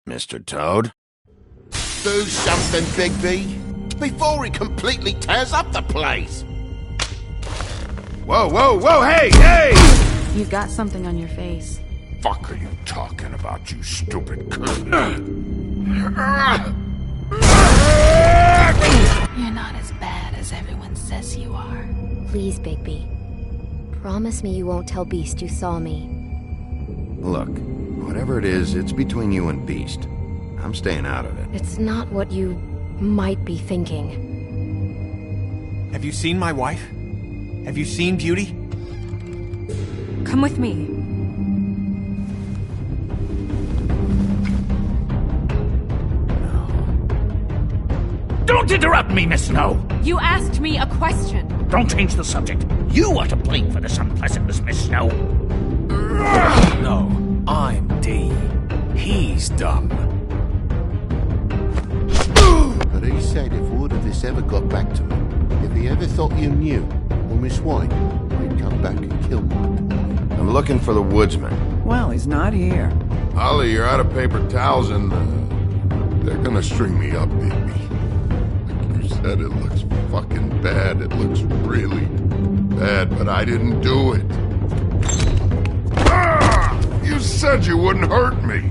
Mr. Toad? Do something, Bigby, before he completely tears up the place! Whoa, whoa, whoa, hey, hey! You've got something on your face. Fuck are you talking about, you stupid cunt? You're not as bad as everyone says you are. Please, Bigby. Promise me you won't tell Beast you saw me. Look, whatever it is, it's between you and Beast. I'm staying out of it. It's not what you might be thinking. Have you seen my wife? Have you seen Beauty? Come with me. Don't interrupt me, Miss Snow! You asked me a question. Don't change the subject. You are to blame for this unpleasantness, Miss Snow. No, I'm D. He's dumb. But he said if word of this ever got back to me, if he ever thought you knew, or Miss White, he'd come back and kill my boy. I'm looking for the woodsman. Well, he's not here. Ollie, you're out of paper towels and they're gonna string me up, baby. Like you said, it looks fucking bad. It looks really bad, but I didn't do it. Ah! You said you wouldn't hurt me.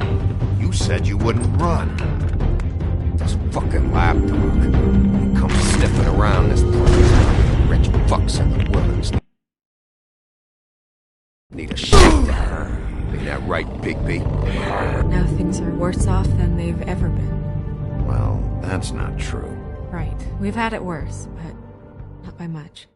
You said you wouldn't run. This fucking lapdog. He comes sniffing around this place. Rich fucks and the women's need a shit down. Ain't that right, Bigby? Now things are worse off than they've ever been. Well, that's not true. Right. We've had it worse, but not by much.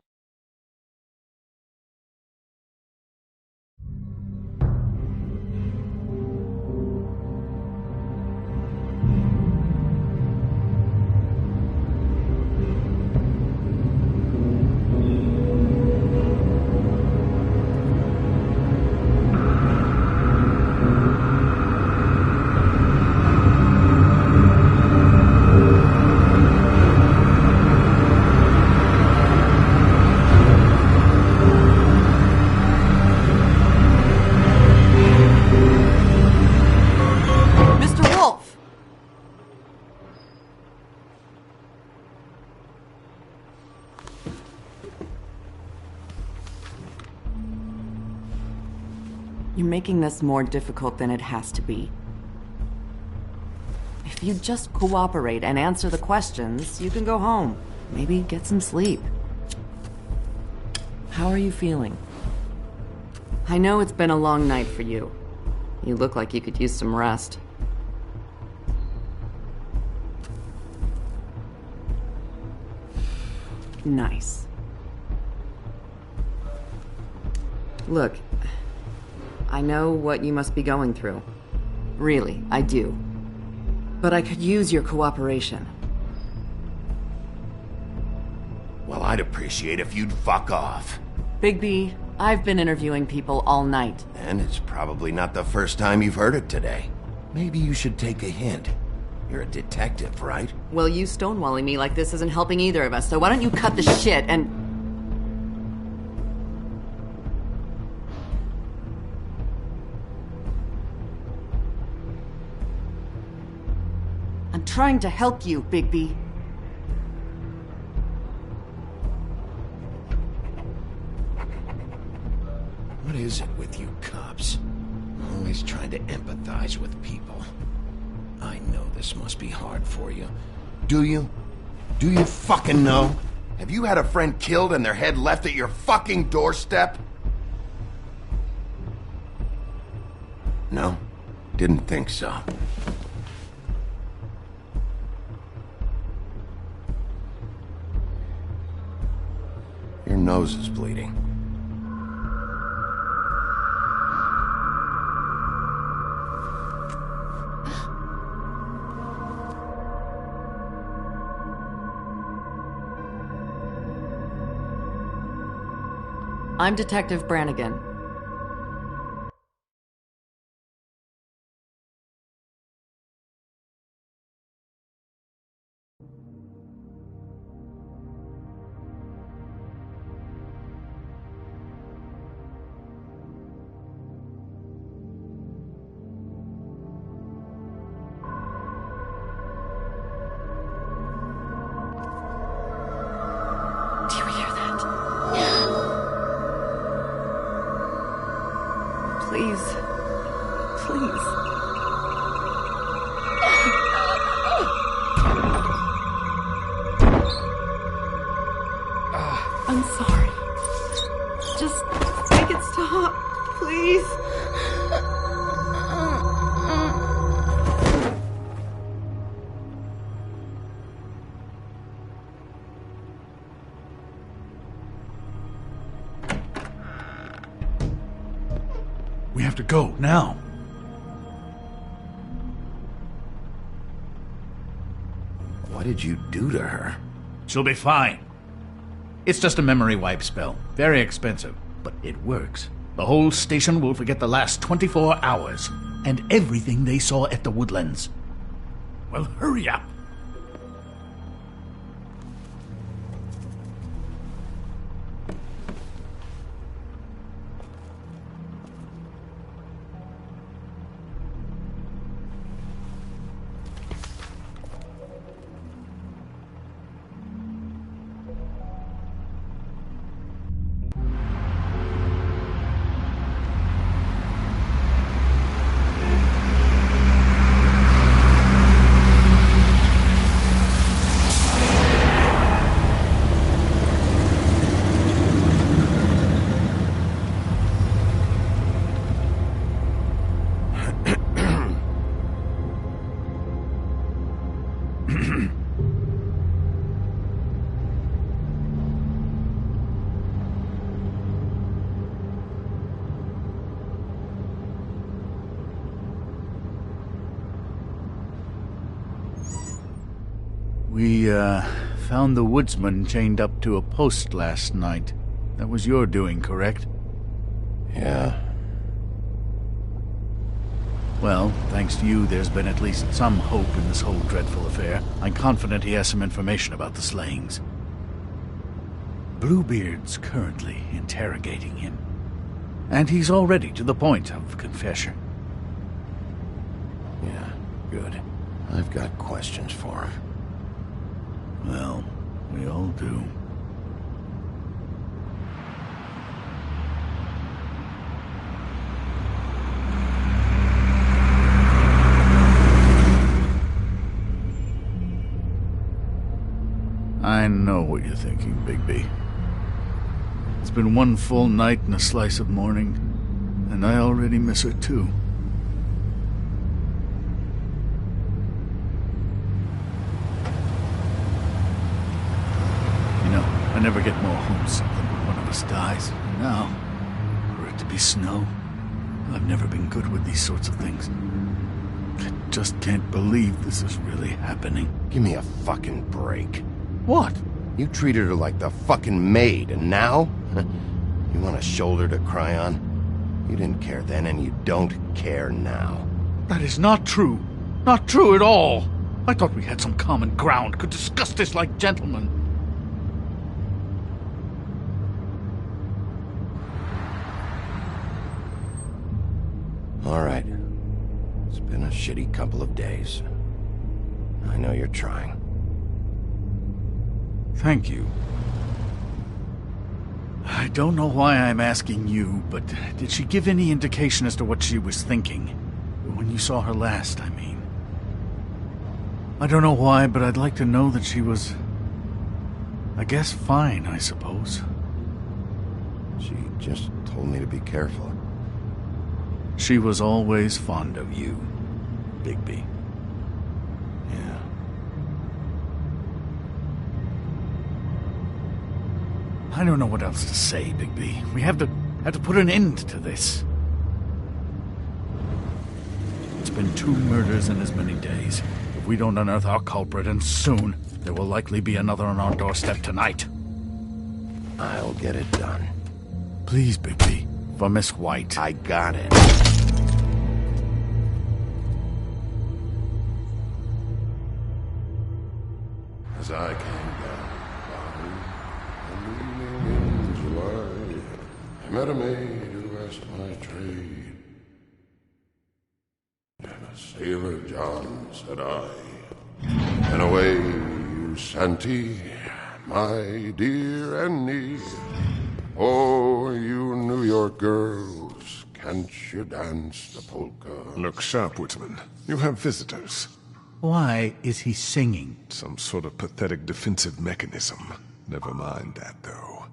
You're making this more difficult than it has to be. If you just cooperate and answer the questions, you can go home. Maybe get some sleep. How are you feeling? I know it's been a long night for you. You look like you could use some rest. Nice. Look, I know what you must be going through. Really, I do. But I could use your cooperation. Well, I'd appreciate if you'd fuck off. Bigby, I've been interviewing people all night. And it's probably not the first time you've heard it today. Maybe you should take a hint. You're a detective, right? Well, you stonewalling me like this isn't helping either of us, so why don't you cut the shit and... I'm trying to help you, Bigby. What is it with you cops? Always trying to empathize with people. I know this must be hard for you. Do you? Do you fucking know? Have you had a friend killed and their head left at your fucking doorstep? No? Didn't think so. Your nose is bleeding. I'm Detective Brannigan. Please. I'm sorry. Just make it stop, please. We have to go, now. What did you do to her? She'll be fine. It's just a memory wipe spell. Very expensive, but it works. The whole station will forget the last 24 hours, and everything they saw at the Woodlands. Well, hurry up. We, found the woodsman chained up to a post last night. That was your doing, correct? Yeah. Well, thanks to you, there's been at least some hope in this whole dreadful affair. I'm confident he has some information about the slayings. Bluebeard's currently interrogating him. And he's already to the point of confession. Yeah, good. I've got questions for him. Well, we all do. I know what you're thinking, Bigby. It's been one full night and a slice of morning, and I already miss her too. You know, I never get more homesick than when one of us dies. And now, for it to be snow, I've never been good with these sorts of things. I just can't believe this is really happening. Give me a fucking break. What? You treated her like the fucking maid, and now? You want a shoulder to cry on? You didn't care then, and you don't care now. That is not true. Not true at all. I thought we had some common ground, could discuss this like gentlemen. All right. It's been a shitty couple of days. I know you're trying. Thank you. I don't know why I'm asking you, but did she give any indication as to what she was thinking? When you saw her last, I mean. I don't know why, but I'd like to know that she was... I guess fine, I suppose. She just told me to be careful. She was always fond of you, Bigby. Yeah. I don't know what else to say, Bigby. We have to put an end to this. It's been 2 murders in as many days. If we don't unearth our culprit, and soon, there will likely be another on our doorstep tonight. I'll get it done. Please, Bigby. For Miss White. I got it. As I came down the valley, in July, I met a maid who asked my trade. And a sailor John, said I, and away you Santee, my dear Annie. Oh, you New York girls dance, you dance the polka. Look sharp, Whitman. You have visitors. Why is he singing? Some sort of pathetic defensive mechanism. Never mind that, though.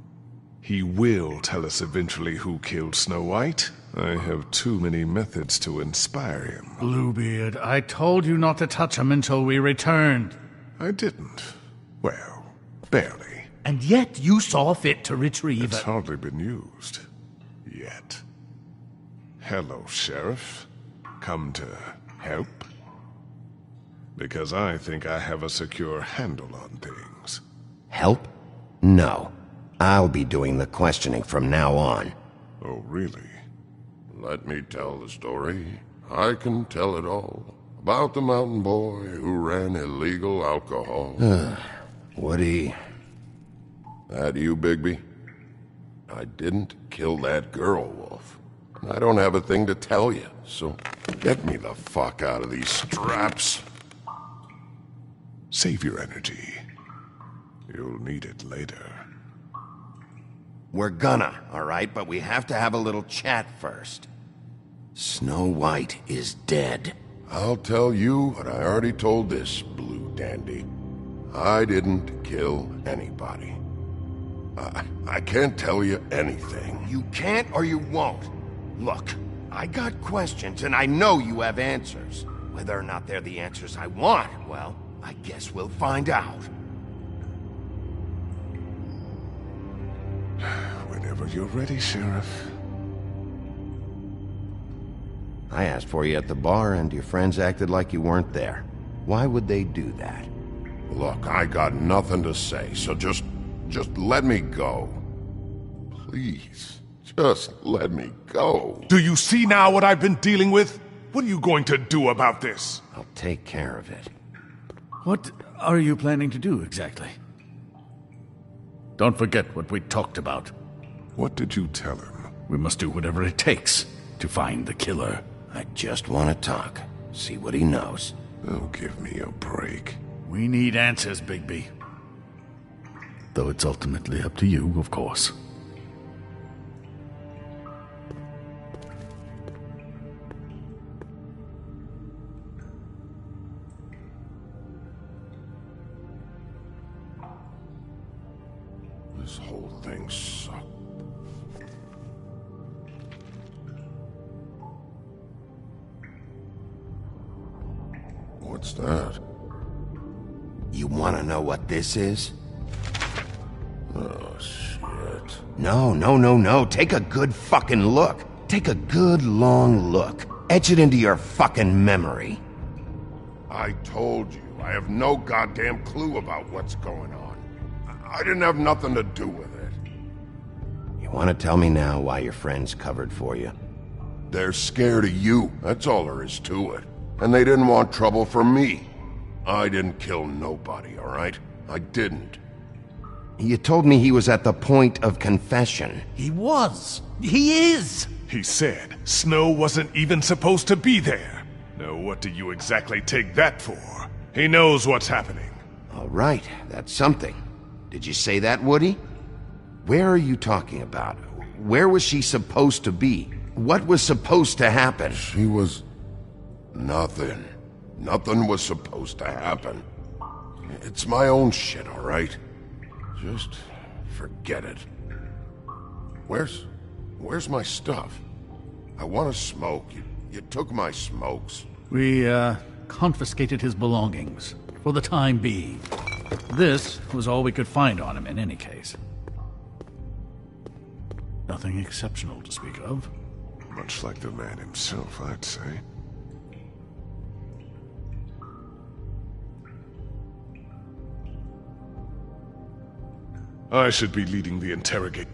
He will tell us eventually who killed Snow White. I have too many methods to inspire him. Bluebeard, I told you not to touch him until we returned. I didn't. Well, barely. And yet you saw fit to retrieve It's it. hardly been used. Yet. Hello, Sheriff. Come to help? Because I think I have a secure handle on things. Help? No. I'll be doing the questioning from now on. Oh, really? Let me tell the story. I can tell it all. About the mountain boy who ran illegal alcohol. Woody... That you, Bigby? I didn't kill that girl, Wolf. I don't have a thing to tell you, so get me the fuck out of these straps. Save your energy. You'll need it later. We're gonna, all right? But we have to have a little chat first. Snow White is dead. I'll tell you what I already told this blue dandy. I didn't kill anybody. I can't tell you anything. You can't or you won't. Look, I got questions and I know you have answers. Whether or not they're the answers I want, well, I guess we'll find out. Whenever you're ready, Sheriff. I asked for you at the bar and your friends acted like you weren't there. Why would they do that? Look, I got nothing to say, so just let me go. Please, just let me go. Do you see now what I've been dealing with? What are you going to do about this? I'll take care of it. What are you planning to do exactly? Don't forget what we talked about. What did you tell him? We must do whatever it takes to find the killer. I just want to talk. See what he knows. Oh, give me a break. We need answers, Bigby. Though it's ultimately up to you, of course. This whole thing sucked. What's that? You want to know what this is? Oh, shit. No. Take a good fucking look. Take a good long look. Etch it into your fucking memory. I told you, I have no goddamn clue about what's going on. I didn't have nothing to do with it. You want to tell me now why your friends covered for you? They're scared of you, that's all there is to it. And they didn't want trouble for me. I didn't kill nobody, all right? I didn't. You told me he was at the point of confession. He was. He is. He said Snow wasn't even supposed to be there. Now what do you exactly take that for? He knows what's happening. All right, that's something. Did you say that, Woody? Where are you talking about? Where was she supposed to be? What was supposed to happen? She was... nothing. Nothing was supposed to happen. It's my own shit, all right? Just forget it. Where's my stuff? I want to smoke. You took my smokes. We, confiscated his belongings, for the time being. This was all we could find on him in any case. Nothing exceptional to speak of. Much like the man himself, I'd say. I should be leading the interrogation.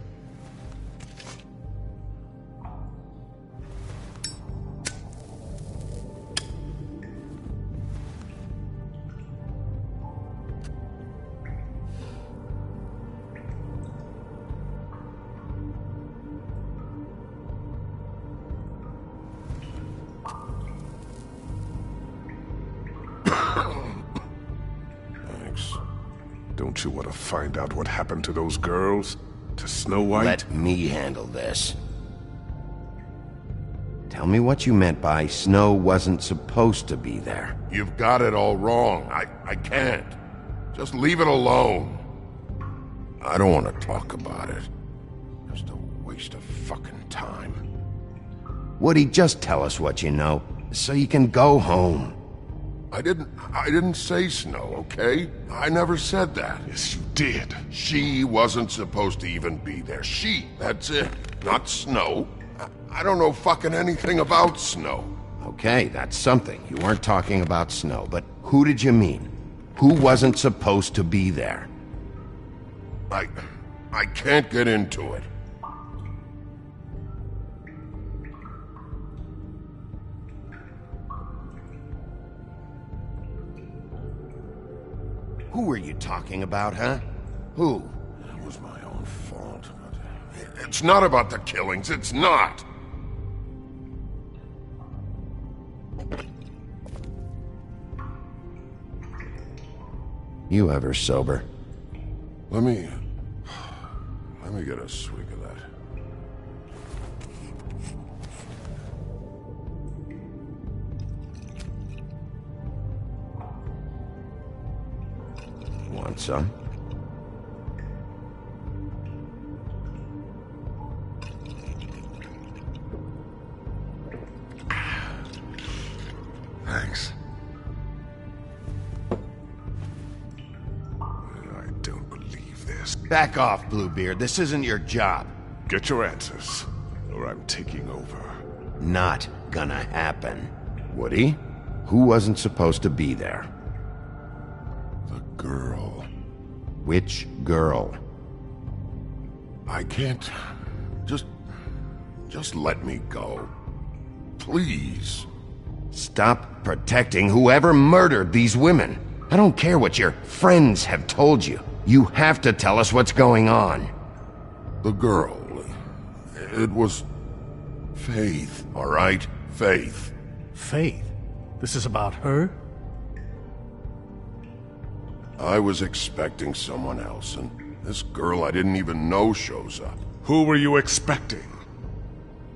Thanks. Don't you want to find out what happened to those girls? To Snow White? Let me handle this. Tell me what you meant by Snow wasn't supposed to be there. You've got it all wrong. I can't. Just leave it alone. I don't want to talk about it. Just a waste of fucking time. Woody, just tell us what you know, so you can go home. I didn't say Snow, okay? I never said that. Yes, you did. She wasn't supposed to even be there. She, that's it. Not Snow. I don't know fucking anything about Snow. Okay, that's something. You weren't talking about Snow, but who did you mean? Who wasn't supposed to be there? I can't get into it. Who were you talking about, huh? Who? It was my own fault. It's not about the killings, it's not! You ever sober? Let me get a swig of that. Want some? Thanks. I don't believe this. Back off, Bluebeard. This isn't your job. Get your answers, or I'm taking over. Not gonna happen. Woody? Who wasn't supposed to be there? The girl. Which girl? I can't... Just let me go. Please. Stop protecting whoever murdered these women. I don't care what your friends have told you. You have to tell us what's going on. The girl. It was... Faith, all right? Faith. Faith? This is about her? I was expecting someone else, and this girl I didn't even know shows up. Who were you expecting?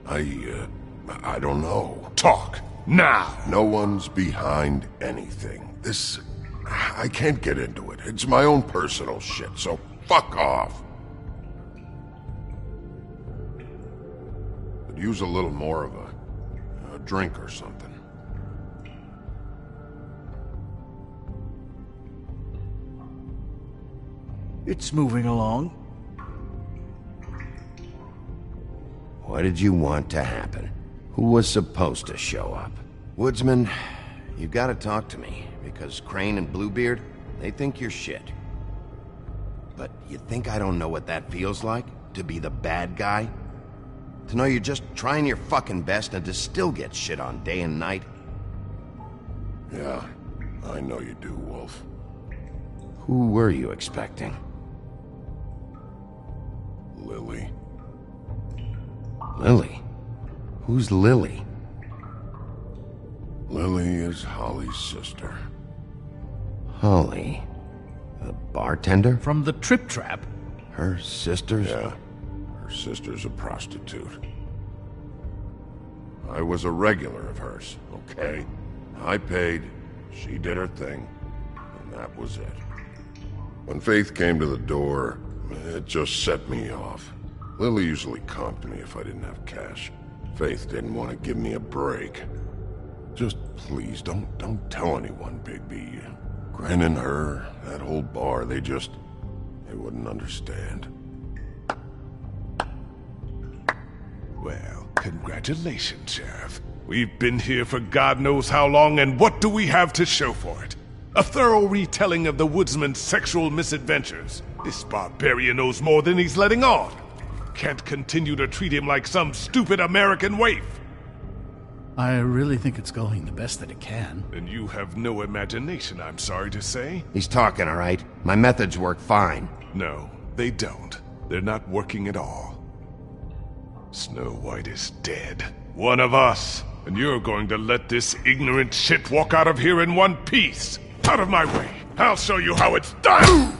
I don't know. Talk, now! No one's behind anything. This... I can't get into it. It's my own personal shit, so fuck off. Could use a little more of a drink or something. It's moving along. What did you want to happen? Who was supposed to show up? Woodsman, you gotta talk to me, because Crane and Bluebeard, they think you're shit. But you think I don't know what that feels like? To be the bad guy? To know you're just trying your fucking best and to still get shit on day and night? Yeah, I know you do, Wolf. Who were you expecting? Lily. Lily? Who's Lily? Lily is Holly's sister. Holly? The bartender? From the Trip Trap? Her sister's? Yeah. Her sister's a prostitute. I was a regular of hers, okay? I paid, she did her thing, and that was it. When Faith came to the door, it just set me off. Lily usually comped me if I didn't have cash. Faith didn't want to give me a break. Just please, don't tell anyone, Bigby. Gren and her, that whole bar, they wouldn't understand. Well, congratulations, Sheriff. We've been here for God knows how long, and what do we have to show for it? A thorough retelling of the woodsman's sexual misadventures. This barbarian knows more than he's letting on. Can't continue to treat him like some stupid American waif. I really think it's going the best that it can. And you have no imagination, I'm sorry to say. He's talking, all right? My methods work fine. No, they don't. They're not working at all. Snow White is dead. One of us. And you're going to let this ignorant shit walk out of here in one piece. Out of my way. I'll show you how it's done!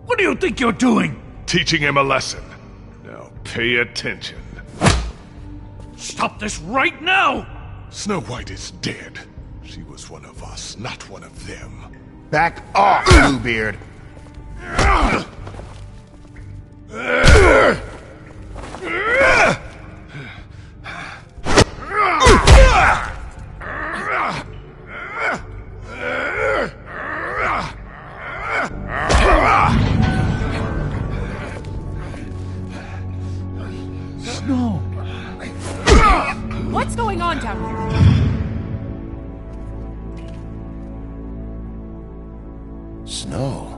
What do you think you're doing? Teaching him a lesson. Now pay attention. Stop this right now! Snow White is dead. She was one of us, not one of them. Back off, Bluebeard! Snow! What's going on down here? Snow.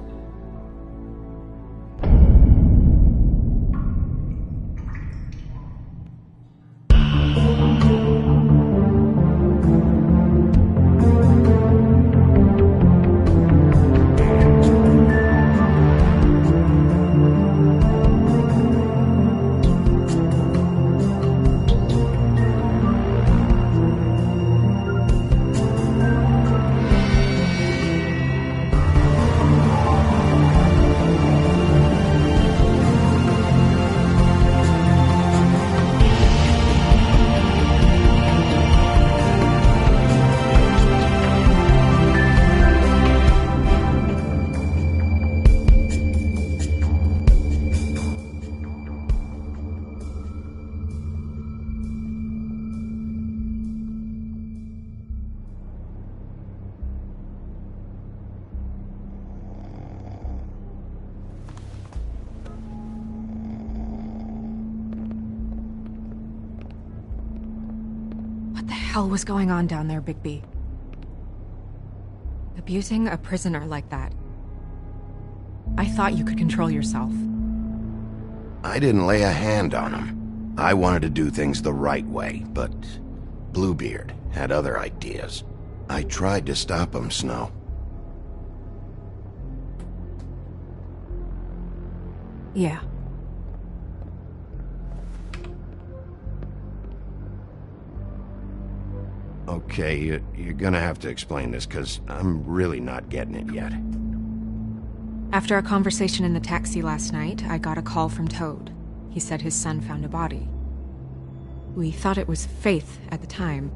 What the hell was going on down there, Bigby? Abusing a prisoner like that. I thought you could control yourself. I didn't lay a hand on him. I wanted to do things the right way, but Bluebeard had other ideas. I tried to stop him, Snow. Yeah. Okay, you're gonna have to explain this, because I'm really not getting it yet. After a conversation in the taxi last night, I got a call from Toad. He said his son found a body. We thought it was Faith at the time.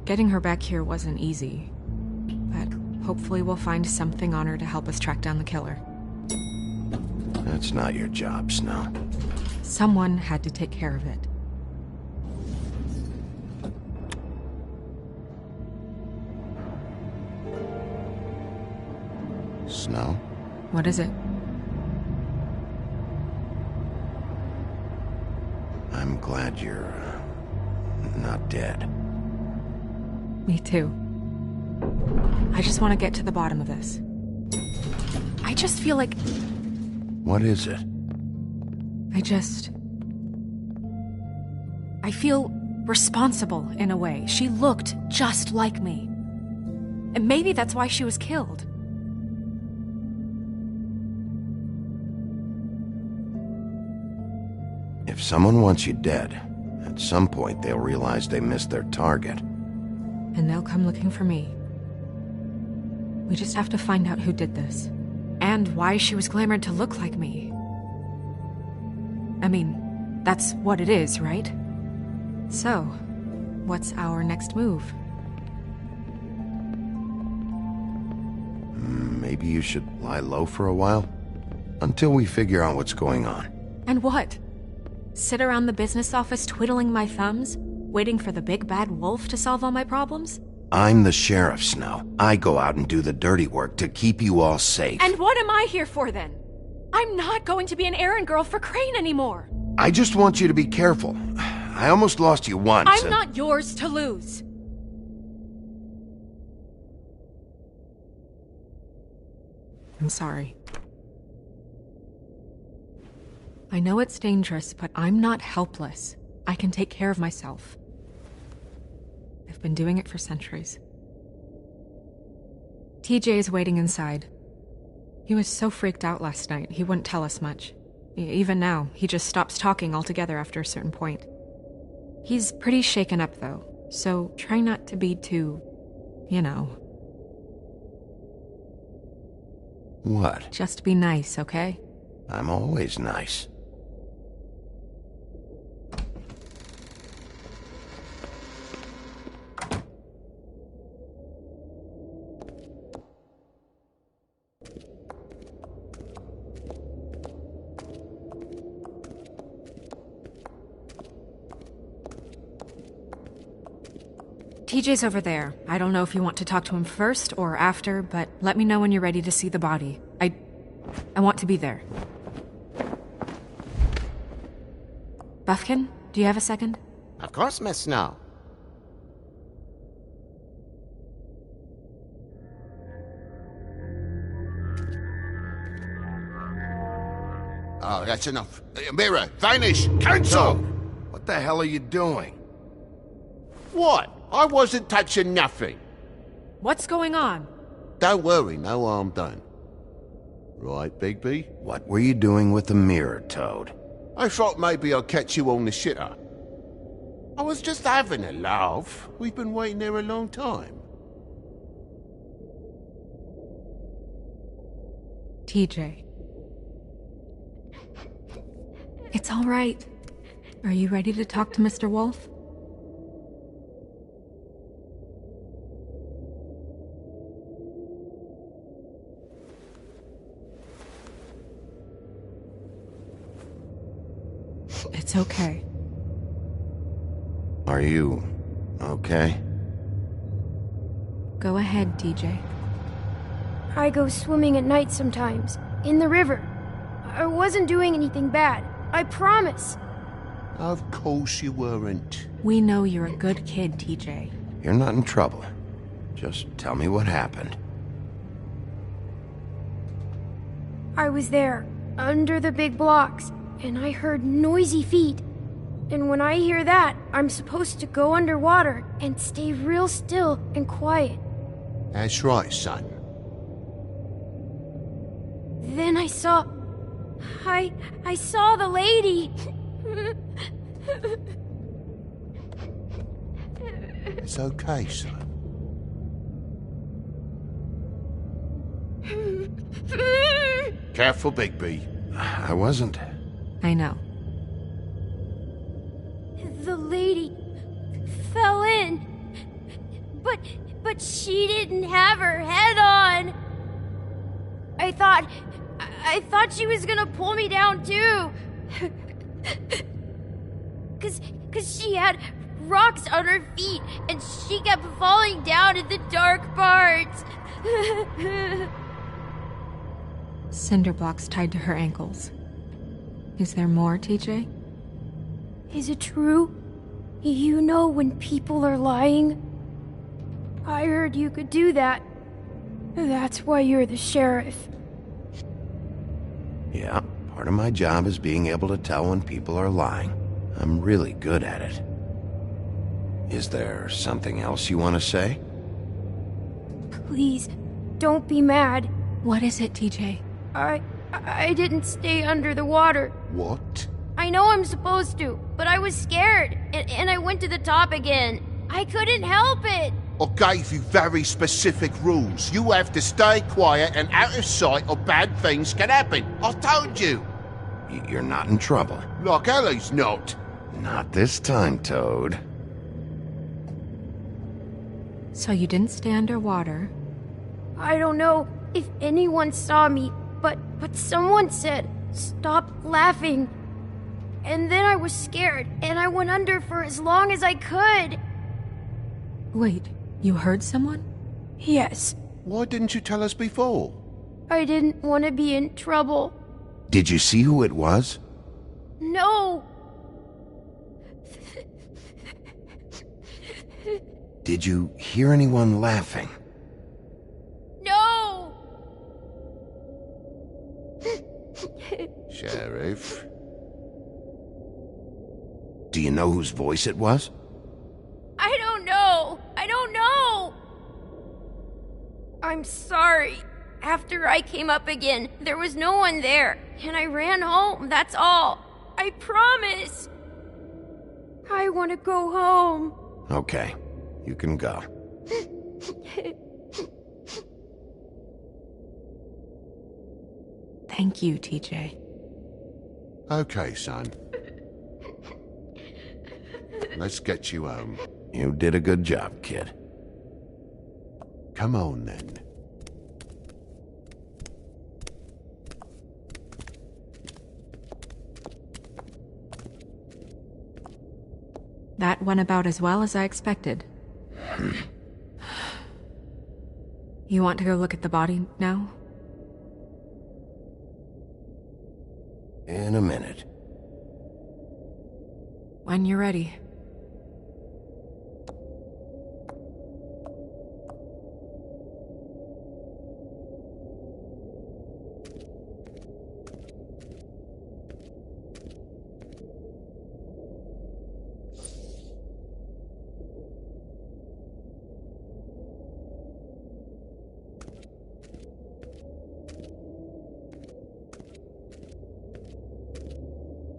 Getting her back here wasn't easy, but hopefully we'll find something on her to help us track down the killer. That's not your job, Snow. Someone had to take care of it. Snow? What is it? I'm glad you're not dead. Me too. I just want to get to the bottom of this. I just feel like... What is it? I feel responsible in a way. She looked just like me. And maybe that's why she was killed. If someone wants you dead, at some point they'll realize they missed their target. And they'll come looking for me. We just have to find out who did this. And why she was glamored to look like me. I mean, that's what it is, right? So, what's our next move? Maybe you should lie low for a while? Until we figure out what's going on. And what? Sit around the business office twiddling my thumbs, waiting for the big bad wolf to solve all my problems? I'm the sheriff, Snow. I go out and do the dirty work to keep you all safe. And what am I here for then? I'm not going to be an errand girl for Crane anymore. I just want you to be careful. I almost lost you once. I'm not yours to lose. I'm sorry. I know it's dangerous, but I'm not helpless. I can take care of myself. I've been doing it for centuries. TJ is waiting inside. He was so freaked out last night, he wouldn't tell us much. Even now, he just stops talking altogether after a certain point. He's pretty shaken up, though, so try not to be too, you know. What? Just be nice, okay? I'm always nice. TJ's over there. I don't know if you want to talk to him first or after, but let me know when you're ready to see the body. I want to be there. Buffkin, do you have a second? Of course, Miss Snow. Oh, that's enough. Mirror, vanish, cancel! What the hell are you doing? What? I wasn't touching nothing. What's going on? Don't worry, no harm done. Right, Bigby? What were you doing with the mirror, Toad? I thought maybe I'd catch you on the shitter. I was just having a laugh. We've been waiting there a long time. TJ. It's all right. Are you ready to talk to Mr. Wolf? It's okay. Are you okay? Go ahead, TJ. I go swimming at night sometimes, in the river. I wasn't doing anything bad. I promise. Of course you weren't. We know you're a good kid, TJ. You're not in trouble. Just tell me what happened. I was there, under the big blocks, and I heard noisy feet. And when I hear that, I'm supposed to go underwater and stay real still and quiet. That's right, son. Then I saw the lady. It's okay, son. Careful, Bigby. I wasn't. I know. The lady fell in. But she didn't have her head on. I thought she was gonna pull me down too. Cause she had rocks on her feet and she kept falling down in the dark parts. Cinder blocks tied to her ankles. Is there more, TJ? Is it true? You know when people are lying? I heard you could do that. That's why you're the sheriff. Yeah, part of my job is being able to tell when people are lying. I'm really good at it. Is there something else you want to say? Please, don't be mad. What is it, TJ? I didn't stay under the water. What? I know I'm supposed to, but I was scared, and I went to the top again. I couldn't help it. I gave you very specific rules. You have to stay quiet and out of sight or bad things can happen. I told you. You're not in trouble. Like Ellie's not. Not this time, Toad. So you didn't stay underwater? I don't know if anyone saw me, but someone said, "Stop laughing." And then I was scared, and I went under for as long as I could. Wait, you heard someone? Yes. Why didn't you tell us before? I didn't want to be in trouble. Did you see who it was? No. Did you hear anyone laughing? No. Sheriff? Do you know whose voice it was? I don't know. I'm sorry. After I came up again, there was no one there, and I ran home, that's all. I promise. I want to go home. Okay, you can go. Thank you, TJ. Okay, son. Let's get you home. You did a good job, kid. Come on, then. That went about as well as I expected. You want to go look at the body now? In a minute. When you're ready.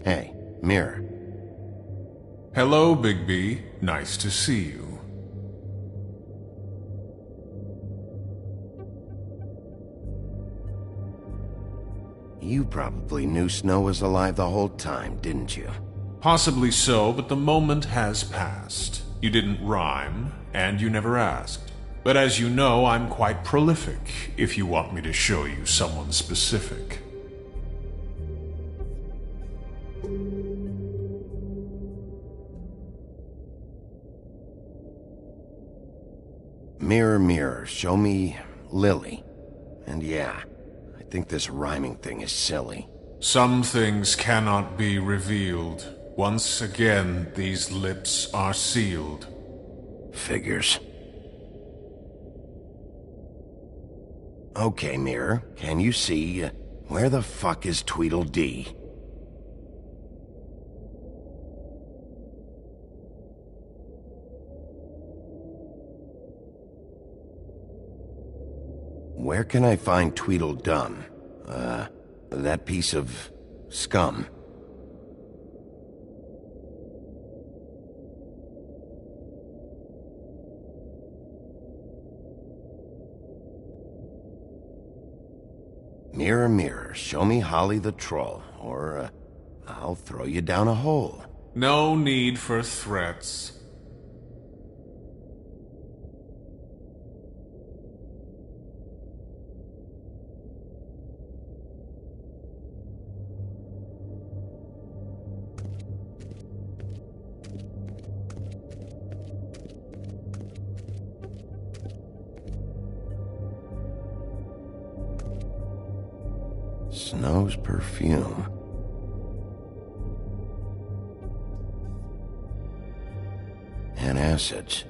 Hey, Mirror. Hello, Big B. Nice to see you. You probably knew Snow was alive the whole time, didn't you? Possibly so, but the moment has passed. You didn't rhyme, and you never asked. But as you know, I'm quite prolific, if you want me to show you someone specific. Mirror, mirror, show me Lily. And yeah, I think this rhyming thing is silly. Some things cannot be revealed. Once again, these lips are sealed. Figures. Okay, Mirror, can you see where the fuck is Tweedledee? Where can I find Tweedledum? That piece of scum. Mirror, mirror, show me Holly the Troll, or I'll throw you down a hole. No need for threats. Snow's perfume. And acids.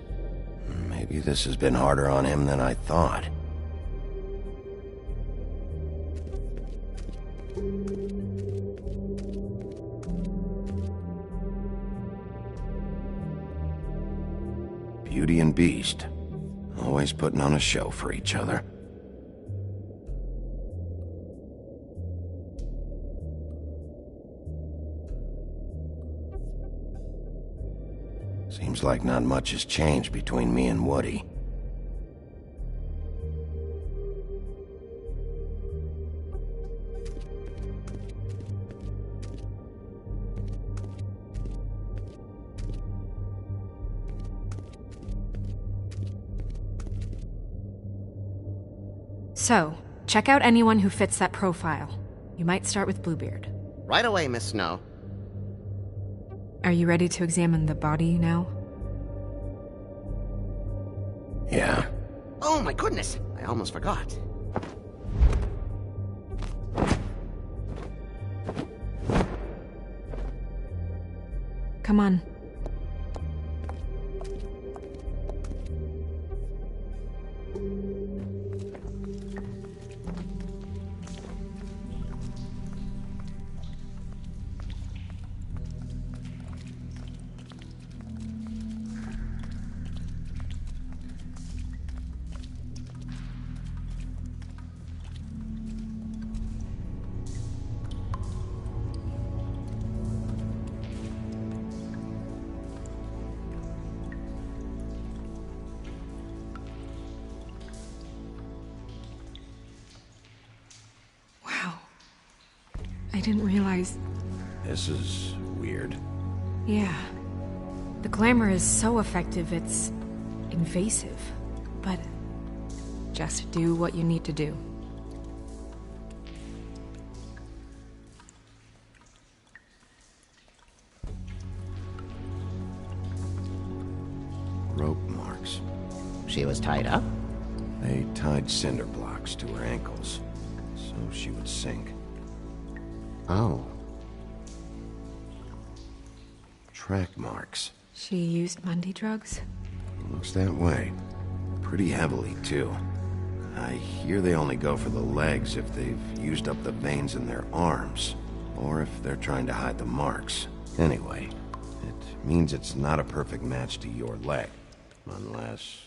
Maybe this has been harder on him than I thought. Beauty and Beast. Always putting on a show for each other. Seems like not much has changed between me and Woody. So, check out anyone who fits that profile. You might start with Bluebeard. Right away, Miss Snow. Are you ready to examine the body now? Yeah. Oh my goodness, I almost forgot. Come on. I didn't realize... This is weird. Yeah. The glamour is so effective, it's invasive. But just do what you need to do. Rope marks. She was tied up? They They tied cinder blocks to her ankles, so she would sink. Oh. Track marks. She used Mundy drugs? Looks that way. Pretty heavily, too. I hear they only go for the legs if they've used up the veins in their arms, or if they're trying to hide the marks. Anyway, it means it's not a perfect match to your leg, unless...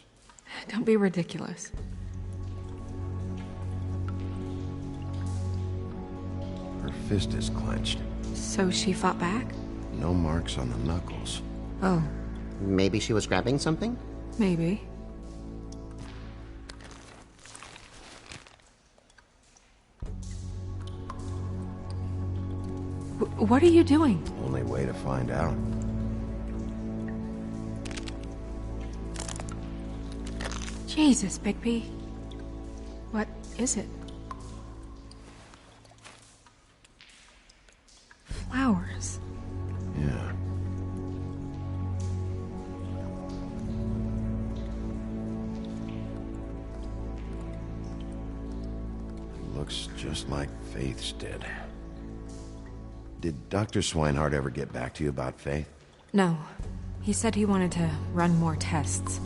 Don't be ridiculous. Her fist is clenched. So she fought back? No marks on the knuckles. Oh. Maybe she was grabbing something? Maybe. What are you doing? Only way to find out. Jesus, Bigby. What is it? Flowers. Yeah. It looks just like Faith's did. Did Dr. Swinehart ever get back to you about Faith? No. He said he wanted to run more tests.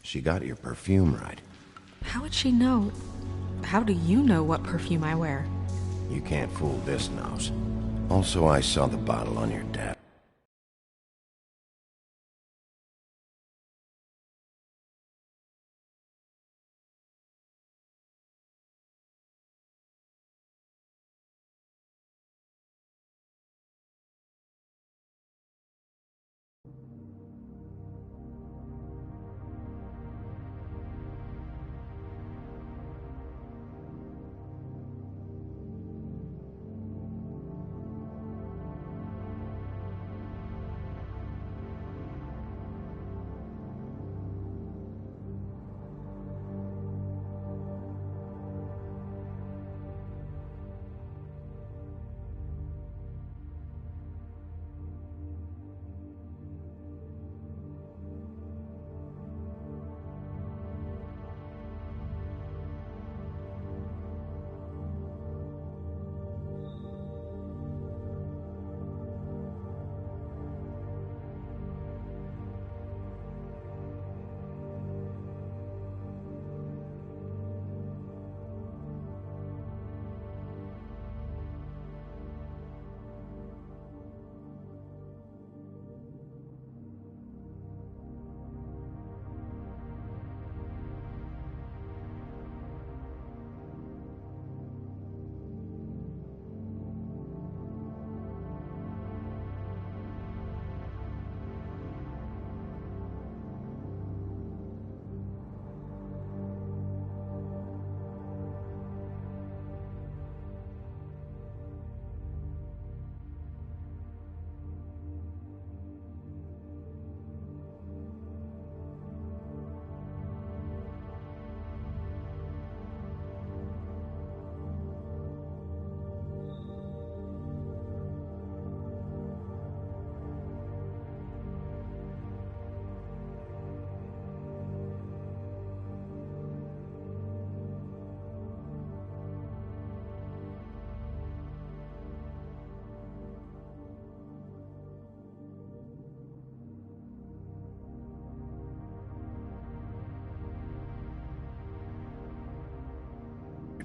She got your perfume right. How would she know? How do you know what perfume I wear? You can't fool this nose. Also, I saw the bottle on your desk.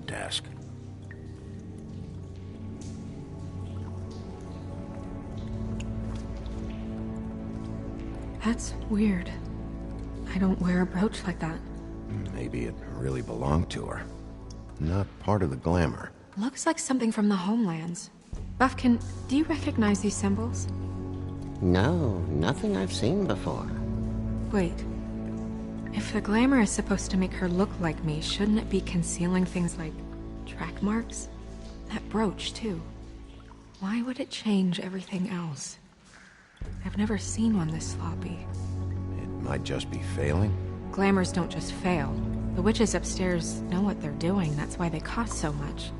Desk. That's weird. I don't wear a brooch like that. Maybe it really belonged to her. Not part of the glamour. Looks like something from the homelands. Buffkin, do you recognize these symbols? No, nothing I've seen before. Wait. If the glamour is supposed to make her look like me, shouldn't it be concealing things like track marks? That brooch, too. Why would it change everything else? I've never seen one this sloppy. It might just be failing. Glamours don't just fail. The witches upstairs know what they're doing, that's why they cost so much.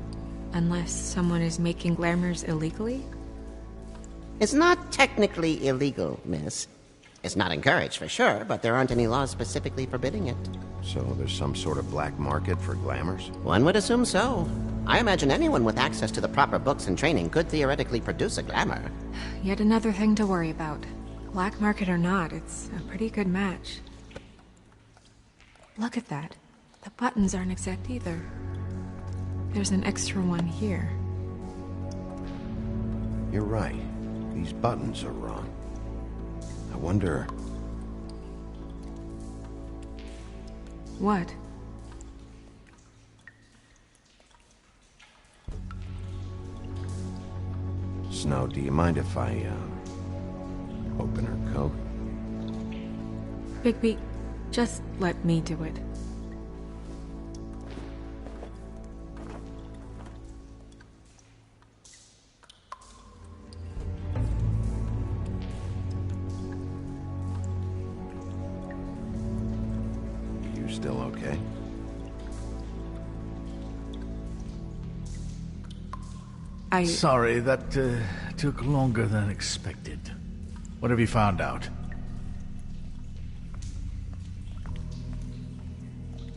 Unless someone is making glamours illegally? It's not technically illegal, miss. It's not encouraged, for sure, but there aren't any laws specifically forbidding it. So there's some sort of black market for glamours? One would assume so. I imagine anyone with access to the proper books and training could theoretically produce a glamour. Yet another thing to worry about. Black market or not, it's a pretty good match. Look at that. The buttons aren't exact either. There's an extra one here. You're right. These buttons are wrong. I wonder... What? Snow, do you mind if I, open her coat? Bigby, just let me do it. You still okay? Sorry, that took longer than expected. What have you found out?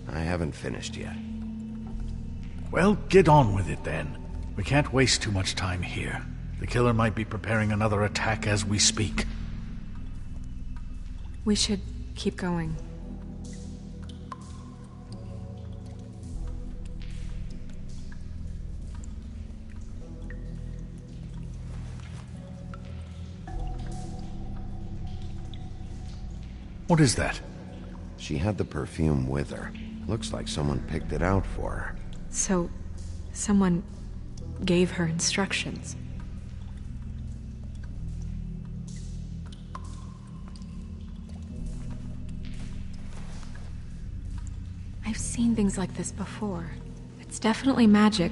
I haven't finished yet. Well, get on with it then. We can't waste too much time here. The killer might be preparing another attack as we speak. We should keep going. What is that? She had the perfume with her. Looks like someone picked it out for her. So, someone gave her instructions. I've seen things like this before. It's definitely magic,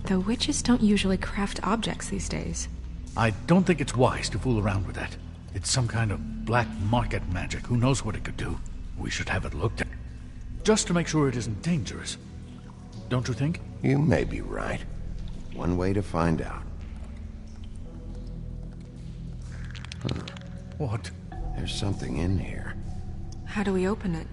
though witches don't usually craft objects these days. I don't think it's wise to fool around with that. It's some kind of black market magic. Who knows what it could do? We should have it looked at. Just to make sure it isn't dangerous. Don't you think? You may be right. One way to find out. Huh. What? There's something in here. How do we open it?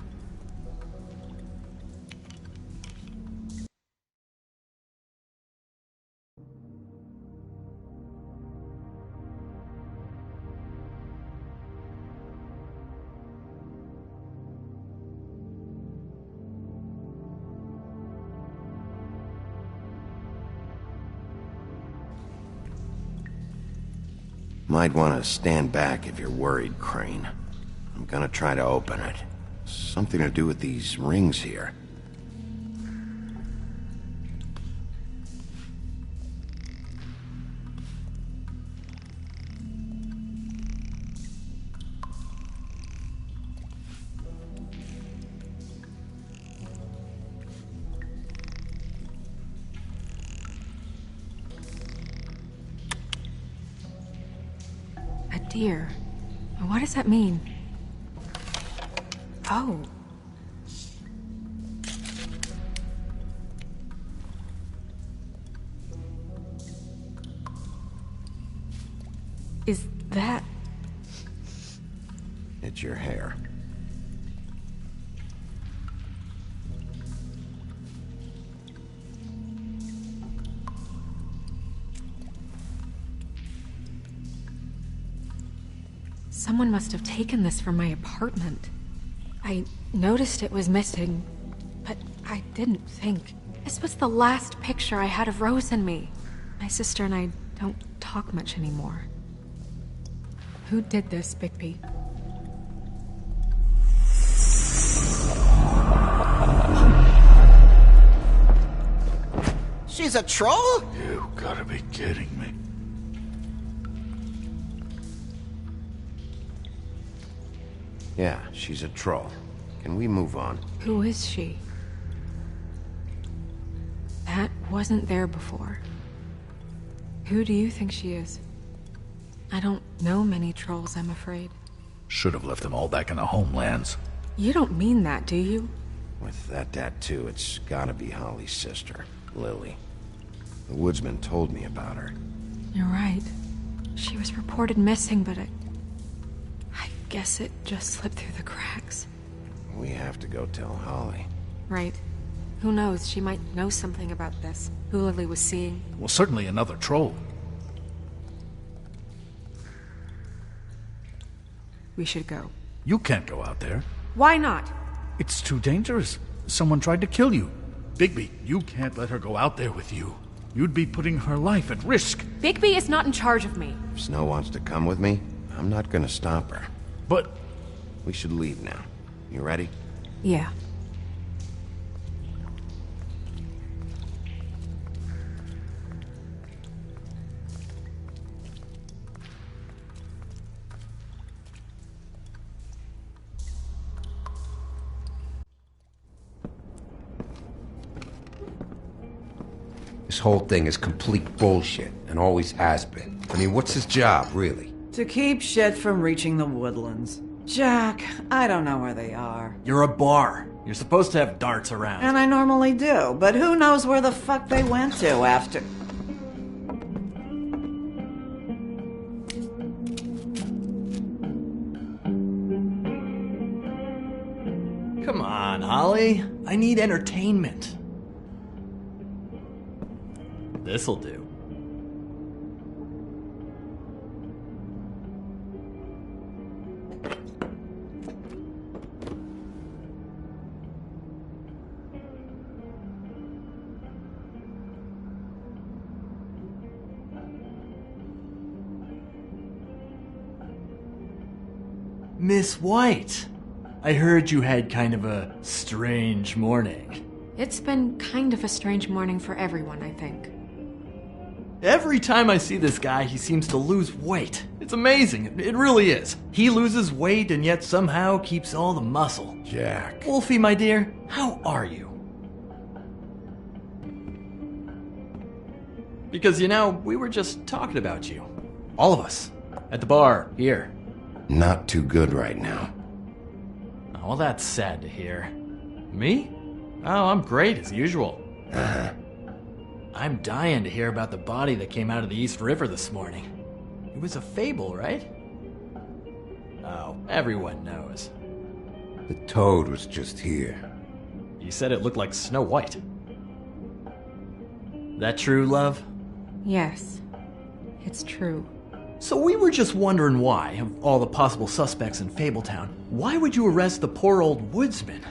Might want to stand back if you're worried, Crane. I'm gonna try to open it. Something to do with these rings here. Dear, what does that mean? Oh. Is that... It's your hair. Someone must have taken this from my apartment. I noticed it was missing, but I didn't think. This was the last picture I had of Rose and me. My sister and I don't talk much anymore. Who did this, Bigby? She's a troll? You gotta be kidding me. Yeah, she's a troll. Can we move on? Who is she? That wasn't there before. Who do you think she is? I don't know many trolls, I'm afraid. Should have left them all back in the homelands. You don't mean that, do you? With that tattoo, it's gotta be Holly's sister, Lily. The woodsman told me about her. You're right. She was reported missing, but I guess it just slipped through the cracks. We have to go tell Holly. Right. Who knows, she might know something about this. Who Lily was seeing. Well, certainly another troll. We should go. You can't go out there. Why not? It's too dangerous. Someone tried to kill you. Bigby, you can't let her go out there with you. You'd be putting her life at risk. Bigby is not in charge of me. If Snow wants to come with me, I'm not gonna stop her. But... we should leave now. You ready? Yeah. This whole thing is complete bullshit, and always has been. I mean, what's his job, really? To keep shit from reaching the woodlands. Jack, I don't know where they are. You're a bar. You're supposed to have darts around. And I normally do, but who knows where the fuck they went to after... Come on, Holly. I need entertainment. This'll do. Miss White, I heard you had kind of a strange morning. It's been kind of a strange morning for everyone, I think. Every time I see this guy, he seems to lose weight. It's amazing. It really is. He loses weight and yet somehow keeps all the muscle. Jack. Wolfie, my dear, how are you? Because, you know, we were just talking about you. All of us. At the bar, here. Not too good right now. Oh, well, that's sad to hear. Me? Oh, I'm great, as usual. Uh-huh. I'm dying to hear about the body that came out of the East River this morning. It was a fable, right? Oh, everyone knows. The toad was just here. You said it looked like Snow White. That true, love? Yes, it's true. So we were just wondering why, of all the possible suspects in Fabletown, why would you arrest the poor old woodsman,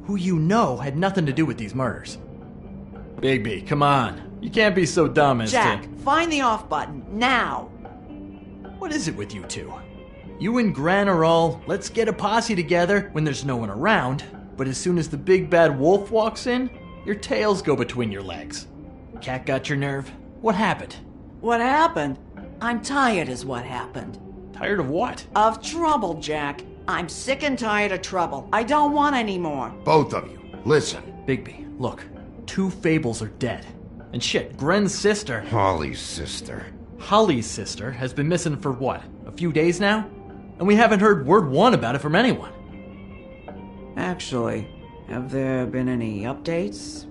who you know had nothing to do with these murders? Bigby, come on. You can't be so dumb as Jack, to... find the off button, now! What is it with you two? You and Gran are all, let's get a posse together when there's no one around, but as soon as the big bad wolf walks in, your tails go between your legs. Cat got your nerve? What happened? What happened? I'm tired is what happened. Tired of what? Of trouble, Jack. I'm sick and tired of trouble. I don't want any more. Both of you, listen. Bigby, look. 2 fables are dead. And shit, Gren's sister... Holly's sister. Holly's sister has been missing for what? A few days now? And we haven't heard word one about it from anyone. Actually, have there been any updates?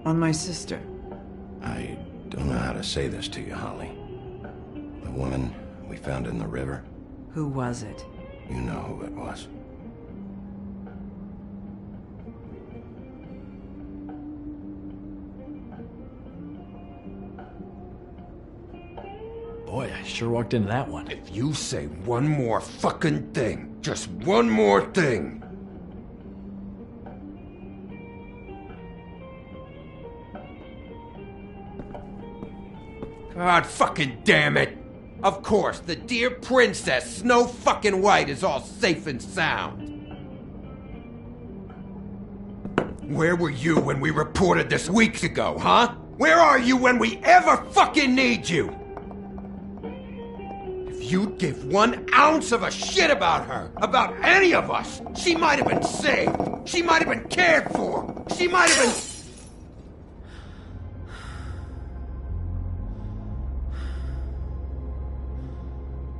On my sister? I don't know how to say this to you, Holly. The woman we found in the river. Who was it? You know who it was. Boy, I sure walked into that one. If you say one more fucking thing, just one more thing. God fucking damn it! Of course, the dear princess Snow fucking White is all safe and sound. Where were you when we reported this weeks ago, huh? Where are you when we ever fucking need you? If you'd give 1 ounce of a shit about her, about any of us. She might have been saved. She might have been cared for. She might have been...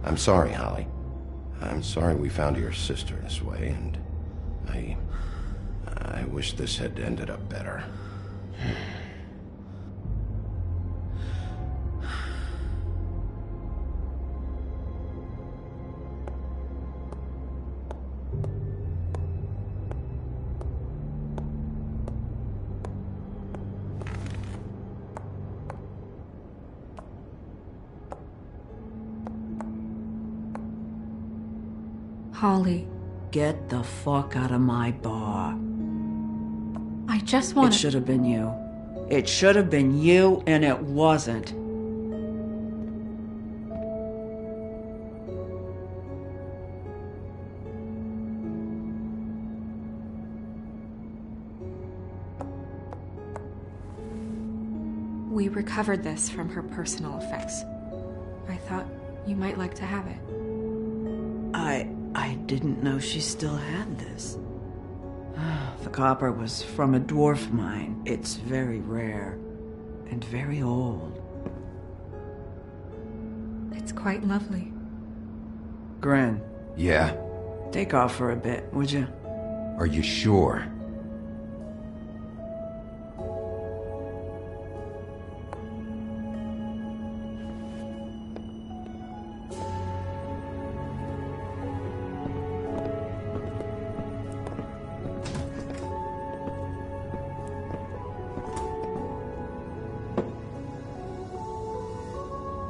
I'm sorry, Holly. I'm sorry we found your sister this way, and I wish this had ended up better. Holly, Get the fuck out of my bar. I just It want to... should have been you. It should have been you, and it wasn't. We recovered this from her personal effects. I thought you might like to have it. I didn't know she still had this. The copper was from a dwarf mine. It's very rare and very old. It's quite lovely. Gren, Yeah? take off for a bit, would you? Are you sure?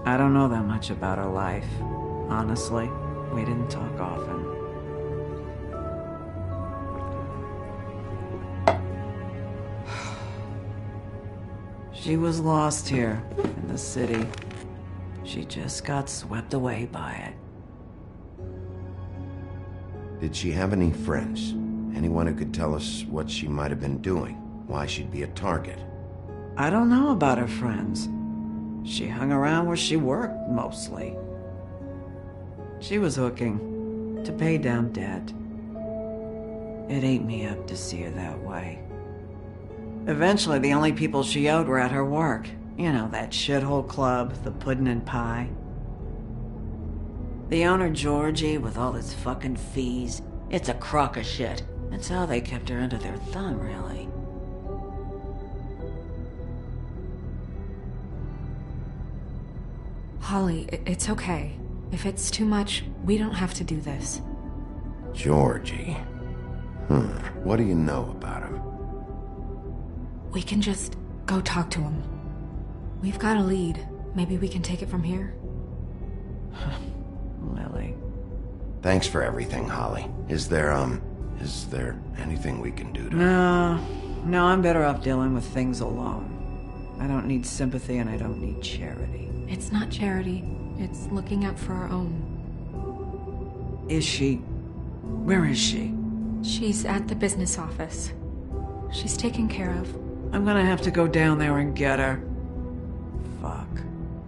I don't know that much about her life. Honestly, we didn't talk often. She was lost here in the city. She just got swept away by it. Did she have any friends? Anyone who could tell us what she might have been doing? Why she'd be a target? I don't know about her friends. She hung around where she worked, mostly. She was hooking to pay down debt. It ate me up to see her that way. Eventually, the only people she owed were at her work. You know, that shithole club, the Puddin' and Pie. The owner, Georgie, with all his fucking fees, it's a crock of shit. That's how they kept her under their thumb, really. Holly, it's okay. If it's too much, we don't have to do this. Georgie. What do you know about him? We can just go talk to him. We've got a lead. Maybe we can take it from here? Lily. Thanks for everything, Holly. Is there anything we can do to... No, I'm better off dealing with things alone. I don't need sympathy and I don't need charity. It's not charity. It's looking out for our own. Is she? Where is she? She's at the business office. She's taken care of. I'm gonna have to go down there and get her. Fuck.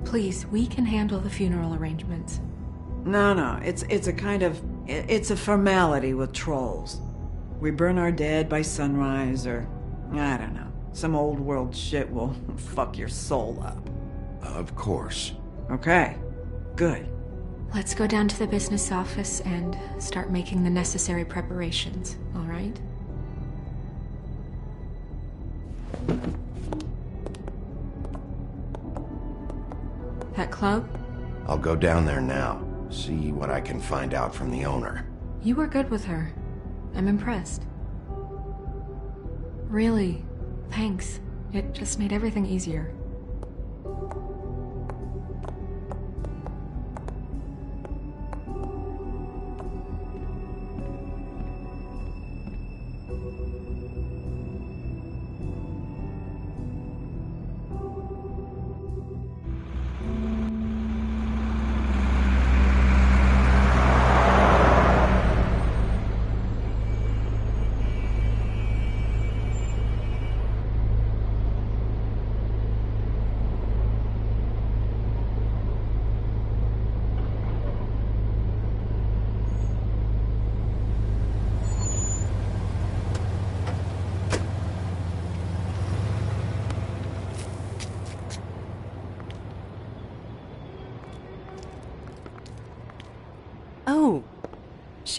Please, we can handle the funeral arrangements. No, it's a kind of... It's a formality with trolls. We burn our dead by sunrise, or... I don't know. Some old world shit will fuck your soul up. Of course. Okay, good. Let's go down to the business office and start making the necessary preparations, all right? That club? I'll go down there now. See what I can find out from the owner. You were good with her. I'm impressed. Really, thanks. It just made everything easier.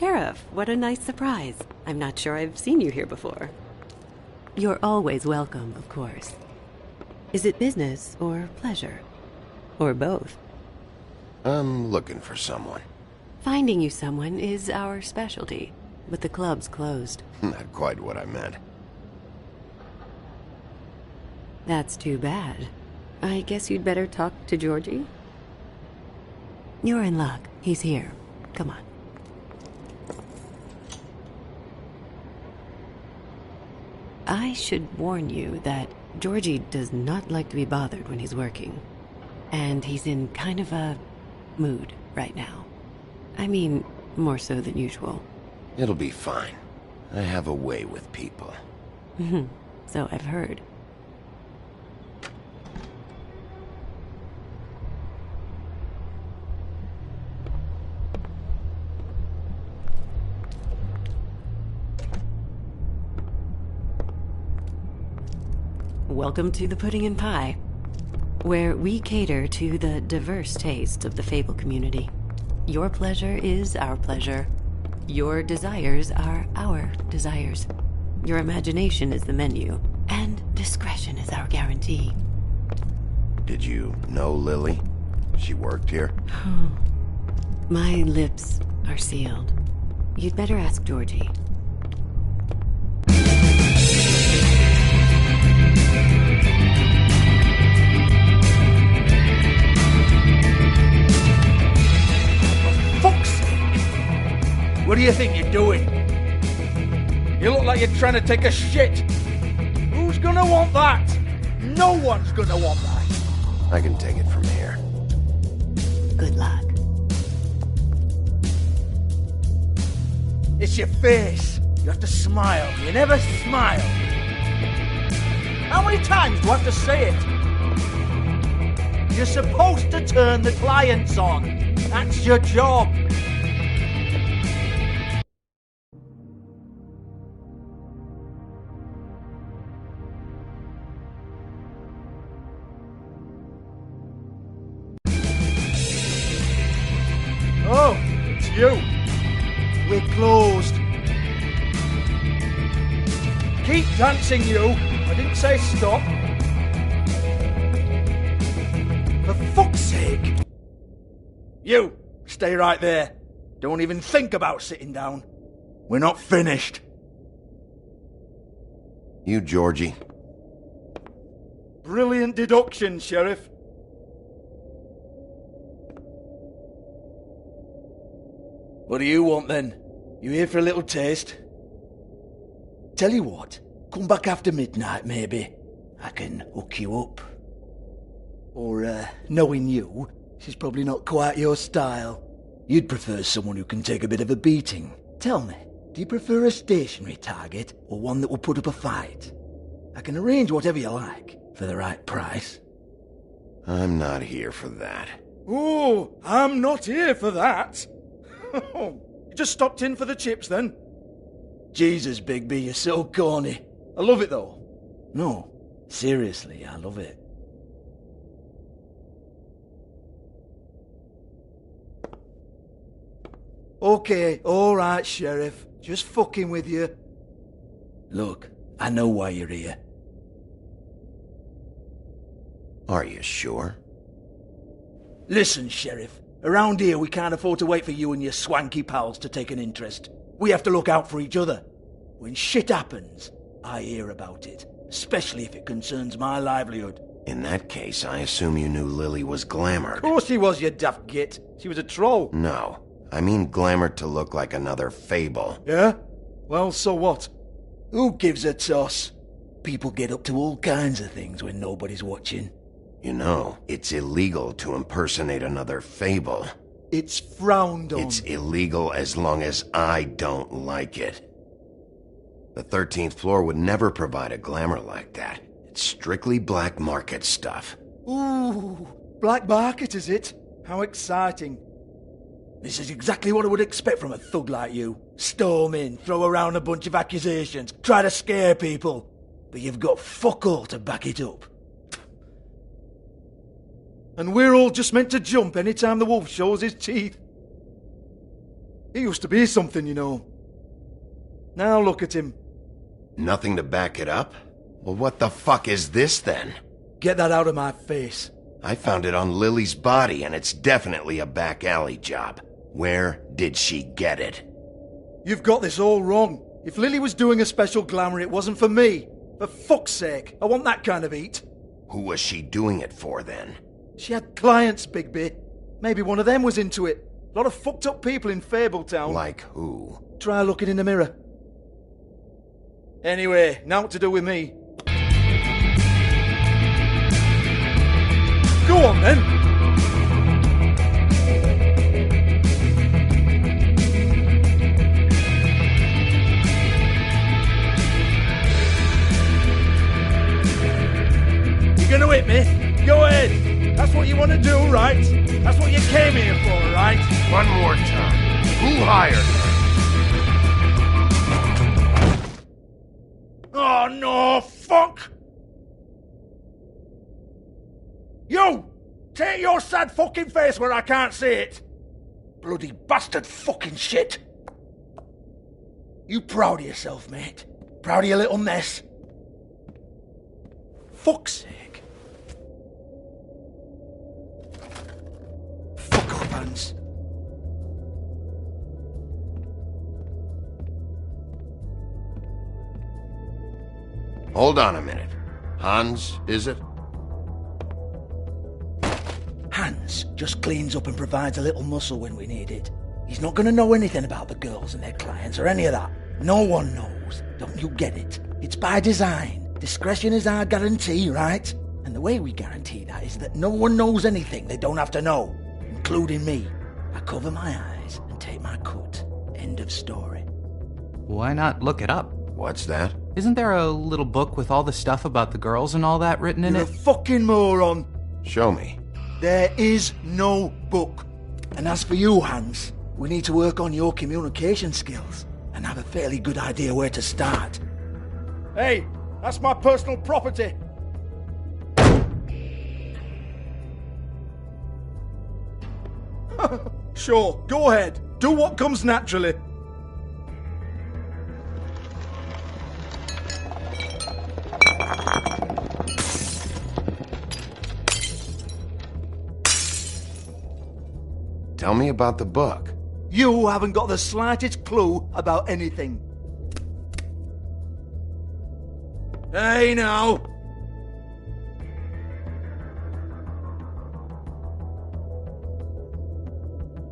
Sheriff, what a nice surprise. I'm not sure I've seen you here before. You're always welcome, of course. Is it business or pleasure? Or both? I'm looking for someone. Finding you someone is our specialty, but the club's closed. Not quite what I meant. That's too bad. I guess you'd better talk to Georgie? You're in luck. He's here. Come on. I should warn you that Georgie does not like to be bothered when he's working. And he's in kind of a mood right now. I mean, more so than usual. It'll be fine. I have a way with people. So I've heard. Welcome to the Pudding and Pie, where we cater to the diverse tastes of the Fable community. Your pleasure is our pleasure. Your desires are our desires. Your imagination is the menu, and discretion is our guarantee. Did you know Lily? She worked here? My lips are sealed. You'd better ask Georgie. What do you think you're doing? You look like you're trying to take a shit. Who's gonna want that? No one's gonna want that. I can take it from here. Good luck. It's your face. You have to smile. You never smile. How many times do I have to say it? You're supposed to turn the clients on. That's your job. Oh, it's you. We're closed. Keep dancing, you. I didn't say stop. For fuck's sake. You, stay right there. Don't even think about sitting down. We're not finished. You, Georgie. Brilliant deduction, Sheriff. What do you want then? You here for a little taste? Tell you what, come back after midnight maybe. I can hook you up. Or, knowing you, she's probably not quite your style. You'd prefer someone who can take a bit of a beating. Tell me, do you prefer a stationary target or one that will put up a fight? I can arrange whatever you like for the right price. I'm not here for that. Oh, I'm not here for that. You just stopped in for the chips then? Jesus, Bigby, you're so corny. I love it though. No, seriously, I love it. Okay, alright, Sheriff. Just fucking with you. Look, I know why you're here. Are you sure? Listen, Sheriff. Around here, we can't afford to wait for you and your swanky pals to take an interest. We have to look out for each other. When shit happens, I hear about it, especially if it concerns my livelihood. In that case, I assume you knew Lily was glamored. Of course she was, you daft git. She was a troll. No, I mean glamored to look like another Fable. Yeah? Well, so what? Who gives a toss? People get up to all kinds of things when nobody's watching. You know, it's illegal to impersonate another Fable. It's frowned on. It's illegal as long as I don't like it. The 13th floor would never provide a glamour like that. It's strictly black market stuff. Ooh, black market is it? How exciting. This is exactly what I would expect from a thug like you. Storm in, throw around a bunch of accusations, try to scare people. But you've got fuck all to back it up. And we're all just meant to jump any time the wolf shows his teeth. He used to be something, you know. Now look at him. Nothing to back it up? Well, what the fuck is this then? Get that out of my face. I found it on Lily's body, and it's definitely a back alley job. Where did she get it? You've got this all wrong. If Lily was doing a special glamour, it wasn't for me. For fuck's sake, I want that kind of eat. Who was she doing it for, then? She had clients, Bigby. Maybe one of them was into it. A lot of fucked up people in Fabletown. Like who? Try looking in the mirror. Anyway, now what to do with me. Go on, then. You're gonna hit me? Go ahead. That's what you want to do, right? That's what you came here for, right? One more time. Who hired her? Oh, no, fuck! You! Take your sad fucking face where I can't see it! Bloody bastard fucking shit! You proud of yourself, mate? Proud of your little mess? Fuck's sake. Fuck off, Hans. Hold on a minute. Hans, is it? Hans just cleans up and provides a little muscle when we need it. He's not going to know anything about the girls and their clients or any of that. No one knows. Don't you get it? It's by design. Discretion is our guarantee, right? And the way we guarantee that is that no one knows anything they don't have to know, including me. I cover my eyes and take my cut. End of story. Why not look it up? What's that? Isn't there a little book with all the stuff about the girls and all that written in You're it? a fucking moron. Show me. There is no book. And as for you, Hans, we need to work on your communication skills and have a fairly good idea where to start. Hey, that's my personal property. Sure, go ahead. Do what comes naturally. Tell me about the book. You haven't got the slightest clue about anything. Hey, now.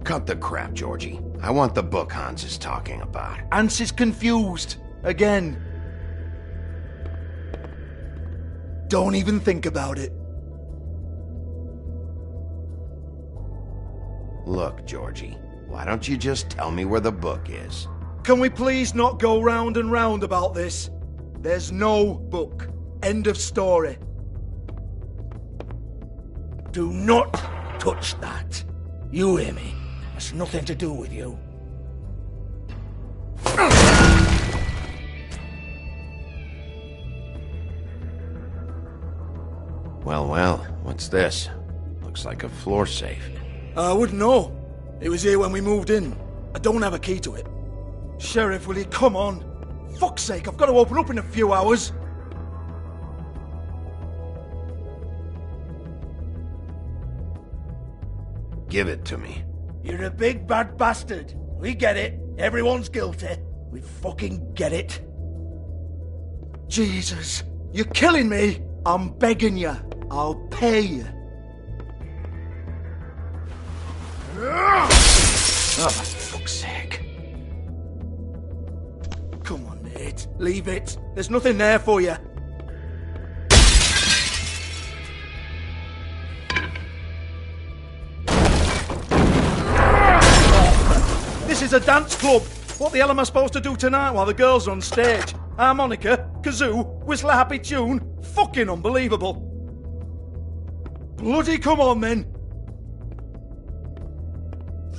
Cut the crap, Georgie. I want the book Hans is talking about. Hans is confused. Again. Don't even think about it. Look, Georgie, why don't you just tell me where the book is? Can we please not go round and round about this? There's no book. End of story. Do not touch that. You hear me? It's nothing to do with you. Well, what's this? Looks like a floor safe. I wouldn't know. It was here when we moved in. I don't have a key to it. Sheriff, will you come on? Fuck's sake, I've got to open up in a few hours. Give it to me. You're a big bad bastard. We get it. Everyone's guilty. We fucking get it. Jesus, you're killing me. I'm begging you. I'll pay you. Oh, for fuck's sake. Come on, mate. Leave it. There's nothing there for you. This is a dance club. What the hell am I supposed to do tonight while the girls are on stage? Harmonica, kazoo, whistle a happy tune? Fucking unbelievable. Bloody come on, then.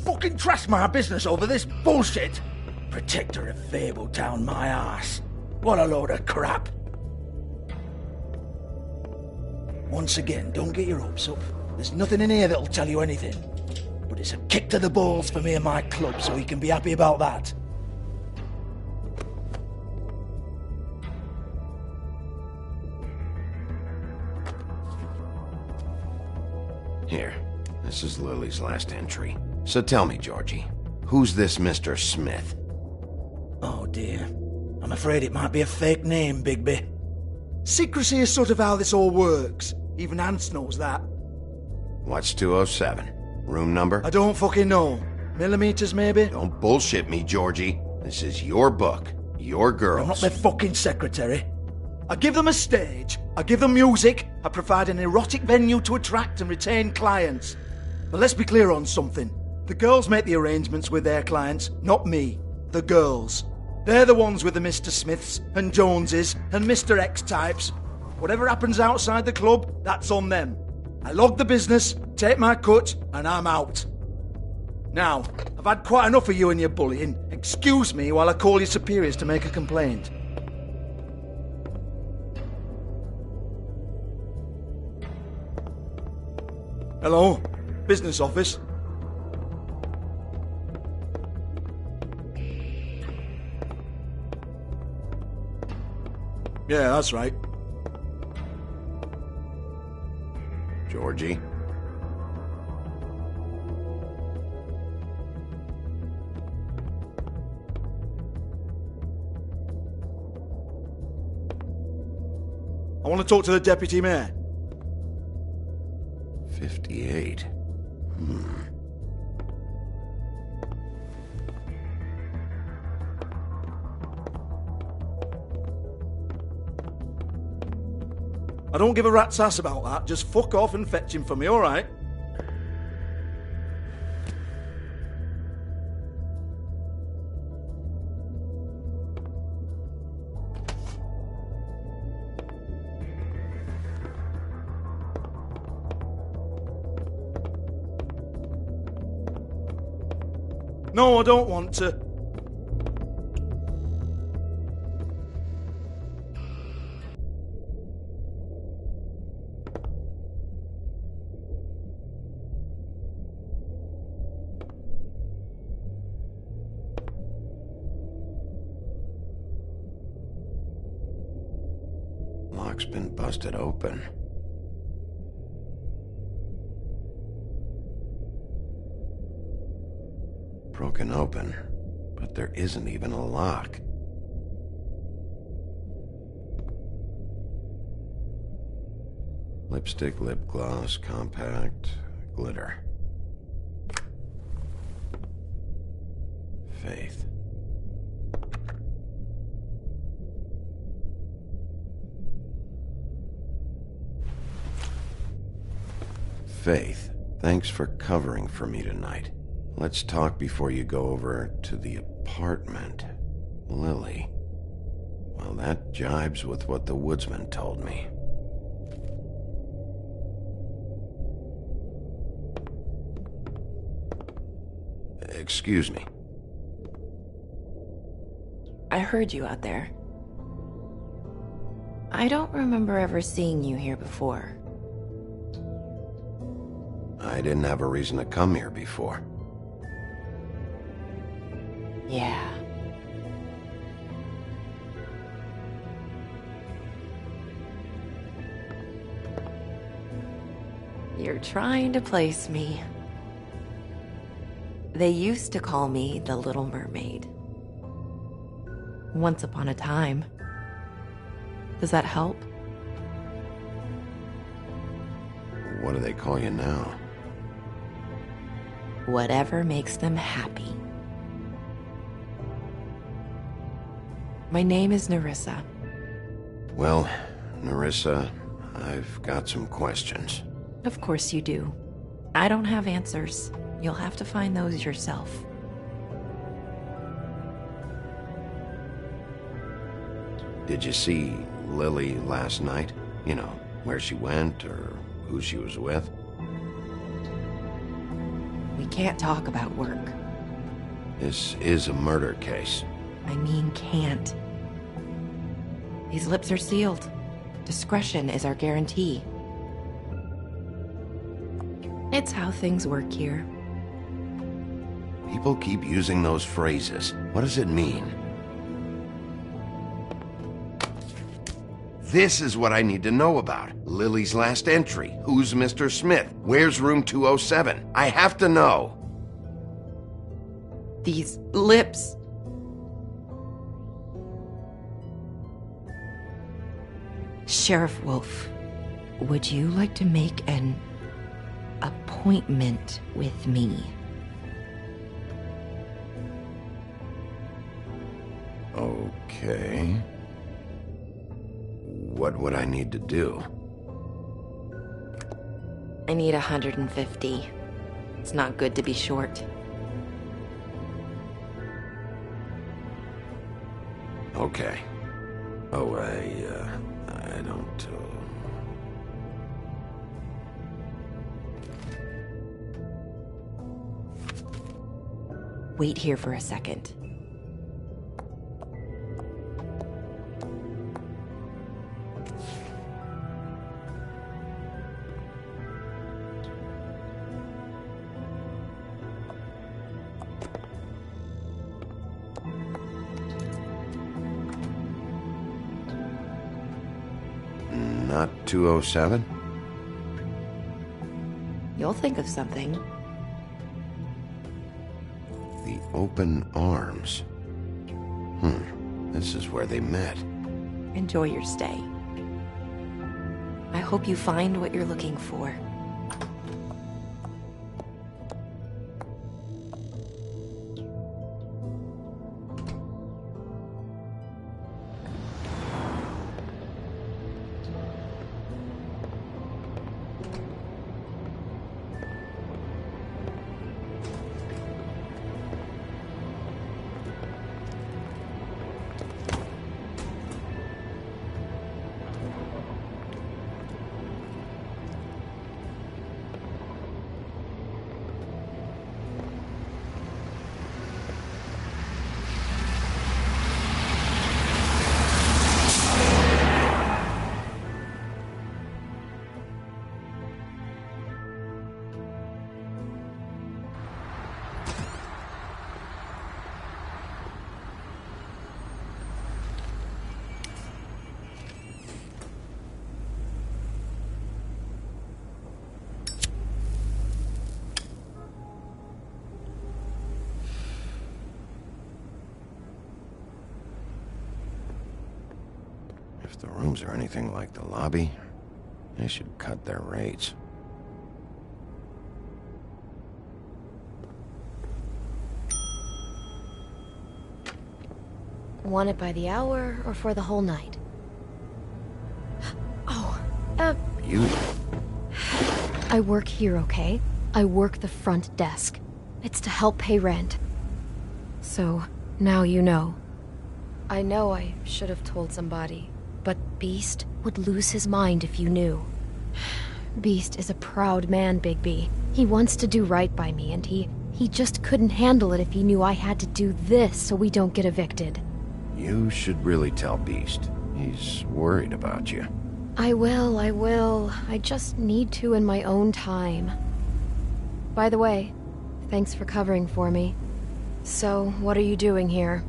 Fucking trash my business over this bullshit. Protector of Fabletown, my ass. What a load of crap. Once again, don't get your hopes up. There's nothing in here that'll tell you anything. But it's a kick to the balls for me and my club, so he can be happy about that. Here, this is Lily's last entry. So tell me, Georgie, who's this Mr. Smith? Oh dear. I'm afraid it might be a fake name, Bigby. Secrecy is sort of how this all works. Even Hans knows that. What's 207? Room number? I don't fucking know. Millimeters, maybe? Don't bullshit me, Georgie. This is your book. Your girls. I'm not their fucking secretary. I give them a stage. I give them music. I provide an erotic venue to attract and retain clients. But let's be clear on something. The girls make the arrangements with their clients, not me. The girls. They're the ones with the Mr. Smiths and Joneses and Mr. X types. Whatever happens outside the club, that's on them. I log the business, take my cut, and I'm out. Now, I've had quite enough of you and your bullying. Excuse me while I call your superiors to make a complaint. Hello? Business office? Yeah, that's right. Georgie? I want to talk to the deputy mayor. 58. I don't give a rat's ass about that. Just fuck off and fetch him for me, alright? No, I don't want to. Lock's been busted open. Broken open, but there isn't even a lock. Lipstick, lip gloss, compact, glitter. Faith. Faith, thanks for covering for me tonight. Let's talk before you go over to the apartment. Lily. Well, that jibes with what the woodsman told me. Excuse me. I heard you out there. I don't remember ever seeing you here before. I didn't have a reason to come here before. Yeah. You're trying to place me. They used to call me the Little Mermaid. Once upon a time. Does that help? What do they call you now? Whatever makes them happy. My name is Nerissa. Well, Nerissa, I've got some questions. Of course you do. I don't have answers. You'll have to find those yourself. Did you see Lily last night? You know, where she went or who she was with? We can't talk about work. This is a murder case. I mean can't. These lips are sealed. Discretion is our guarantee. It's how things work here. People keep using those phrases. What does it mean? This is what I need to know about. Lily's last entry. Who's Mr. Smith? Where's room 207? I have to know. These lips. Sheriff Wolf, would you like to make an appointment with me? Okay. What would I need to do? I need 150. It's not good to be short. Okay. Oh, I don't, Wait here for a second. Not 207? You'll think of something. The Open Arms. This is where they met. Enjoy your stay. I hope you find what you're looking for. If the rooms are anything like the lobby, they should cut their rates. Want it by the hour or for the whole night? Oh, You? I work here, okay? I work the front desk. It's to help pay rent. So, now you know. I know I should have told somebody, but Beast would lose his mind if you knew. Beast is a proud man, Bigby. He wants to do right by me, and he just couldn't handle it if he knew I had to do this so we don't get evicted. You should really tell Beast. He's worried about you. I will. I just need to in my own time. By the way, thanks for covering for me. So, what are you doing here?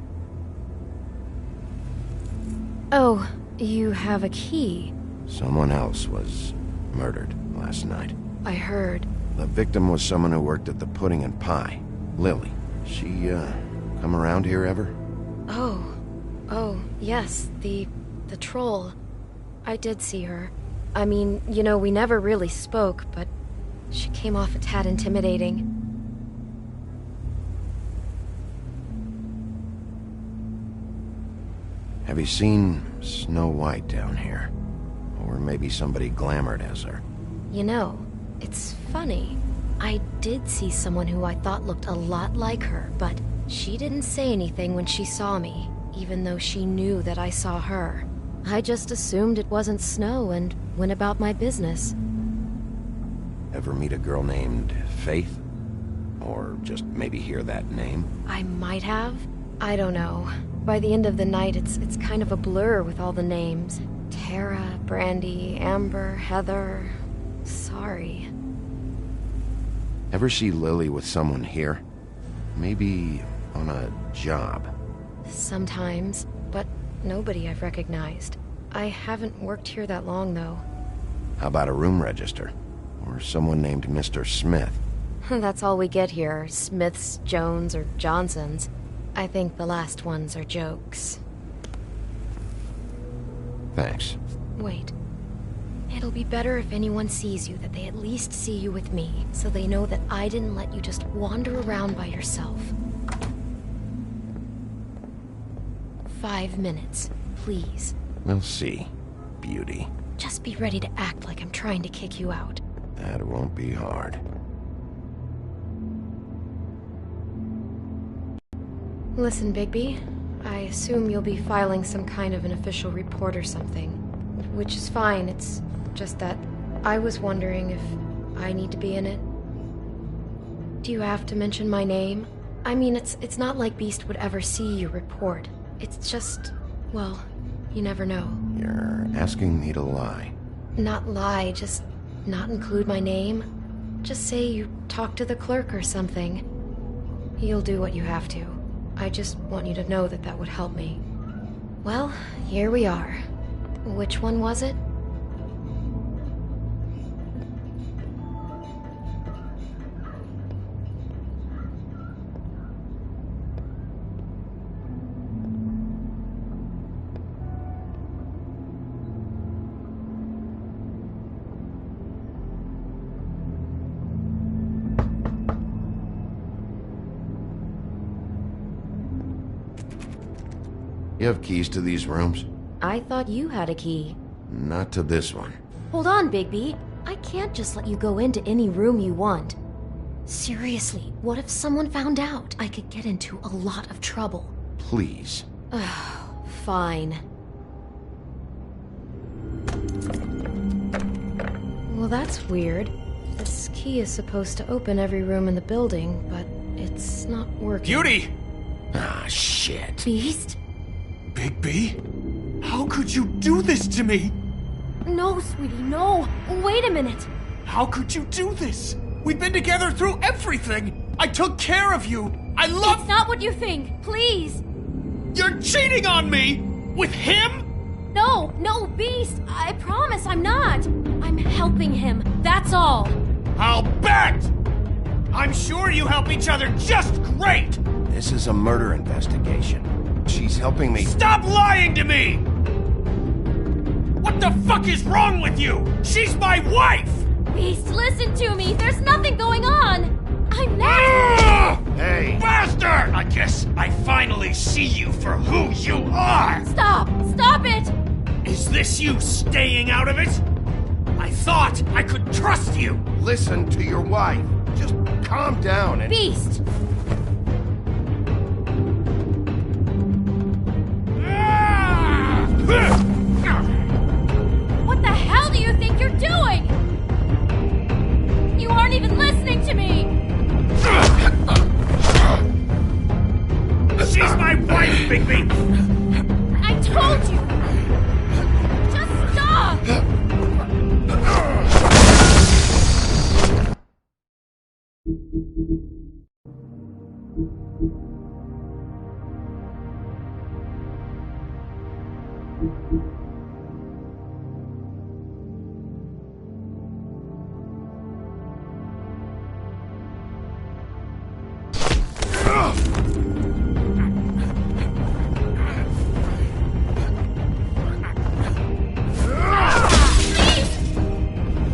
Oh, you have a key. Someone else was murdered last night. I heard. The victim was someone who worked at the Pudding and Pie. Lily. She, come around here ever? Oh, yes, the troll. I did see her. I mean, you know, we never really spoke, but she came off a tad intimidating. Have you seen Snow White down here? Or maybe somebody glamored as her? You know, it's funny. I did see someone who I thought looked a lot like her, but she didn't say anything when she saw me, even though she knew that I saw her. I just assumed it wasn't Snow and went about my business. Ever meet a girl named Faith? Or just maybe hear that name? I might have. I don't know. By the end of the night, it's kind of a blur with all the names. Tara, Brandy, Amber, Heather... Sorry. Ever see Lily with someone here? Maybe on a job. Sometimes, but nobody I've recognized. I haven't worked here that long, though. How about a room register? Or someone named Mr. Smith? That's all we get here, Smiths, Jones, or Johnsons. I think the last ones are jokes. Thanks. Wait. It'll be better if anyone sees you that they at least see you with me, so they know that I didn't let you just wander around by yourself. 5 minutes, please. We'll see, beauty. Just be ready to act like I'm trying to kick you out. That won't be hard. Listen, Bigby. I assume you'll be filing some kind of an official report or something. Which is fine, it's just that I was wondering if I need to be in it. Do you have to mention my name? I mean, it's not like Beast would ever see your report. It's just, well, you never know. You're asking me to lie. Not lie, just not include my name. Just say you talked to the clerk or something. You'll do what you have to. I just want you to know that that would help me. Well, here we are. Which one was it? You have keys to these rooms? I thought you had a key. Not to this one. Hold on, Bigby. I can't just let you go into any room you want. Seriously, what if someone found out? I could get into a lot of trouble. Please. Fine. Well, that's weird. This key is supposed to open every room in the building, but it's not working. Beauty! Ah, shit. Beast? Bigby? How could you do this to me? No, sweetie, no. Wait a minute. How could you do this? We've been together through everything. I took care of you. I love... It's not what you think. Please. You're cheating on me! With him? No, Beast. I promise I'm not. I'm helping him. That's all. I'll bet! I'm sure you help each other just great! This is a murder investigation. She's helping me... Stop lying to me! What the fuck is wrong with you? She's my wife! Beast, listen to me. There's nothing going on. I'm not... Hey! Bastard! I guess I finally see you for who you are! Stop! Stop it! Is this you staying out of it? I thought I could trust you! Listen to your wife. Just calm down and... Beast! What the hell do you think you're doing? You aren't even listening to me! She's my wife, Bigby! I told you! Just stop!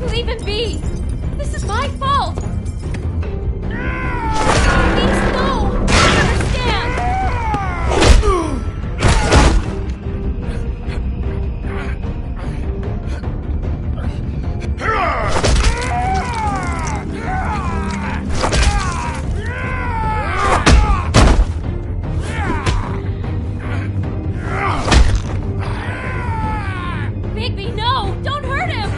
Leave him be! This is my fault! Please, no! I understand! Bigby, no! Don't hurt him!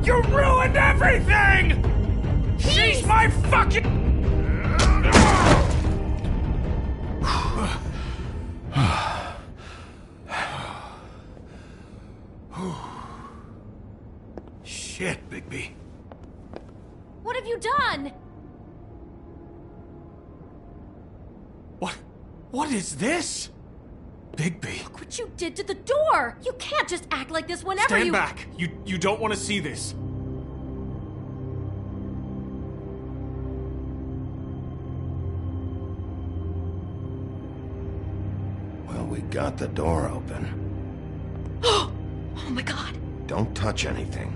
You ruined everything! She's my fucking... have you done? What is this? Bigby. Look what you did to the door! You can't just act like this whenever Stand back! You don't want to see this. Well, we got the door open. Oh my god! Don't touch anything.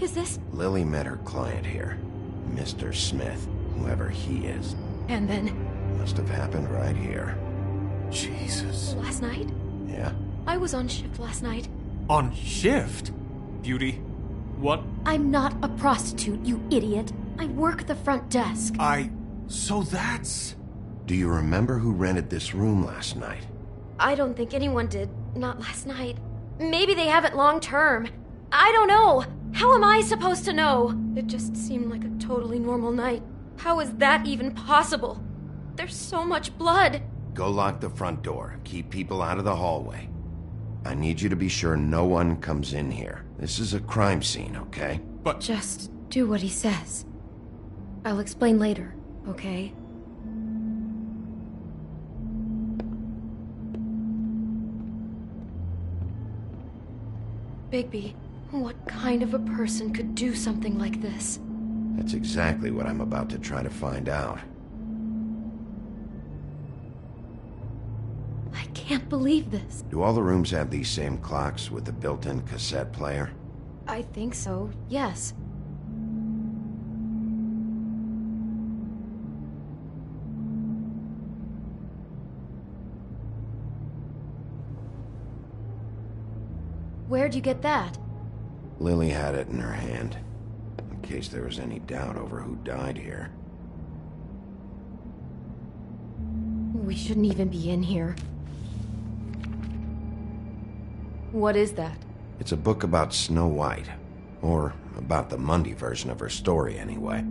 Is this? Lily met her client here, Mr. Smith, whoever he is. And then? Must have happened right here. Jesus. Last night? Yeah? I was on shift last night. On shift? Beauty, what? I'm not a prostitute, you idiot. I work the front desk. So that's... Do you remember who rented this room last night? I don't think anyone did. Not last night. Maybe they have it long term. I don't know. How am I supposed to know? It just seemed like a totally normal night. How is that even possible? There's so much blood. Go lock the front door. Keep people out of the hallway. I need you to be sure no one comes in here. This is a crime scene, okay? But... Just do what he says. I'll explain later, okay? Bigby, what kind of a person could do something like this? That's exactly what I'm about to try to find out. I can't believe this. Do all the rooms have these same clocks with the built-in cassette player? I think so, yes. Where'd you get that? Lily had it in her hand, in case there was any doubt over who died here. We shouldn't even be in here. What is that? It's a book about Snow White. Or about the Mundy version of her story, anyway.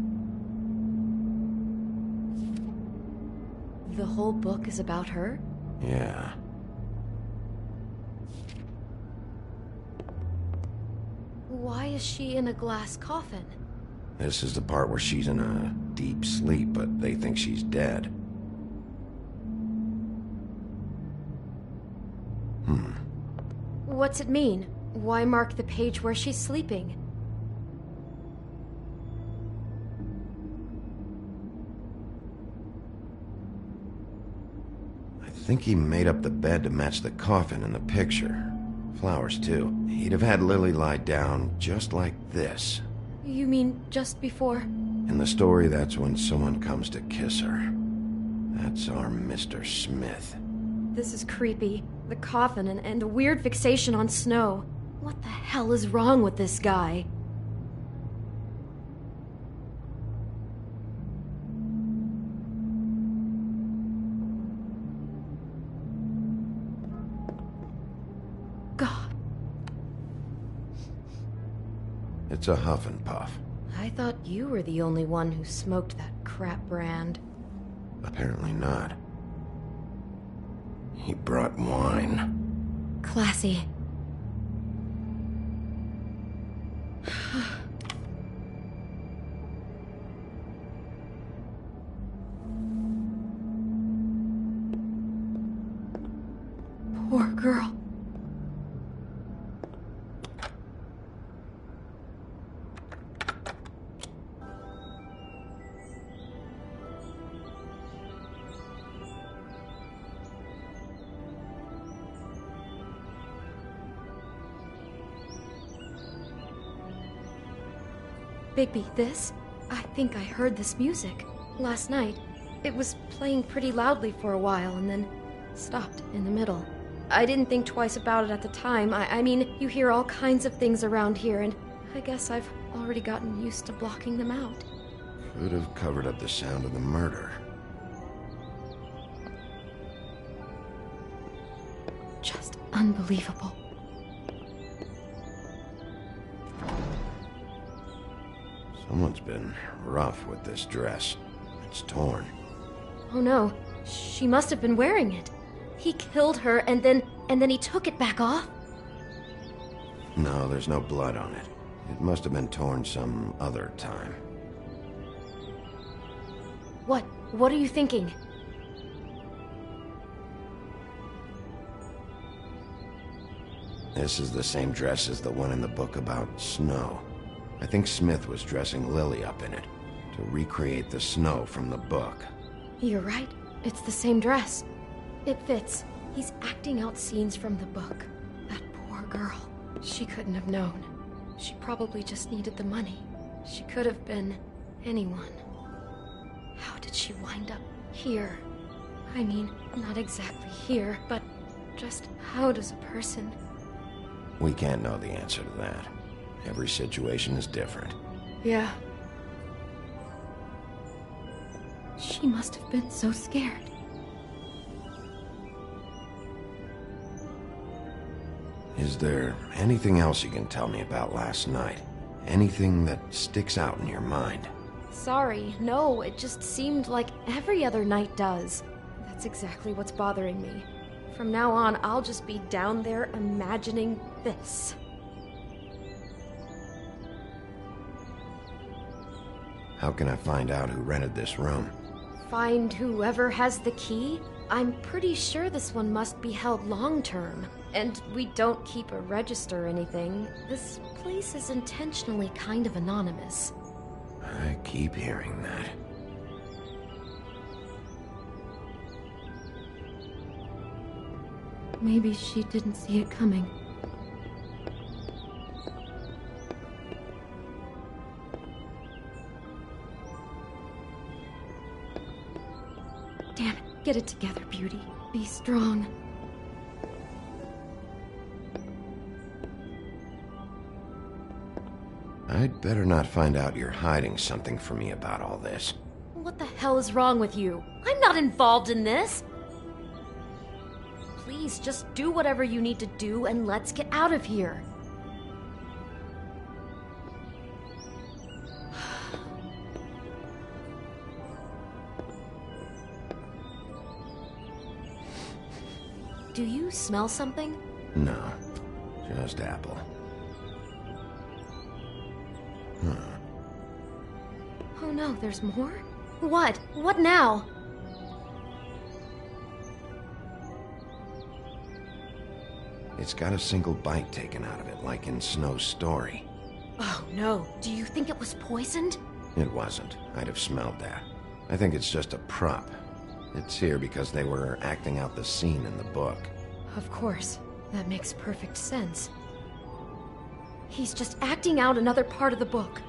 The whole book is about her? Yeah. Why is she in a glass coffin? This is the part where she's in a deep sleep, but they think she's dead. What's it mean? Why mark the page where she's sleeping? I think he made up the bed to match the coffin in the picture. Flowers, too. He'd have had Lily lie down just like this. You mean just before? In the story, that's when someone comes to kiss her. That's our Mr. Smith. This is creepy. The coffin and the weird fixation on Snow. What the hell is wrong with this guy? God. It's a huff and puff. I thought you were the only one who smoked that crap brand. Apparently not. He brought wine. Classy. Poor girl. Bigby, this? I think I heard this music. Last night. It was playing pretty loudly for a while and then stopped in the middle. I didn't think twice about it at the time. I mean, you hear all kinds of things around here, and I guess I've already gotten used to blocking them out. Could have covered up the sound of the murder. Just unbelievable. Someone's been rough with this dress. It's torn. Oh no, she must have been wearing it. He killed her and then he took it back off? No, there's no blood on it. It must have been torn some other time. What? What are you thinking? This is the same dress as the one in the book about snow. I think Smith was dressing Lily up in it, to recreate the snow from the book. You're right. It's the same dress. It fits. He's acting out scenes from the book. That poor girl. She couldn't have known. She probably just needed the money. She could have been anyone. How did she wind up here? I mean, not exactly here, but just how does a person... We can't know the answer to that. Every situation is different. Yeah. She must have been so scared. Is there anything else you can tell me about last night? Anything that sticks out in your mind? Sorry, no, it just seemed like every other night does. That's exactly what's bothering me. From now on, I'll just be down there imagining this. How can I find out who rented this room? Find whoever has the key? I'm pretty sure this one must be held long-term. And we don't keep a register or anything. This place is intentionally kind of anonymous. I keep hearing that. Maybe she didn't see it coming. Damn it, get it together, Beauty. Be strong. I'd better not find out you're hiding something from me about all this. What the hell is wrong with you? I'm not involved in this! Please, just do whatever you need to do and let's get out of here. Do you smell something? No, just apple. Oh no, there's more? What? What now? It's got a single bite taken out of it, like in Snow's story. Oh no, do you think it was poisoned? It wasn't. I'd have smelled that. I think it's just a prop. It's here because they were acting out the scene in the book. Of course. That makes perfect sense. He's just acting out another part of the book.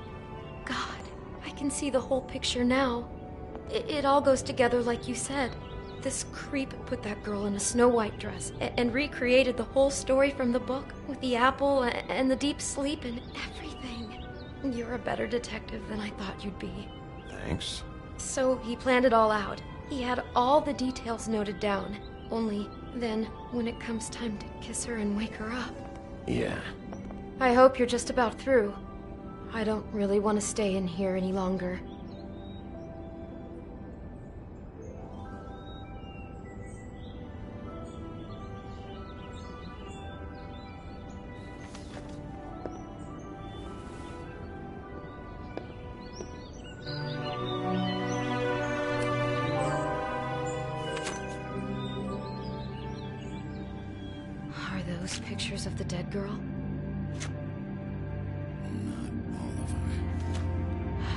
God, I can see the whole picture now. It all goes together like you said. This creep put that girl in a Snow White dress and recreated the whole story from the book with the apple and the deep sleep and everything. You're a better detective than I thought you'd be. Thanks. So he planned it all out. He had all the details noted down. Only then, when it comes time to kiss her and wake her up... Yeah. I hope you're just about through. I don't really want to stay in here any longer. Are those pictures of the dead girl?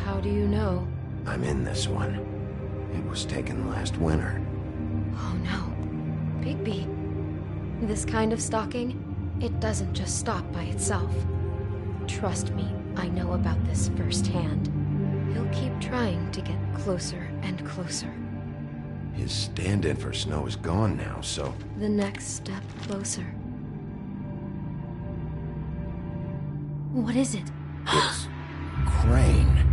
How do you know? I'm in this one. It was taken last winter. Oh no. Bigby. This kind of stalking, it doesn't just stop by itself. Trust me, I know about this firsthand. He'll keep trying to get closer and closer. His stand-in for Snow is gone now, so... The next step closer. What is it? It's... Crane.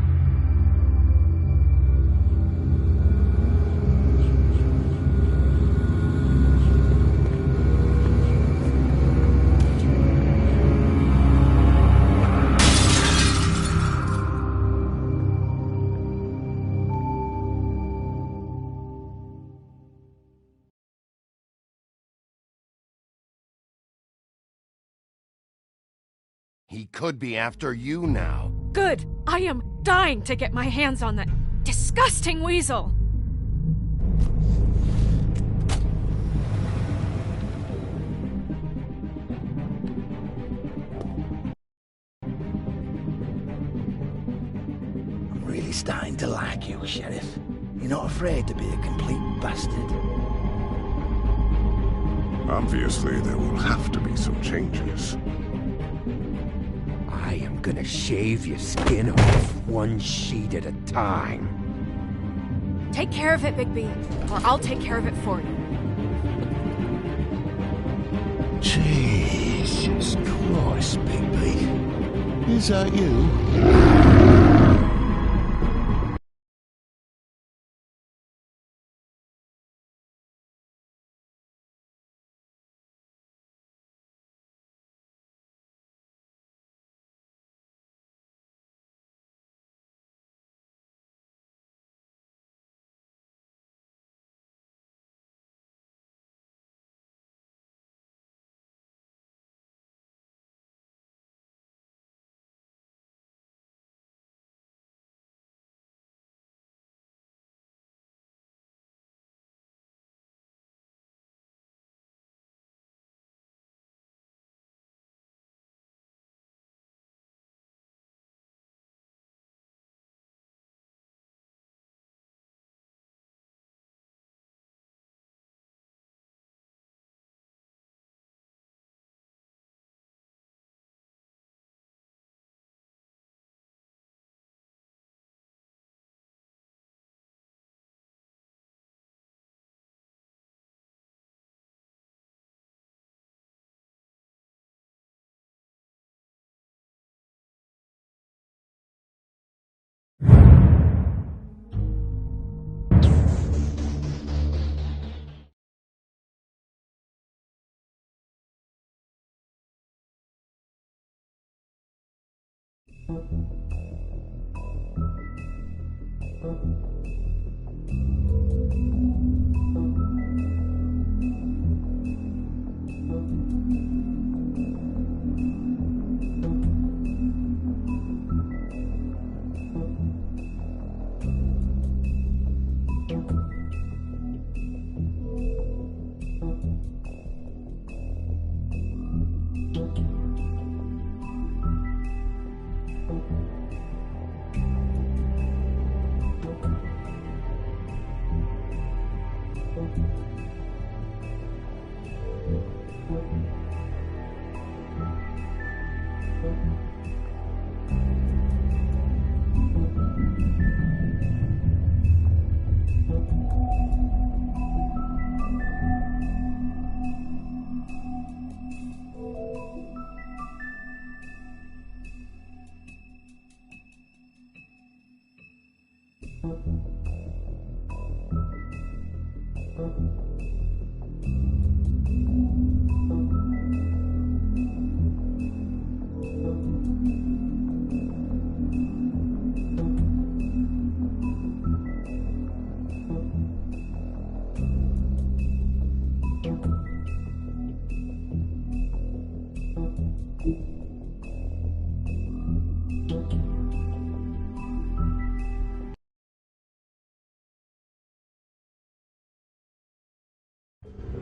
He could be after you now. Good. I am dying to get my hands on that disgusting weasel. really starting to like you, Sheriff. You're not afraid to be a complete bastard. Obviously, there will have to be some changes. I am gonna shave your skin off one sheet at a time. Take care of it, Bigby, or I'll take care of it for you. Jesus Christ, Bigby. Is that you?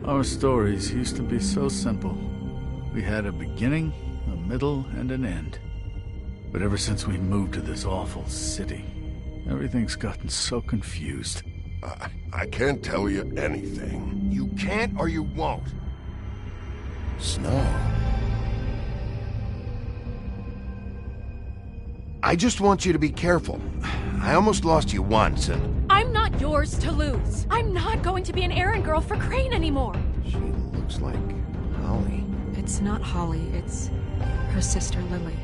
Our stories used to be so simple. We had a beginning, a middle, and an end. But ever since we moved to this awful city, everything's gotten so confused. I can't tell you anything. You can't or you won't. Snow. I just want you to be careful. I almost lost you once, and... I'm not yours to lose. I'm not going to be an errand girl for Crane anymore. She looks like Holly. It's not Holly, it's her sister Lily.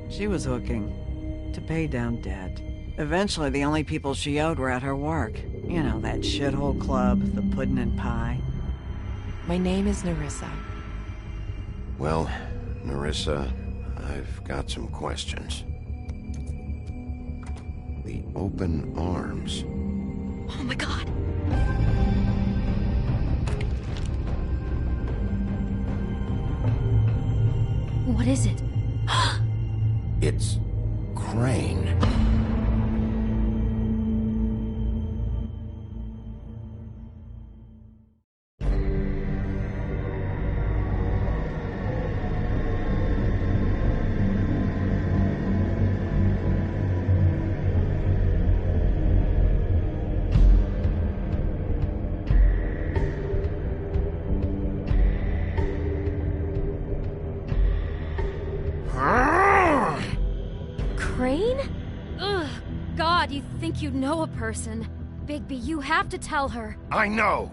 She was hooking to pay down debt. Eventually, the only people she owed were at her work. You know, that shithole club, the Puddin' and Pie. My name is Nerissa. Well, Nerissa, I've got some questions. The open arms. Oh my god. What is it? It's Crane. Crane? Ugh, God, you think you know a person. Bigby, you have to tell her. I know!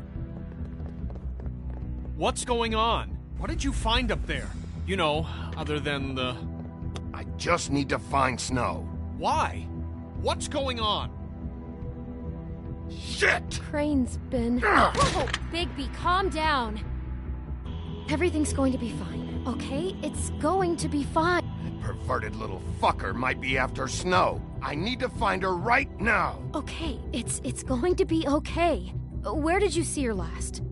What's going on? What did you find up there? You know, other than the... I just need to find Snow. Why? What's going on? Shit! Crane's been... Whoa! Bigby, calm down. Everything's going to be fine, okay? It's going to be fine. That perverted little fucker might be after Snow. I need to find her right now. Okay, it's going to be okay. Where did you see her last?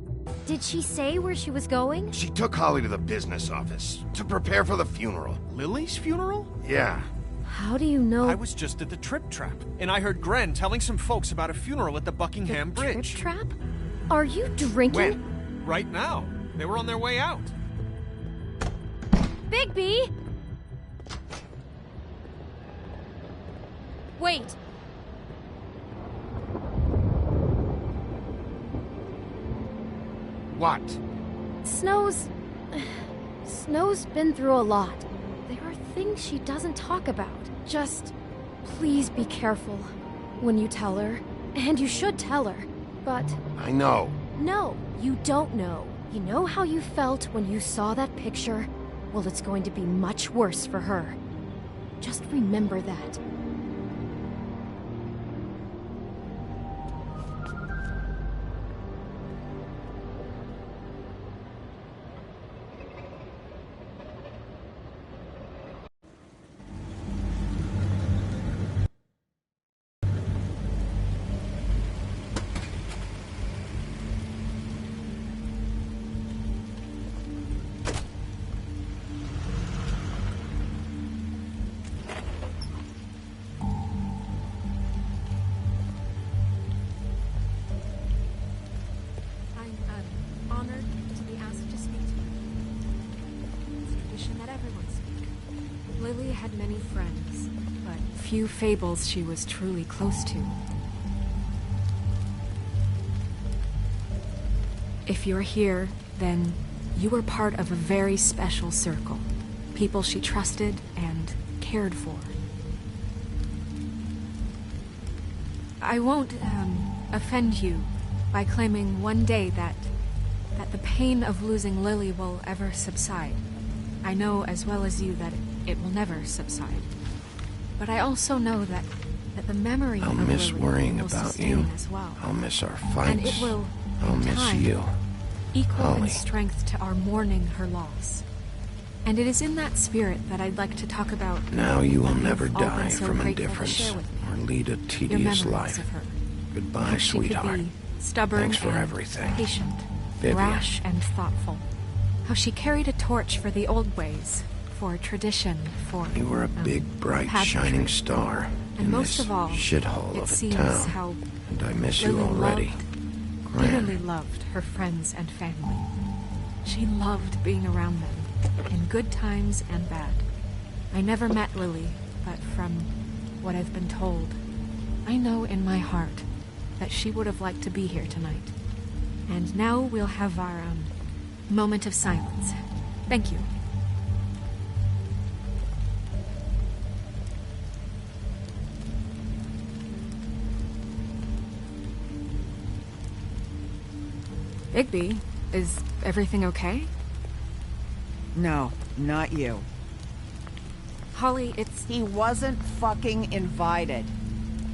Did she say where she was going? She took Holly to the business office to prepare for the funeral. Lily's funeral? Yeah. How do you know? I was just at the Trip Trap, and I heard Gren telling some folks about a funeral at the Buckingham Bridge. Trip Trap? Are you drinking? When? Right now. They were on their way out. Bigby! Wait. What? Snow's been through a lot. There are things she doesn't talk about. Just please be careful when you tell her. And you should tell her. But I know. No, you don't know. You know how you felt when you saw that picture? Well, it's going to be much worse for her. Just remember that. Lily had many friends, but few fables she was truly close to. If you're here, then you were part of a very special circle. People she trusted and cared for. I won't, offend you by claiming one day that the pain of losing Lily will ever subside. I know as well as you that it will never subside. But I also know that the memory I'll of miss Lily worrying will about sustain you. as well. I'll miss our And fights. it will, I'll in miss time, you. equal Holly. in strength to our mourning her loss. And it is in that spirit that I'd like to talk about. Now you will what never you've all been die so from grateful to indifference share with me. or lead a Your tedious memories life. of her. Goodbye, How she could sweetheart. be stubborn Thanks for and everything. patient, Vivian. rash and thoughtful. How she carried a torch for the old ways, for tradition, for You were a big, bright, pageantry. shining star And in most this of all, shithole it of a seems town. how And I miss you Lily already. loved, Gran. dearly loved her friends and family. She loved being around them, in good times and bad. I never met Lily, but from what I've been told, I know in my heart that she would have liked to be here tonight. And now we'll have our, moment of silence. Thank you. Bigby, is everything okay? No, not you. Holly, it's... He wasn't fucking invited.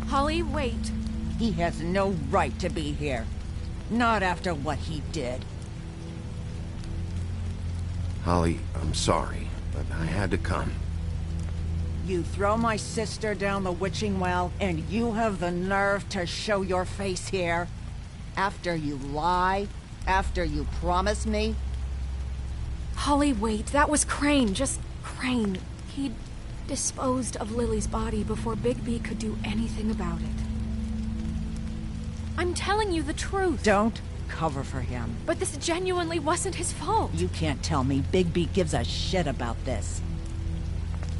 Holly, wait. He has no right to be here. Not after what he did. Holly, I'm sorry, but I had to come. You throw my sister down the witching well, and you have the nerve to show your face here? After you lie? After you promise me? Holly, wait. That was Crane. Just Crane. He'd disposed of Lily's body before Bigby could do anything about it. I'm telling you the truth. Don't cover for him. But this genuinely wasn't his fault. You can't tell me Bigby gives a shit about this.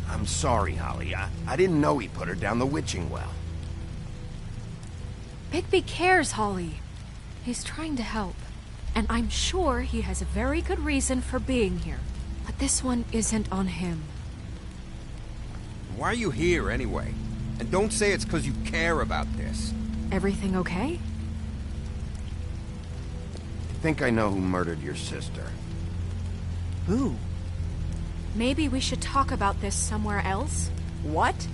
I'm sorry, Holly. I didn't know he put her down the witching well. Bigby cares, Holly. He's trying to help. And I'm sure he has a very good reason for being here. But this one isn't on him. Why are you here, anyway? And don't say it's because you care about this. Everything okay? I think I know who murdered your sister. Who? Maybe we should talk about this somewhere else? What?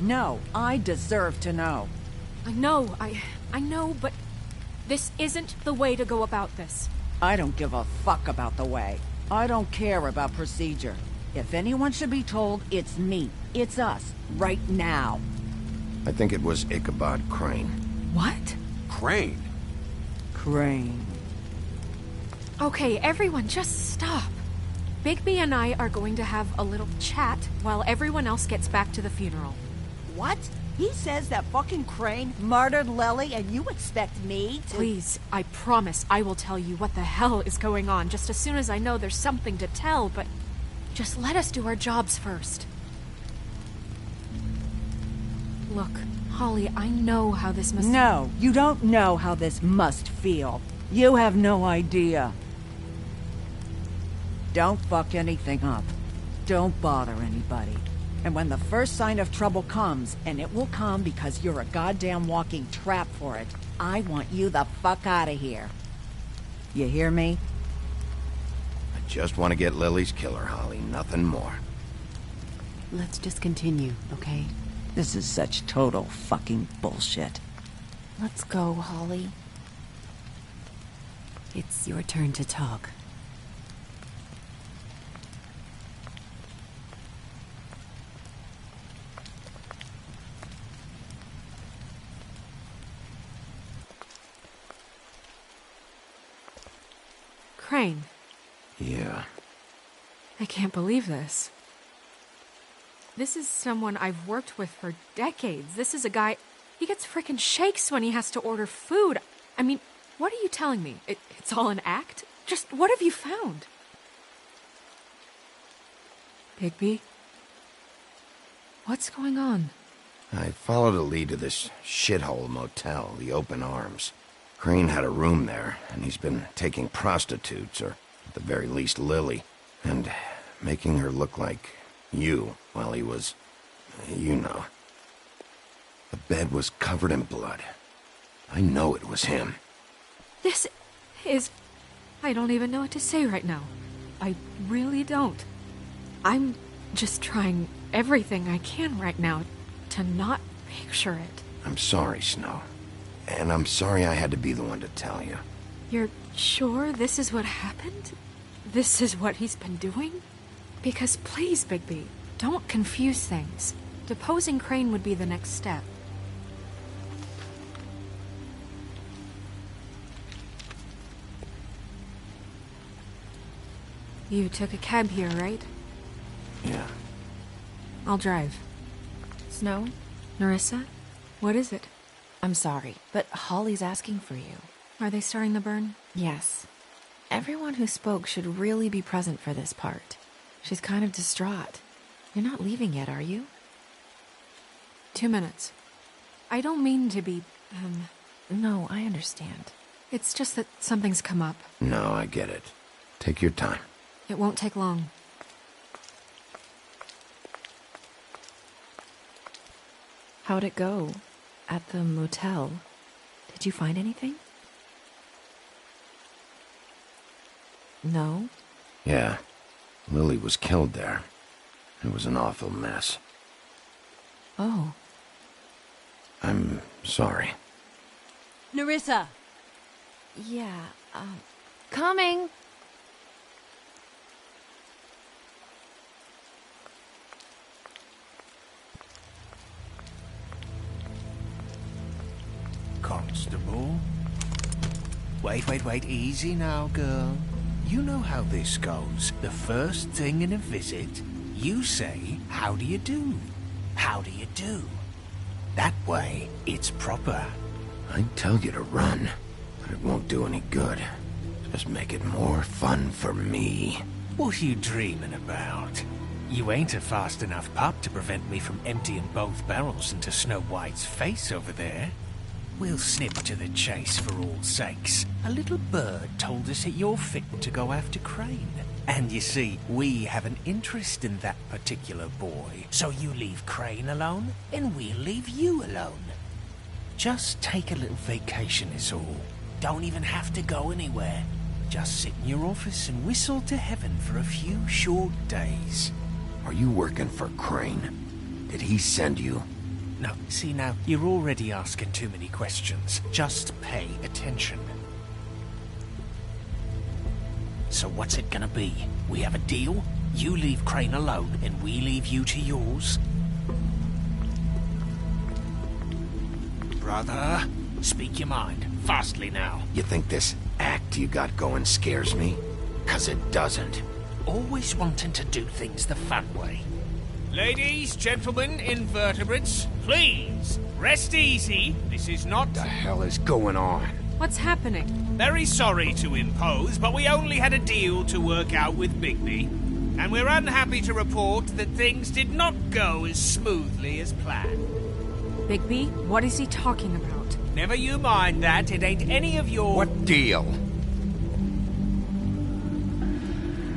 No, I deserve to know. I know, but this isn't the way to go about this. I don't give a fuck about the way. I don't care about procedure. If anyone should be told, it's me. It's us. Right now. I think it was Ichabod Crane. What? Crane? Crane. Okay, everyone, just stop. Bigby and I are going to have a little chat while everyone else gets back to the funeral. What? He says that fucking Crane murdered Lily and you expect me to— Please, I promise I will tell you what the hell is going on just as soon as I know there's something to tell, but just let us do our jobs first. Look, Holly, I know how this must— No, you don't know how this must feel. You have no idea. Don't fuck anything up. Don't bother anybody. And when the first sign of trouble comes, and it will come because you're a goddamn walking trap for it, I want you the fuck out of here. You hear me? I just want to get Lily's killer, Holly. Nothing more. Let's just continue, okay? This is such total fucking bullshit. Let's go, Holly. It's your turn to talk. Crane. Yeah. I can't believe this. This is someone I've worked with for decades. This is a guy... He gets frickin' shakes when he has to order food. I mean, what are you telling me? It's all an act? Just what have you found? Bigby? What's going on? I followed a lead to this shithole motel, the Open Arms. Crane had a room there, and he's been taking prostitutes, or at the very least Lily, and making her look like you while he was, you know. The bed was covered in blood. I know it was him. This is... I don't even know what to say right now. I really don't. I'm just trying everything I can right now to not picture it. I'm sorry, Snow. And I'm sorry I had to be the one to tell you. You're sure this is what happened? This is what he's been doing? Because please, Bigby, don't confuse things. Deposing Crane would be the next step. You took a cab here, right? Yeah. I'll drive. Snow? Nerissa? What is it? I'm sorry, but Holly's asking for you. Are they starting the burn? Yes. Everyone who spoke should really be present for this part. She's kind of distraught. You're not leaving yet, are you? 2 minutes. I don't mean to be, No, I understand. It's just that something's come up. No, I get it. Take your time. It won't take long. How'd it go? At the motel? Did you find anything? No? Yeah. Lily was killed there. It was an awful mess. Oh. I'm sorry. Nerissa! Yeah, coming! Constable? Wait, easy now, girl. You know how this goes. The first thing in a visit, you say, how do you do? How do you do? That way, it's proper. I'd tell you to run, but it won't do any good. Just make it more fun for me. What are you dreaming about? You ain't a fast enough pup to prevent me from emptying both barrels into Snow White's face over there. We'll snip to the chase for all sakes. A little bird told us that you're fit to go after Crane. And you see, we have an interest in that particular boy. So you leave Crane alone, and we'll leave you alone. Just take a little vacation is all. Don't even have to go anywhere. Just sit in your office and whistle to heaven for a few short days. Are you working for Crane? Did he send you? No, see now, you're already asking too many questions. Just pay attention. So what's it gonna be? We have a deal? You leave Crane alone, and we leave you to yours? Brother, speak your mind. Fastly now. You think this act you got going scares me? 'Cause it doesn't. Always wanting to do things the fun way. Ladies, gentlemen, invertebrates, please, rest easy. This is not... The hell is going on? What's happening? Very sorry to impose, but we only had a deal to work out with Bigby. And we're unhappy to report that things did not go as smoothly as planned. Bigby, what is he talking about? Never you mind that, it ain't any of your... What deal?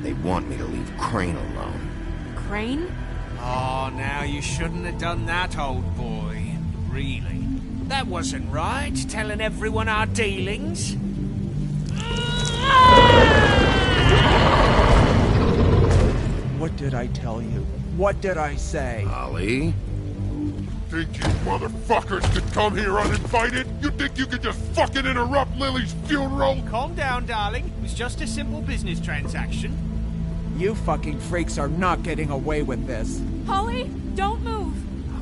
They want me to leave Crane alone. Crane? Oh, now you shouldn't have done that, old boy. Really. That wasn't right, telling everyone our dealings. What did I tell you? What did I say? Ollie? Think you motherfuckers could come here uninvited? You think you could just fucking interrupt Lily's funeral? Calm down, darling. It was just a simple business transaction. You fucking freaks are not getting away with this. Holly, don't move.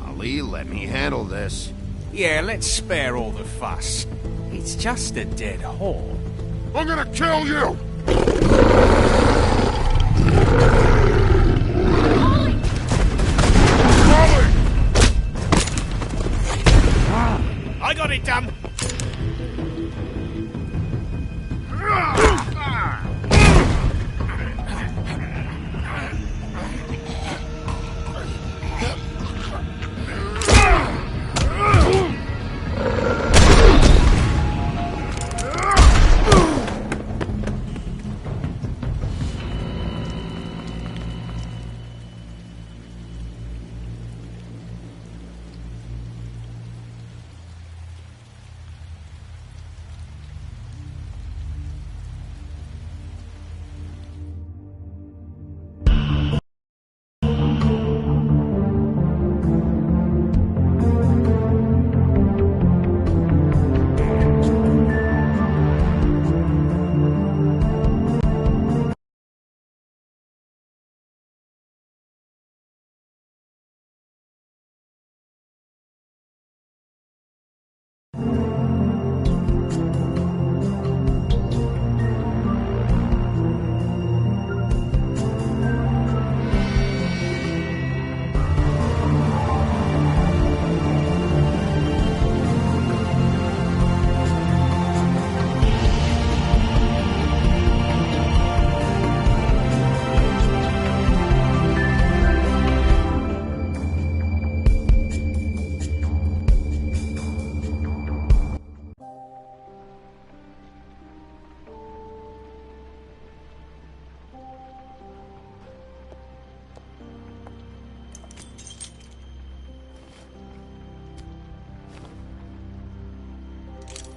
Ollie, let me handle this. Yeah, let's spare all the fuss. It's just a dead horse. I'm gonna kill you! I got it done.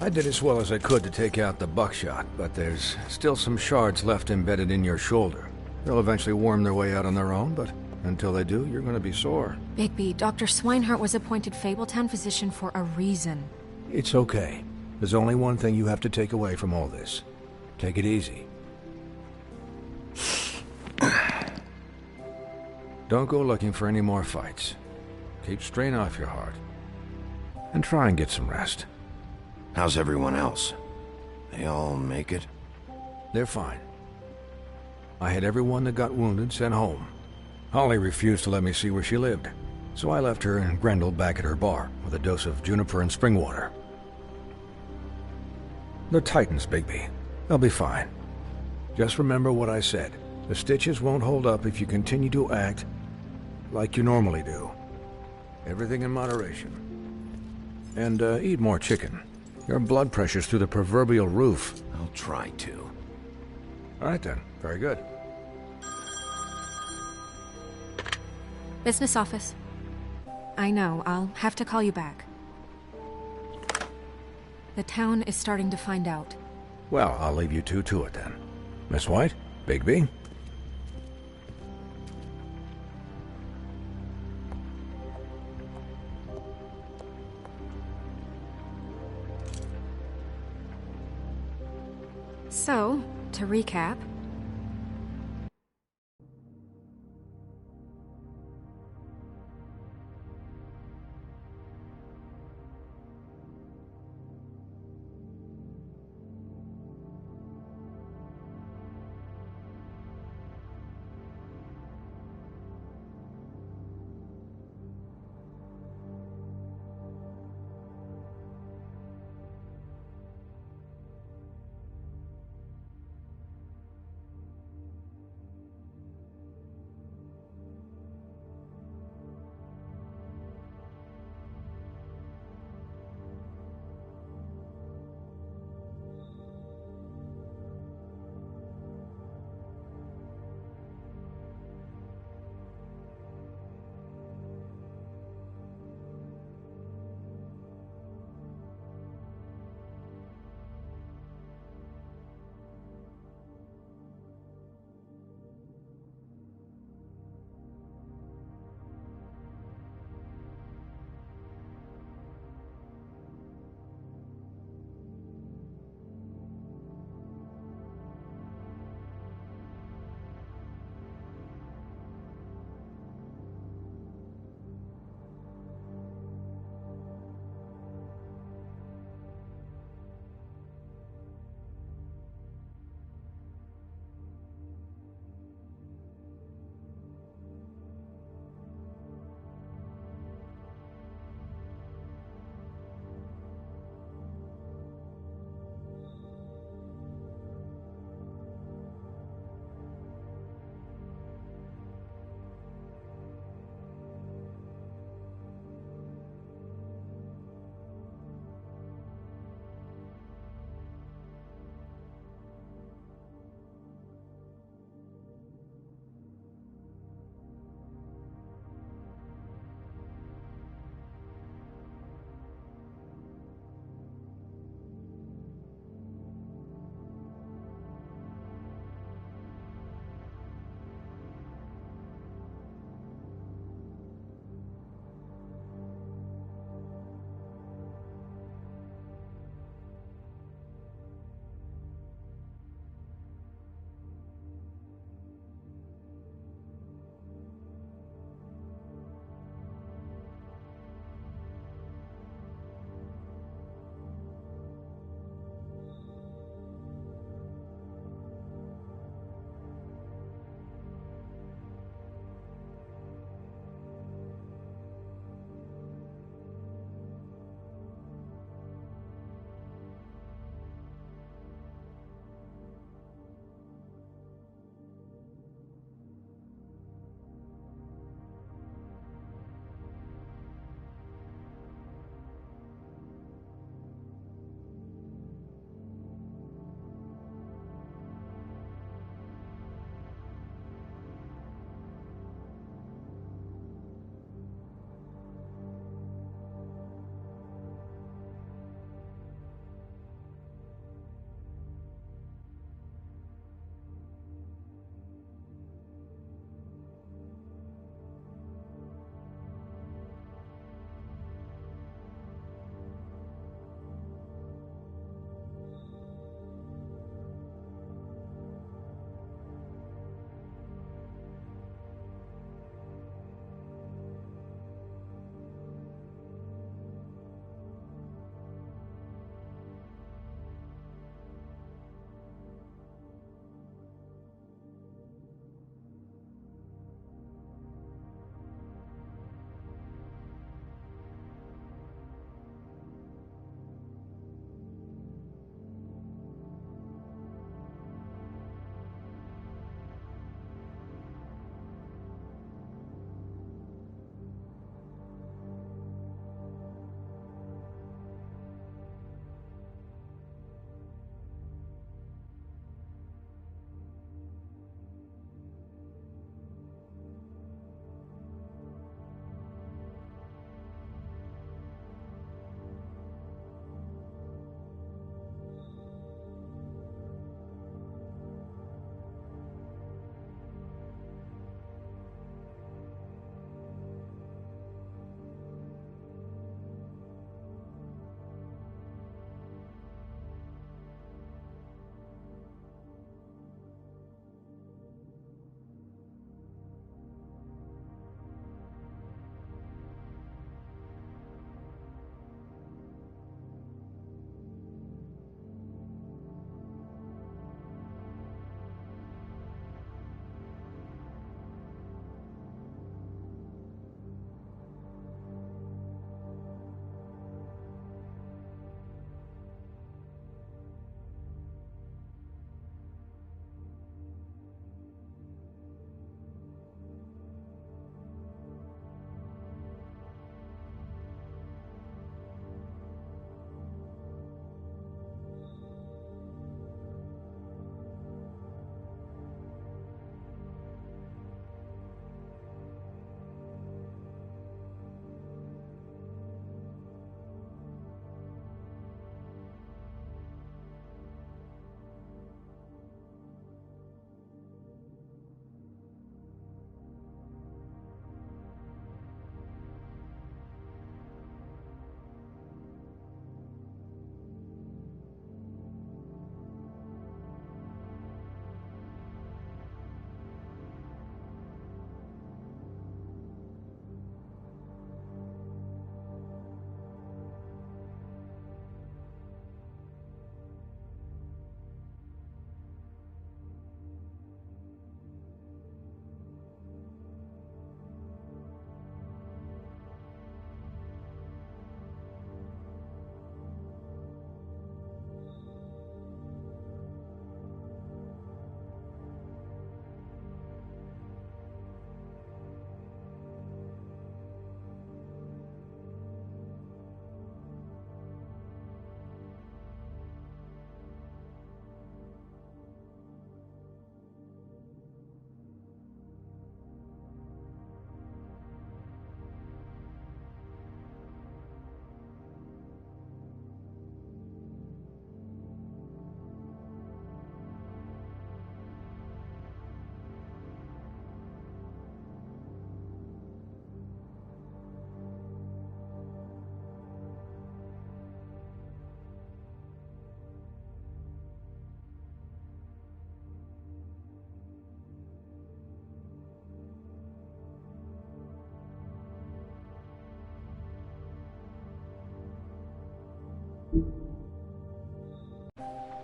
I did as well as I could to take out the buckshot, but there's still some shards left embedded in your shoulder. They'll eventually worm their way out on their own, but until they do, you're going to be sore. Bigby, Dr. Swinehart was appointed Fabletown physician for a reason. It's okay. There's only one thing you have to take away from all this. Take it easy. Don't go looking for any more fights. Keep strain off your heart. And try and get some rest. How's everyone else? They all make it? They're fine. I had everyone that got wounded sent home. Holly refused to let me see where she lived, so I left her and Grendel back at her bar with a dose of juniper and spring water. They're Titans, Bigby. They'll be fine. Just remember what I said. The stitches won't hold up if you continue to act like you normally do. Everything in moderation. And eat more chicken. Your blood pressure's through the proverbial roof. I'll try to. All right then. Very good. Business office. I know, I'll have to call you back. The town is starting to find out. Well, I'll leave you two to it then. Miss White? Bigby? So, to recap,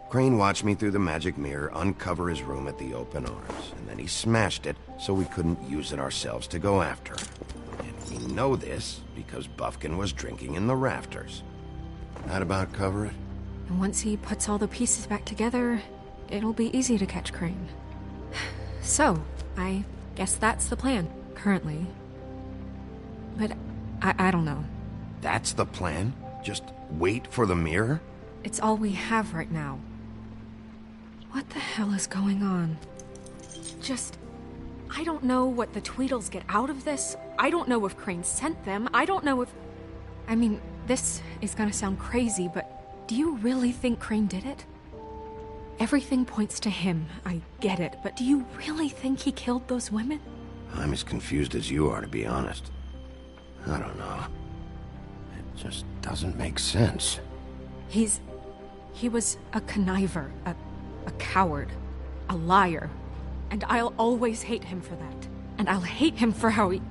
Crane watched me through the magic mirror uncover his room at the open arms, and then he smashed it so we couldn't use it ourselves to go after him. And we know this because Buffkin was drinking in the rafters. That about cover it? And once he puts all the pieces back together, it'll be easy to catch Crane. So, I guess that's the plan, currently. But I don't know. That's the plan? Just wait for the mirror? It's all we have right now. What the hell is going on? I don't know what the Tweedles get out of this. I don't know if Crane sent them. I don't know if... I mean, this is gonna sound crazy, but do you really think Crane did it? Everything points to him, I get it, but do you really think he killed those women? I'm as confused as you are, to be honest. I don't know. It just doesn't make sense. He was a conniver, a coward, a liar, and I'll always hate him for that. And I'll hate him for how he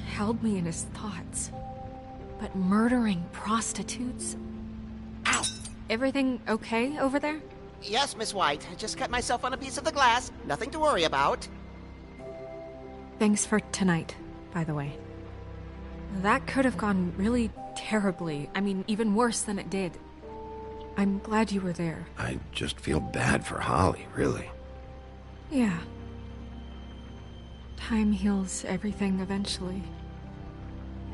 held me in his thoughts. But murdering prostitutes? Ow! Everything okay over there? Yes, Miss White. I just cut myself on a piece of the glass. Nothing to worry about. Thanks for tonight, by the way. That could have gone really terribly. I mean, even worse than it did. I'm glad you were there. I just feel bad for Holly, really. Yeah. Time heals everything eventually.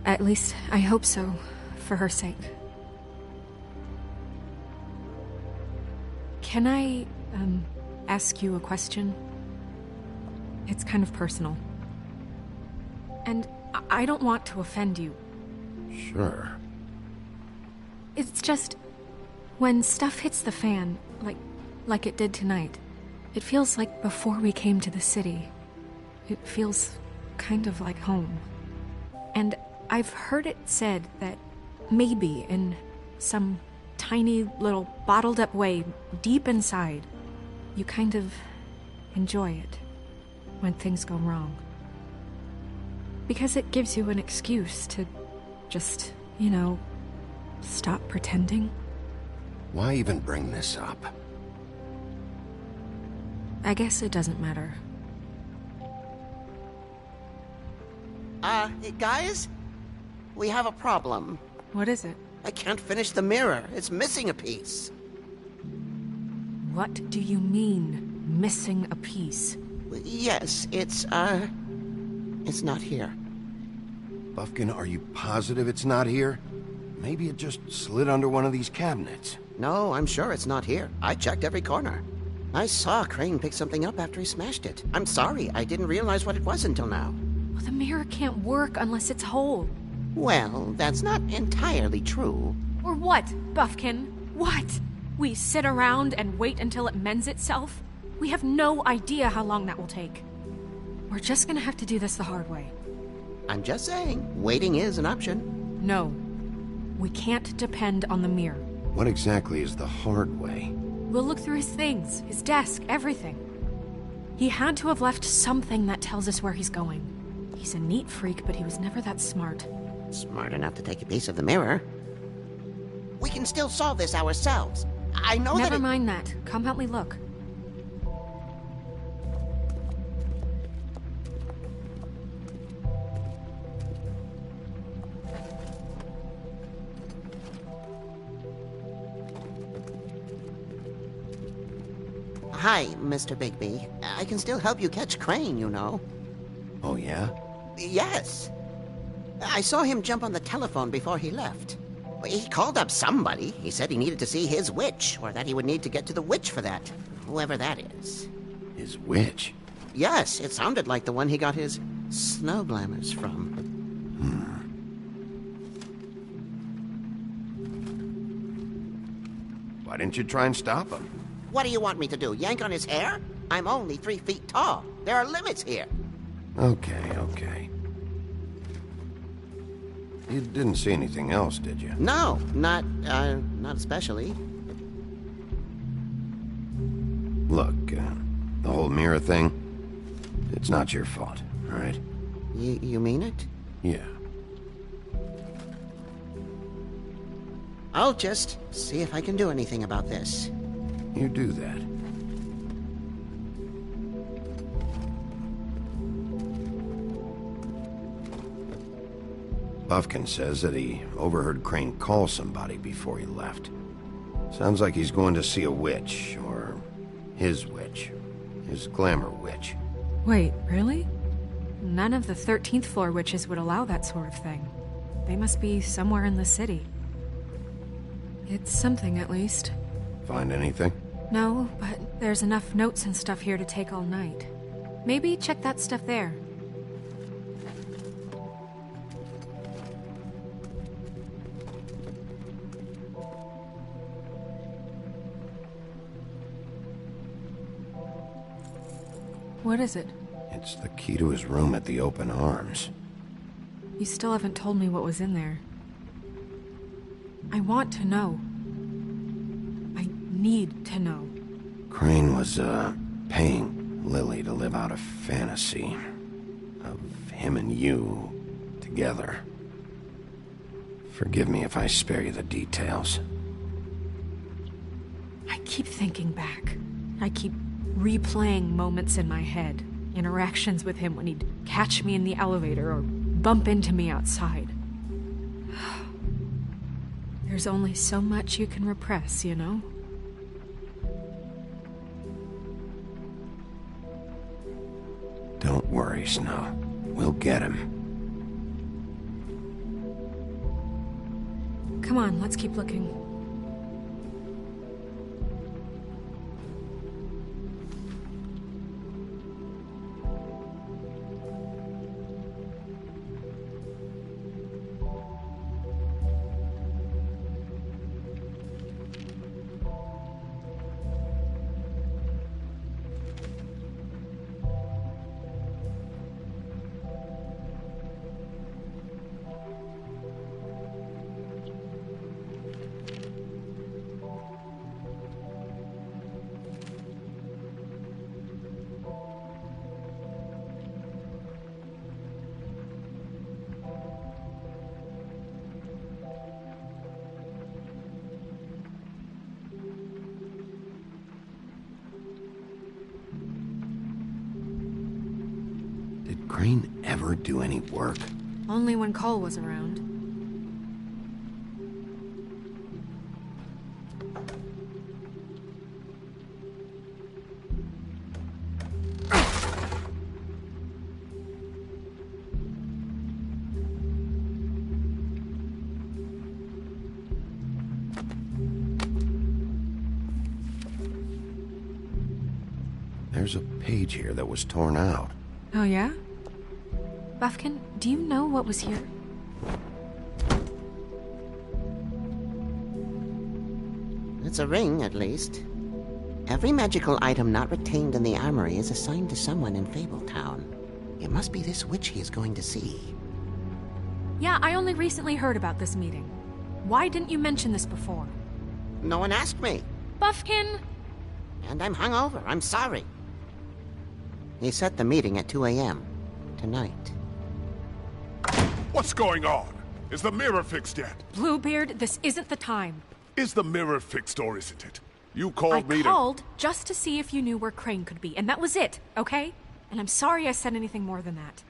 At least, I hope so, for her sake. Can I, ask you a question? It's kind of personal. And I don't want to offend you. Sure. It's just... when stuff hits the fan, like it did tonight, it feels like before we came to the city. It feels kind of like home. And I've heard it said that maybe in some tiny little bottled up way deep inside, you kind of enjoy it when things go wrong. Because it gives you an excuse to just, stop pretending. Why even bring this up? I guess it doesn't matter. Guys? We have a problem. What is it? I can't finish the mirror. It's missing a piece. What do you mean, missing a piece? Yes, it's not here. Buffkin, are you positive it's not here? Maybe it just slid under one of these cabinets. No, I'm sure it's not here. I checked every corner. I saw Crane pick something up after he smashed it. I'm sorry, I didn't realize what it was until now. Well, the mirror can't work unless it's whole. Well, that's not entirely true. Or what, Buffkin? What? We sit around and wait until it mends itself? We have no idea how long that will take. We're just gonna have to do this the hard way. I'm just saying, waiting is an option. No. We can't depend on the mirror. What exactly is the hard way? We'll look through his things, his desk, everything. He had to have left something that tells us where he's going. He's a neat freak, but he was never that smart. Smart enough to take a piece of the mirror. We can still solve this ourselves. I know Never mind that. Come help me look. Hi, Mr. Bigby. I can still help you catch Crane, you know. Oh, yeah? Yes. I saw him jump on the telephone before he left. He called up somebody. He said he needed to see his witch, or that he would need to get to the witch for that. Whoever that is. His witch? Yes, it sounded like the one he got his snow glamours from. Why didn't you try and stop him? What do you want me to do, yank on his hair? I'm only 3 feet tall. There are limits here. Okay. You didn't see anything else, did you? No, not especially. Look, the whole mirror thing, it's not your fault, all right? You mean it? Yeah. I'll just see if I can do anything about this. You do that. Buffkin says that he overheard Crane call somebody before he left. Sounds like he's going to see a witch, or his witch. His glamour witch. Wait, really? None of the 13th floor witches would allow that sort of thing. They must be somewhere in the city. It's something, at least. Find anything? No, but there's enough notes and stuff here to take all night. Maybe check that stuff there. What is it? It's the key to his room at the Open Arms. You still haven't told me what was in there. I want to know. I need to know. Crane was, paying Lily to live out a fantasy of him and you together. Forgive me if I spare you the details. I keep thinking back. I keep replaying moments in my head. Interactions with him when he'd catch me in the elevator or bump into me outside. There's only so much you can repress, you know? Don't worry, Snow. We'll get him. Come on, let's keep looking. Did Crane ever do any work? Only when Cole was around. There's a page here that was torn out. Oh, yeah? Buffkin, do you know what was here? It's a ring, at least. Every magical item not retained in the armory is assigned to someone in Fabletown. It must be this witch he is going to see. Yeah, I only recently heard about this meeting. Why didn't you mention this before? No one asked me. Buffkin! And I'm hungover. I'm sorry. He set the meeting at 2 a.m. tonight. What's going on? Is the mirror fixed yet? Bluebeard, this isn't the time. Is the mirror fixed or isn't it? You called me I to... called just to see if you knew where Crane could be, and that was it, okay? And I'm sorry I said anything more than that.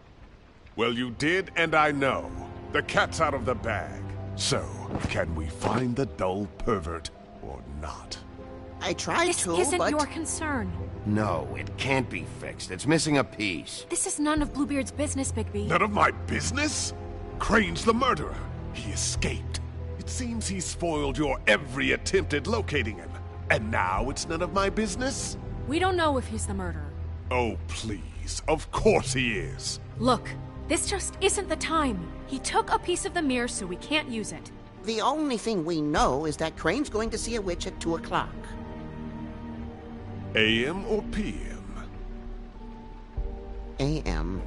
Well, you did, and I know. The cat's out of the bag. So, can we find the dull pervert or not? I tried This to, isn't but... your concern. No, it can't be fixed. It's missing a piece. This is none of Bluebeard's business, Bigby. None of my business? Crane's the murderer. He escaped. It seems he spoiled your every attempt at locating him. And now it's none of my business? We don't know if he's the murderer. Oh, please. Of course he is. Look, this just isn't the time. He took a piece of the mirror, so we can't use it. The only thing we know is that Crane's going to see a witch at 2 o'clock. AM or PM? AM.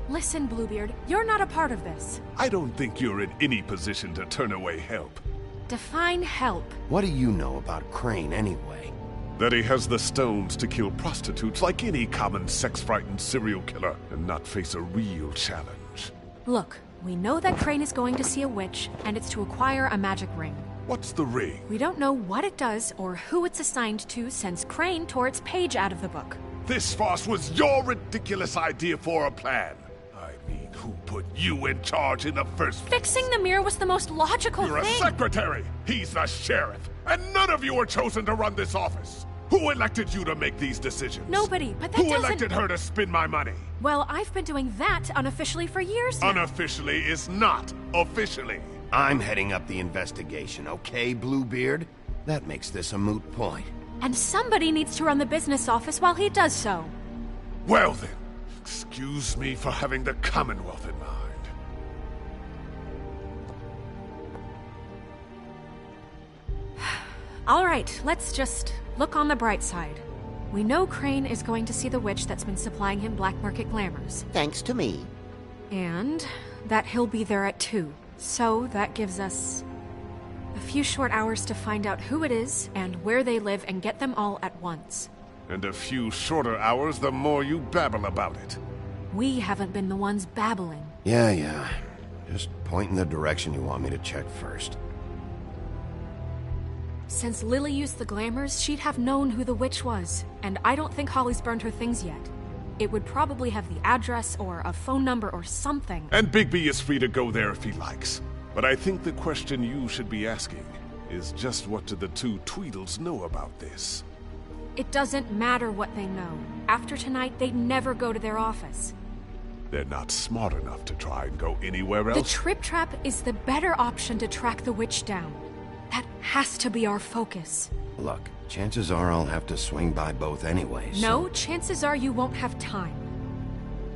Listen, Bluebeard, you're not a part of this. I don't think you're in any position to turn away help. Define help. What do you know about Crane, anyway? That he has the stones to kill prostitutes like any common sex-frightened serial killer and not face a real challenge. Look, we know that Crane is going to see a witch, and it's to acquire a magic ring. What's the ring? We don't know what it does or who it's assigned to since Crane tore its page out of the book. This farce was your ridiculous idea for a plan. I mean, who put you in charge in the first place? Fixing the mirror was the most logical You're thing. a secretary! He's the sheriff! And none of you were chosen to run this office! Who elected you to make these decisions? Nobody, but that Who doesn't... elected her to spend my money? Well, I've been doing that unofficially for years now. Unofficially is not officially. I'm heading up the investigation, okay, Bluebeard? That makes this a moot point. And somebody needs to run the business office while he does so. Well then, excuse me for having the Commonwealth in mind. All right, let's just look on the bright side. We know Crane is going to see the witch that's been supplying him black market glamours. Thanks to me. And that he'll be there at 2. So that gives us a few short hours to find out who it is and where they live and get them all at once. And a few shorter hours the more you babble about it. We haven't been the ones babbling. Yeah. Just point in the direction you want me to check first. Since Lily used the glamours, she'd have known who the witch was, and I don't think Holly's burned her things yet. It would probably have the address or a phone number or something. And Bigby is free to go there if he likes. But I think the question you should be asking is just what do the two Tweedles know about this? It doesn't matter what they know. After tonight, they'd never go to their office. They're not smart enough to try and go anywhere else. The Trip Trap is the better option to track the witch down. That has to be our focus. Look, chances are I'll have to swing by both anyways. No, chances are you won't have time.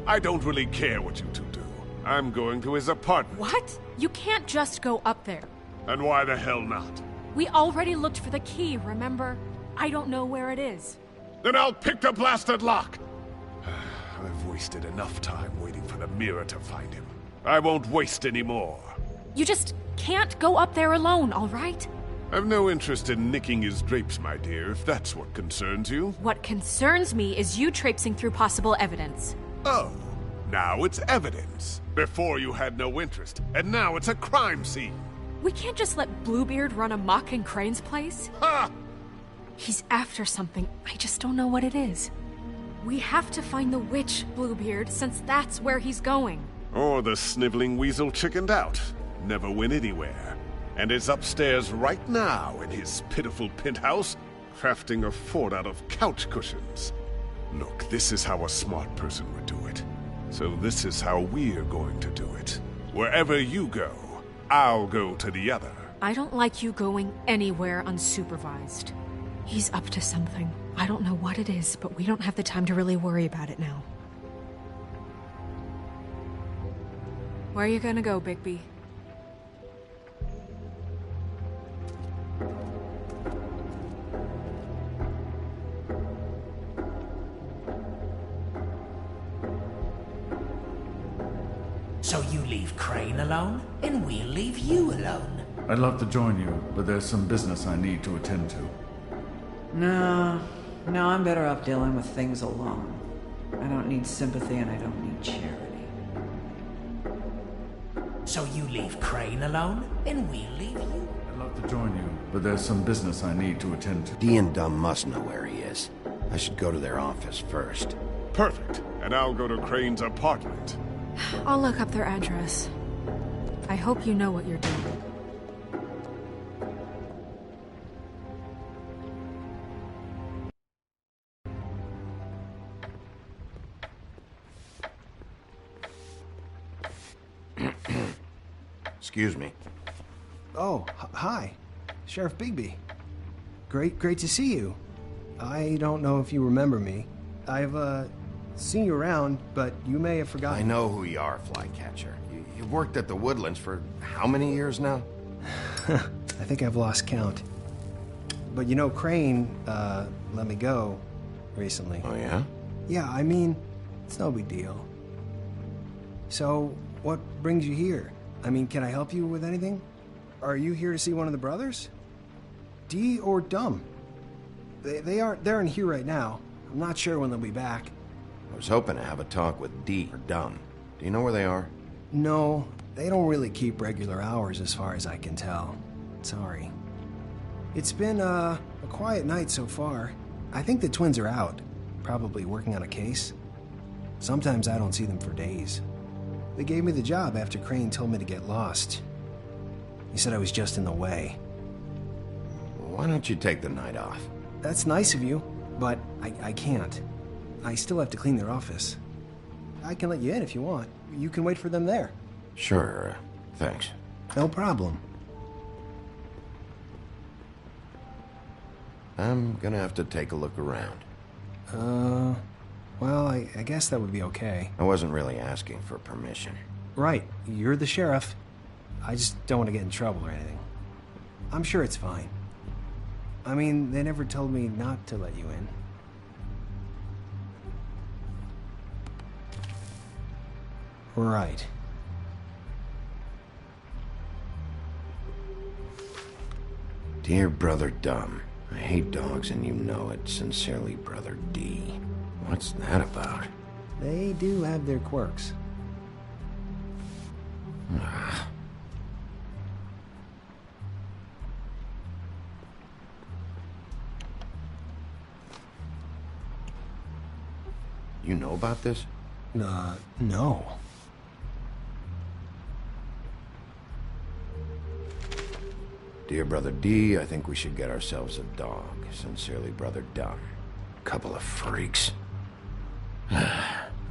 I don't really care what you two do. I'm going to his apartment. What? You can't just go up there. And why the hell not? We already looked for the key, remember? I don't know where it is. Then I'll pick the blasted lock! I've wasted enough time waiting for the mirror to find him. I won't waste any more. You just can't go up there alone, all right? I've no interest in nicking his drapes, my dear, if that's what concerns you. What concerns me is you traipsing through possible evidence. Oh, now it's evidence. Before you had no interest, and now it's a crime scene. We can't just let Bluebeard run amok in Crane's place. Ha! He's after something. I just don't know what it is. We have to find the witch, Bluebeard, since that's where he's going. Or the sniveling weasel chickened out. Never went anywhere. And is upstairs right now in his pitiful penthouse, crafting a fort out of couch cushions. Look, this is how a smart person would do it. So this is how we're going to do it. Wherever you go, I'll go to the other. I don't like you going anywhere unsupervised. He's up to something. I don't know what it is, but we don't have the time to really worry about it now. Where are you gonna go, Bigby? So you leave Crane alone, and we'll leave you alone. I'd love to join you, but there's some business I need to attend to. No, I'm better off dealing with things alone. I don't need sympathy and I don't need charity. So you leave Crane alone, and we'll leave you. I'd love to join you, but there's some business I need to attend to. Dee and Dumb must know where he is. I should go to their office first. Perfect. And I'll go to Crane's apartment. I'll look up their address. I hope you know what you're doing. Excuse me. Oh, hi. Sheriff Bigby. Great to see you. I don't know if you remember me. I've, seen you around, but you may have forgotten. I know who you are, Flycatcher. You've worked at the Woodlands for how many years now? I think I've lost count. But you know, Crane, let me go recently. Oh, yeah? Yeah, I mean, it's no big deal. So, what brings you here? I mean, can I help you with anything? Are you here to see one of the brothers? Dee or Dumb? They're in here right now. I'm not sure when they'll be back. I was hoping to have a talk with Dee or Dumb. Do you know where they are? No, they don't really keep regular hours as far as I can tell. Sorry. It's been, a quiet night so far. I think the twins are out, probably working on a case. Sometimes I don't see them for days. They gave me the job after Crane told me to get lost. He said I was just in the way. Why don't you take the night off? That's nice of you, but I can't. I still have to clean their office. I can let you in if you want. You can wait for them there. Sure, thanks. No problem. I'm gonna have to take a look around. Well, I guess that would be okay. I wasn't really asking for permission. Right, you're the sheriff. I just don't want to get in trouble or anything. I'm sure it's fine. I mean, they never told me not to let you in. Right. Dear Brother Dumb, I hate dogs and you know it. Sincerely, Brother D. What's that about? They do have their quirks. You know about this? No. Dear Brother D, I think we should get ourselves a dog. Sincerely, Brother Dumb. Couple of freaks.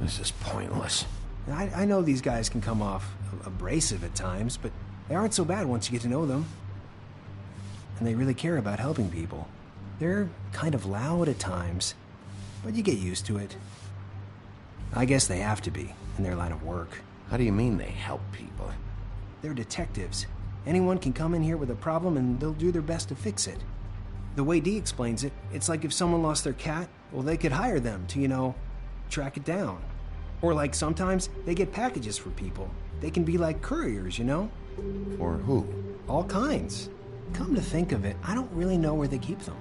This is pointless. I know these guys can come off abrasive at times, but they aren't so bad once you get to know them. And they really care about helping people. They're kind of loud at times, but you get used to it. I guess they have to be, in their line of work. How do you mean they help people? They're detectives. Anyone can come in here with a problem and they'll do their best to fix it. The way Dee explains it, it's like if someone lost their cat, well, they could hire them to, track it down. Or like sometimes they get packages for people. They can be like couriers, For who? All kinds. Come to think of it, I don't really know where they keep them.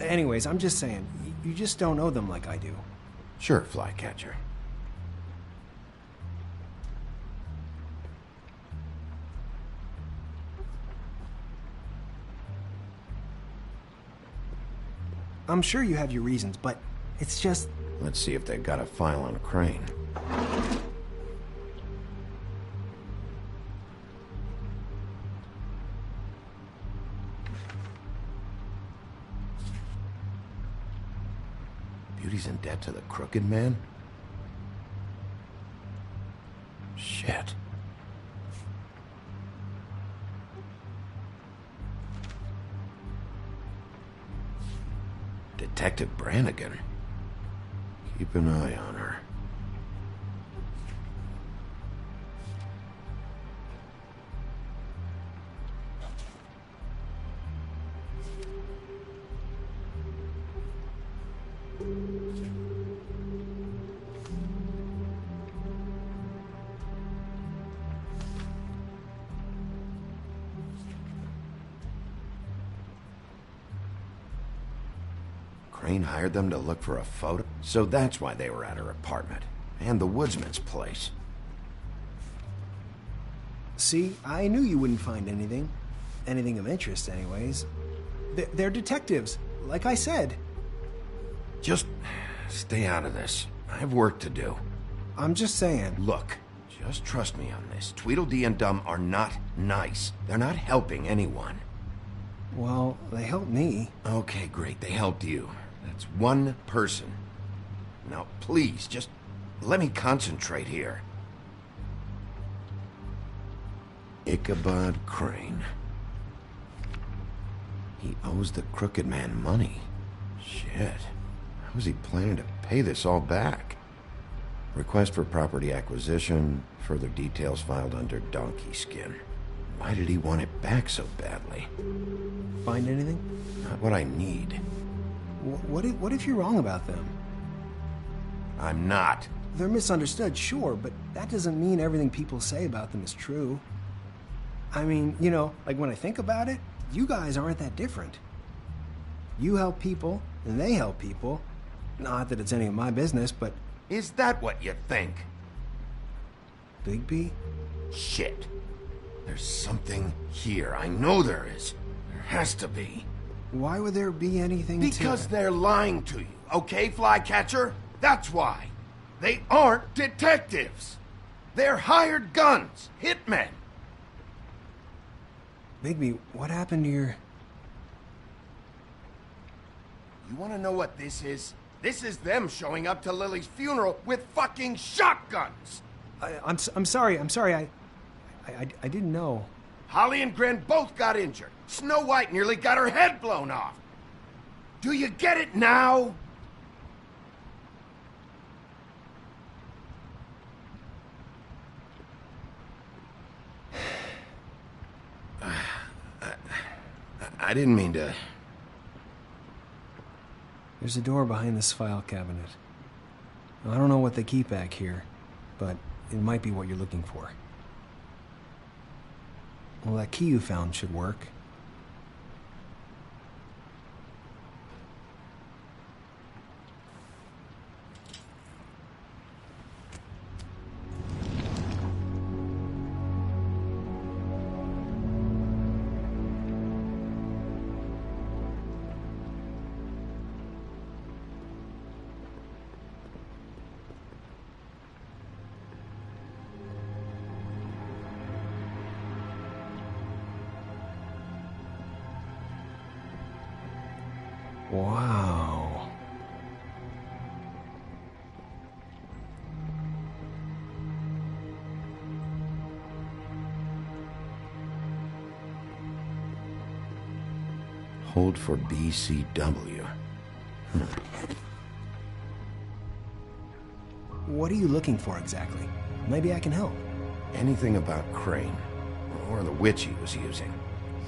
Anyways, I'm just saying, you just don't know them like I do. Sure, Flycatcher. I'm sure you have your reasons, but it's just... Let's see if they got a file on Crane. Beauty's in debt to the Crooked Man? Shit. Detective Brannigan. Keep an eye on her. Crane hired them to look for a photo? So that's why they were at her apartment. And the woodsman's place. See, I knew you wouldn't find anything. Anything of interest, anyways. They're detectives, like I said. Just stay out of this. I have work to do. I'm just saying. Look, just trust me on this. Tweedledee and Dumb are not nice. They're not helping anyone. Well, they helped me. Okay, great. They helped you. That's one person. Now, please, just let me concentrate here. Ichabod Crane. He owes the Crooked Man money. Shit. How is he planning to pay this all back? Request for property acquisition. Further details filed under Donkey Skin. Why did he want it back so badly? Find anything? Not what I need. What if you're wrong about them? I'm not. They're misunderstood, sure, but that doesn't mean everything people say about them is true. I mean, like when I think about it, you guys aren't that different. You help people, and they help people. Not that it's any of my business, but... Is that what you think? Bigby? Shit. There's something here. I know there is. There has to be. Why would there be anything Because they're lying to you, okay, Flycatcher? That's why. They aren't detectives. They're hired guns, hitmen. Bigby, what happened to your... You want to know what this is? This is them showing up to Lily's funeral with fucking shotguns. I'm sorry. I didn't know. Holly and Gren both got injured. Snow White nearly got her head blown off. Do you get it now? I didn't mean to... There's a door behind this file cabinet. I don't know what they keep back here, but it might be what you're looking for. Well, that key you found should work. Wow. Hold for BCW. What are you looking for exactly? Maybe I can help. Anything about Crane, or the witch he was using.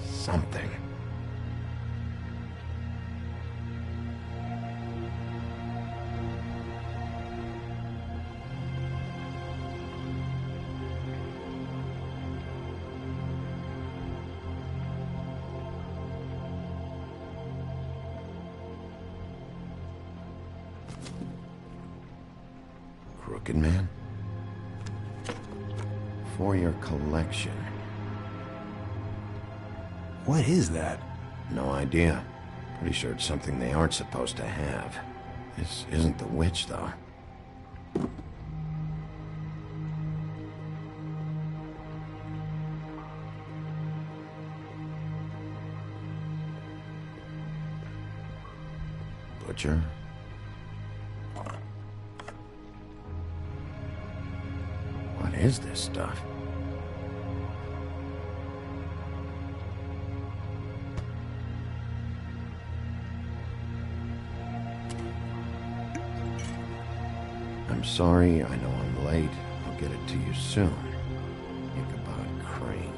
Something. Crooked Man? For your collection. What is that? No idea. Pretty sure it's something they aren't supposed to have. This isn't the witch, though. Butcher? What is this stuff? I'm sorry, I know I'm late. I'll get it to you soon. Ichabod Crane.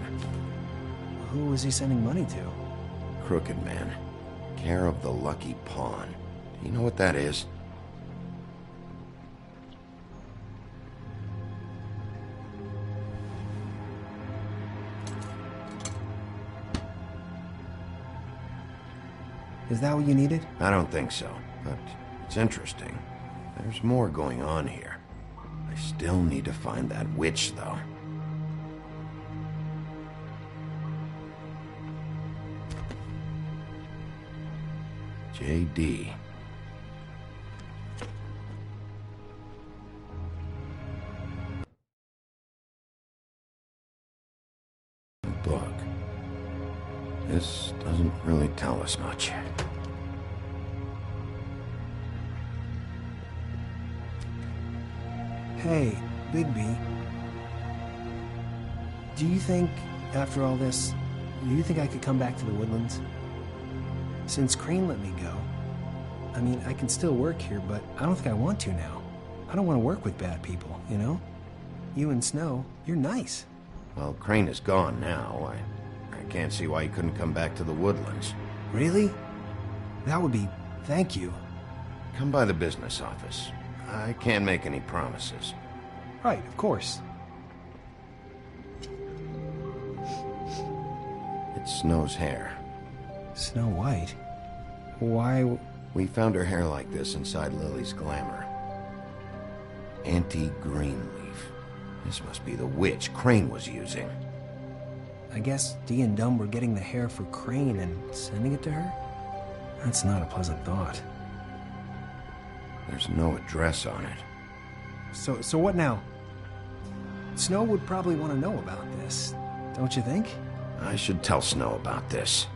Who was he sending money to? Crooked Man. Care of the Lucky Pawn. Do you know what that is? Is that what you needed? I don't think so, but it's interesting. There's more going on here. I still need to find that witch, though. J.D. Book. This doesn't really tell us much. Hey, Bigby. Do you think, after all this, do you think I could come back to the Woodlands? Since Crane let me go, I mean, I can still work here, but I don't think I want to now. I don't want to work with bad people, you know? You and Snow, you're nice. Well, Crane is gone now. I can't see why you couldn't come back to the Woodlands. Really? That would be... thank you. Come by the business office. I can't make any promises. Right, of course. It's Snow's hair. Snow White? Why... We found her hair like this inside Lily's glamour. Anti-green leaf. This must be the witch Crane was using. I guess Dee and Dumb were getting the hair for Crane and sending it to her? That's not a pleasant thought. There's no address on it. So what now? Snow would probably want to know about this, don't you think? I should tell Snow about this.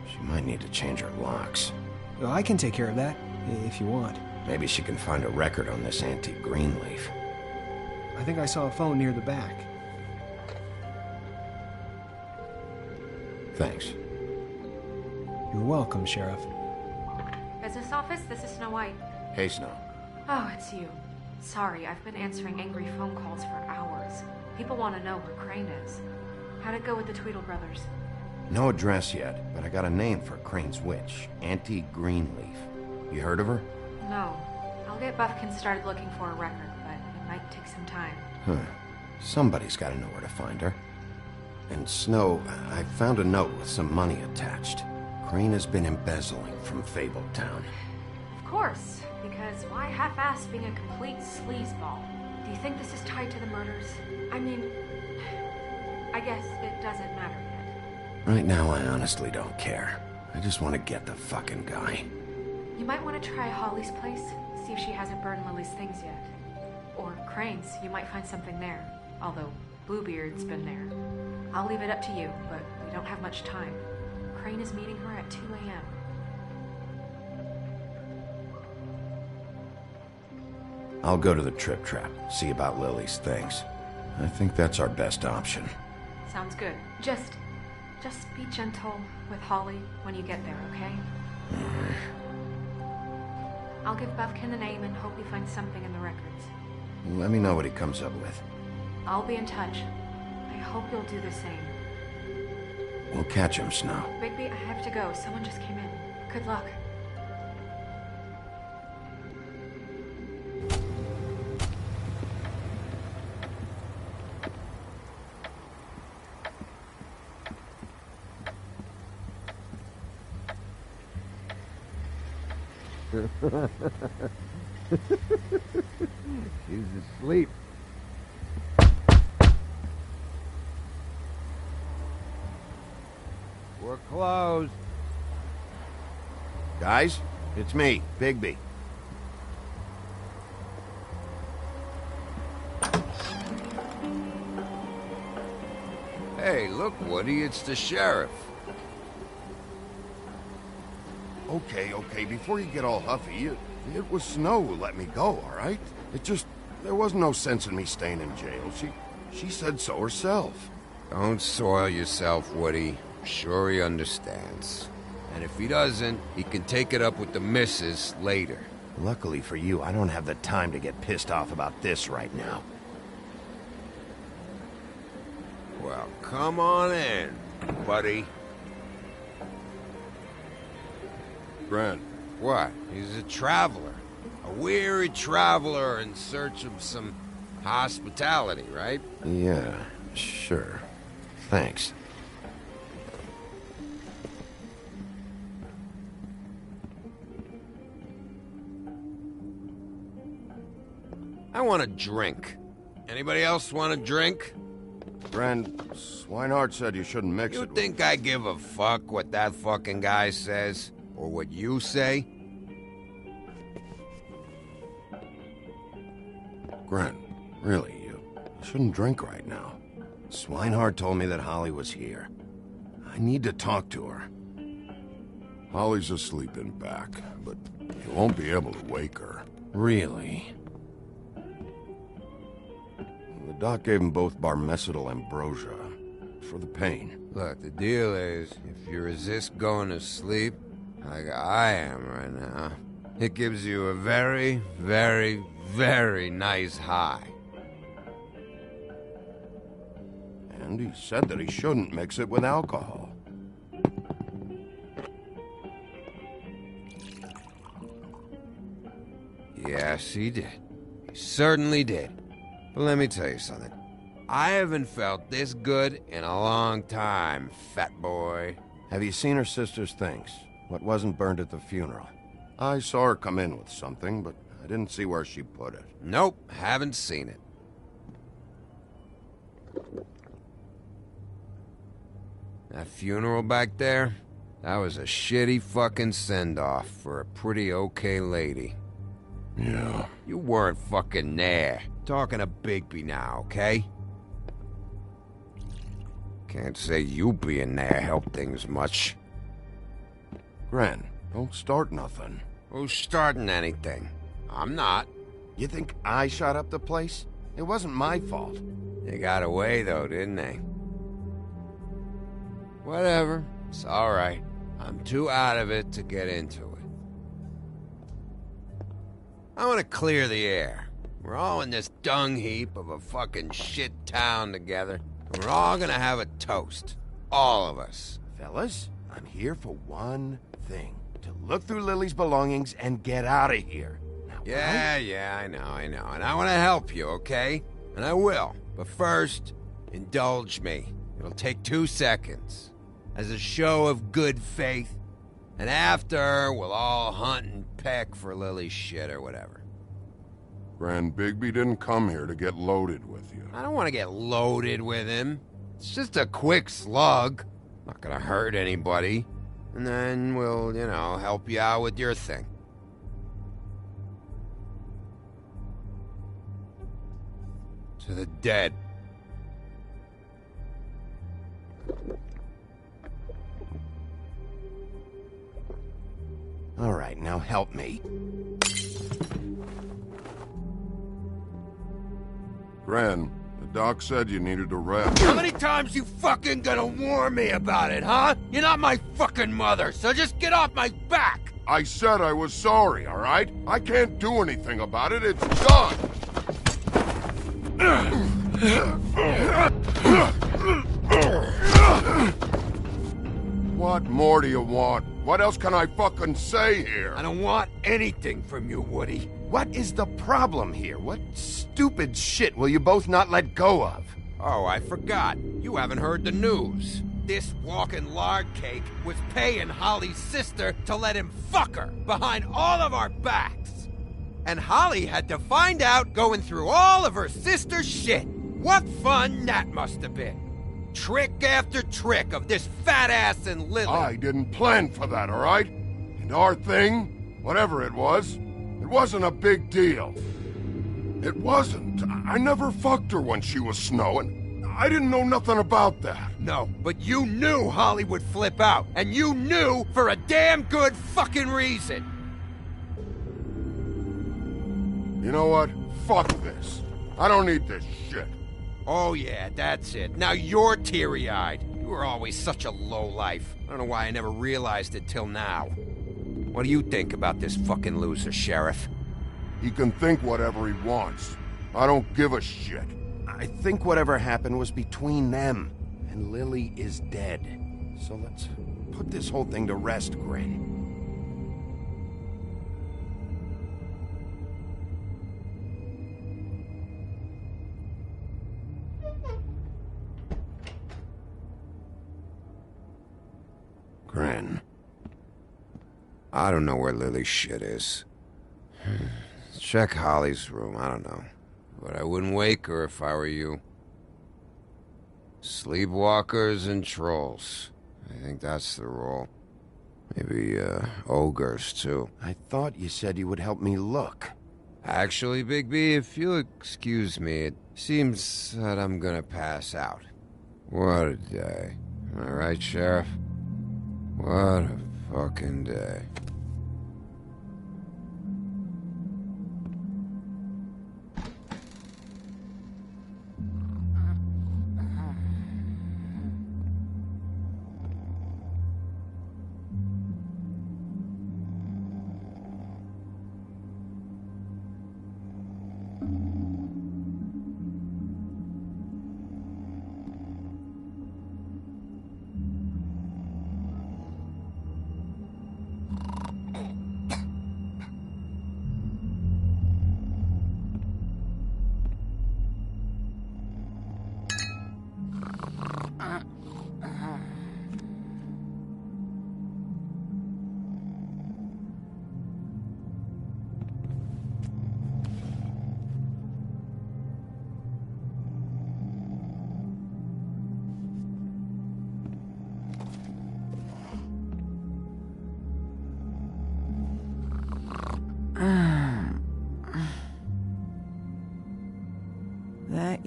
She might need to change her locks. Well, I can take care of that, if you want. Maybe she can find a record on this antique Greenleaf. I think I saw a phone near the back. Thanks. You're welcome, Sheriff. Business office, this is Snow White. Hey, Snow. Oh, it's you. Sorry, I've been answering angry phone calls for hours. People want to know where Crane is. How'd it go with the Tweedle brothers? No address yet, but I got a name for Crane's witch. Antique Greenleaf. You heard of her? No. I'll get Buffkin started looking for a record, but it might take some time. Huh. Somebody's got to know where to find her. And Snow, I found a note with some money attached. Crane has been embezzling from Fabletown. Of course, because why half-ass being a complete sleazeball? Do you think this is tied to the murders? I mean, I guess it doesn't matter yet. Right now, I honestly don't care. I just want to get the fucking guy. You might want to try Holly's place, see if she hasn't burned Lily's things yet. Or Crane's, you might find something there. Although, Bluebeard's been there. I'll leave it up to you, but we don't have much time. Crane is meeting her at 2 a.m. I'll go to the Trip Trap, see about Lily's things. I think that's our best option. Sounds good. Just be gentle with Holly when you get there, okay? I'll give Buffkin the name and hope he finds something in the records. Let me know what he comes up with. I'll be in touch. I hope you'll do the same. We'll catch him, Snow. Bigby, I have to go. Someone just came in. Good luck. She's asleep. We're closed. Guys, it's me, Bigby. Hey, look, Woody, it's the sheriff. Okay, before you get all huffy, it was Snow who let me go, all right? There was no sense in me staying in jail. She said so herself. Don't soil yourself, Woody. I'm sure he understands. And if he doesn't, he can take it up with the missus later. Luckily for you, I don't have the time to get pissed off about this right now. Well, come on in, buddy. Grant. What? He's a traveler. A weary traveler in search of some hospitality, right? Yeah, sure. Thanks. I want a drink. Anybody else want a drink? Friend, Swinehart said you shouldn't mix it You with... think I give a fuck what that fucking guy says? Or what you say? Grant, really, you shouldn't drink right now. Swinehart told me that Holly was here. I need to talk to her. Holly's asleep in back, but you won't be able to wake her. Really? The doc gave them both Barmecidal ambrosia for the pain. Look, the deal is, if you resist going to sleep, like I am right now, it gives you a very, very, very nice high. And he said that he shouldn't mix it with alcohol. Yes, he did. He certainly did. But let me tell you something. I haven't felt this good in a long time, fat boy. Have you seen her sister's things? What wasn't burned at the funeral? I saw her come in with something, but I didn't see where she put it. Nope, haven't seen it. That funeral back there, that was a shitty fucking send-off for a pretty okay lady. Yeah. You weren't fucking there. Talking to Bigby now, okay? Can't say you being there helped things much. Gren, don't start nothing. Who's starting anything? I'm not. You think I shot up the place? It wasn't my fault. They got away, though, didn't they? Whatever. It's alright. I'm too out of it to get into it. I want to clear the air. We're all in this dung heap of a fucking shit town together. And we're all gonna have a toast. All of us. Fellas, I'm here for one thing. To look through Lily's belongings and get out of here. Now, Yeah, I know. And I want to help you, okay? And I will. But first, indulge me. It'll take 2 seconds. As a show of good faith. And after, we'll all hunt and peck for Lily's shit or whatever. Grand Bigby didn't come here to get loaded with you. I don't want to get loaded with him. It's just a quick slug. Not gonna hurt anybody. And then we'll, help you out with your thing. To the dead. All right, now help me. Gren, the doc said you needed a rest. How many times you fucking gonna warn me about it, huh? You're not my fucking mother, so just get off my back! I said I was sorry, all right? I can't do anything about it. It's done! What more do you want? What else can I fucking say here? I don't want anything from you, Woody. What is the problem here? What stupid shit will you both not let go of? Oh, I forgot. You haven't heard the news. This walking lard cake was paying Holly's sister to let him fuck her behind all of our backs. And Holly had to find out going through all of her sister's shit. What fun that must have been. Trick after trick of this fat ass and Lily. I didn't plan for that, all right? And our thing, whatever it wasn't a big deal. It wasn't. I never fucked her when she was snowing. I didn't know nothing about that. No, but you knew Holly would flip out. And you knew for a damn good fucking reason. You know what? Fuck this. I don't need this shit. Oh yeah, that's it. Now you're teary-eyed. You were always such a lowlife. I don't know why I never realized it till now. What do you think about this fucking loser, Sheriff? He can think whatever he wants. I don't give a shit. I think whatever happened was between them, and Lily is dead. So let's put this whole thing to rest, Gren. Gren. I don't know where Lily's shit is. Check Holly's room, I don't know. But I wouldn't wake her if I were you. Sleepwalkers and trolls. I think that's the rule. Maybe, ogres, too. I thought you said you would help me look. Actually, Bigby, if you'll excuse me, it seems that I'm gonna pass out. What a day. Am I right, Sheriff? What a fucking day.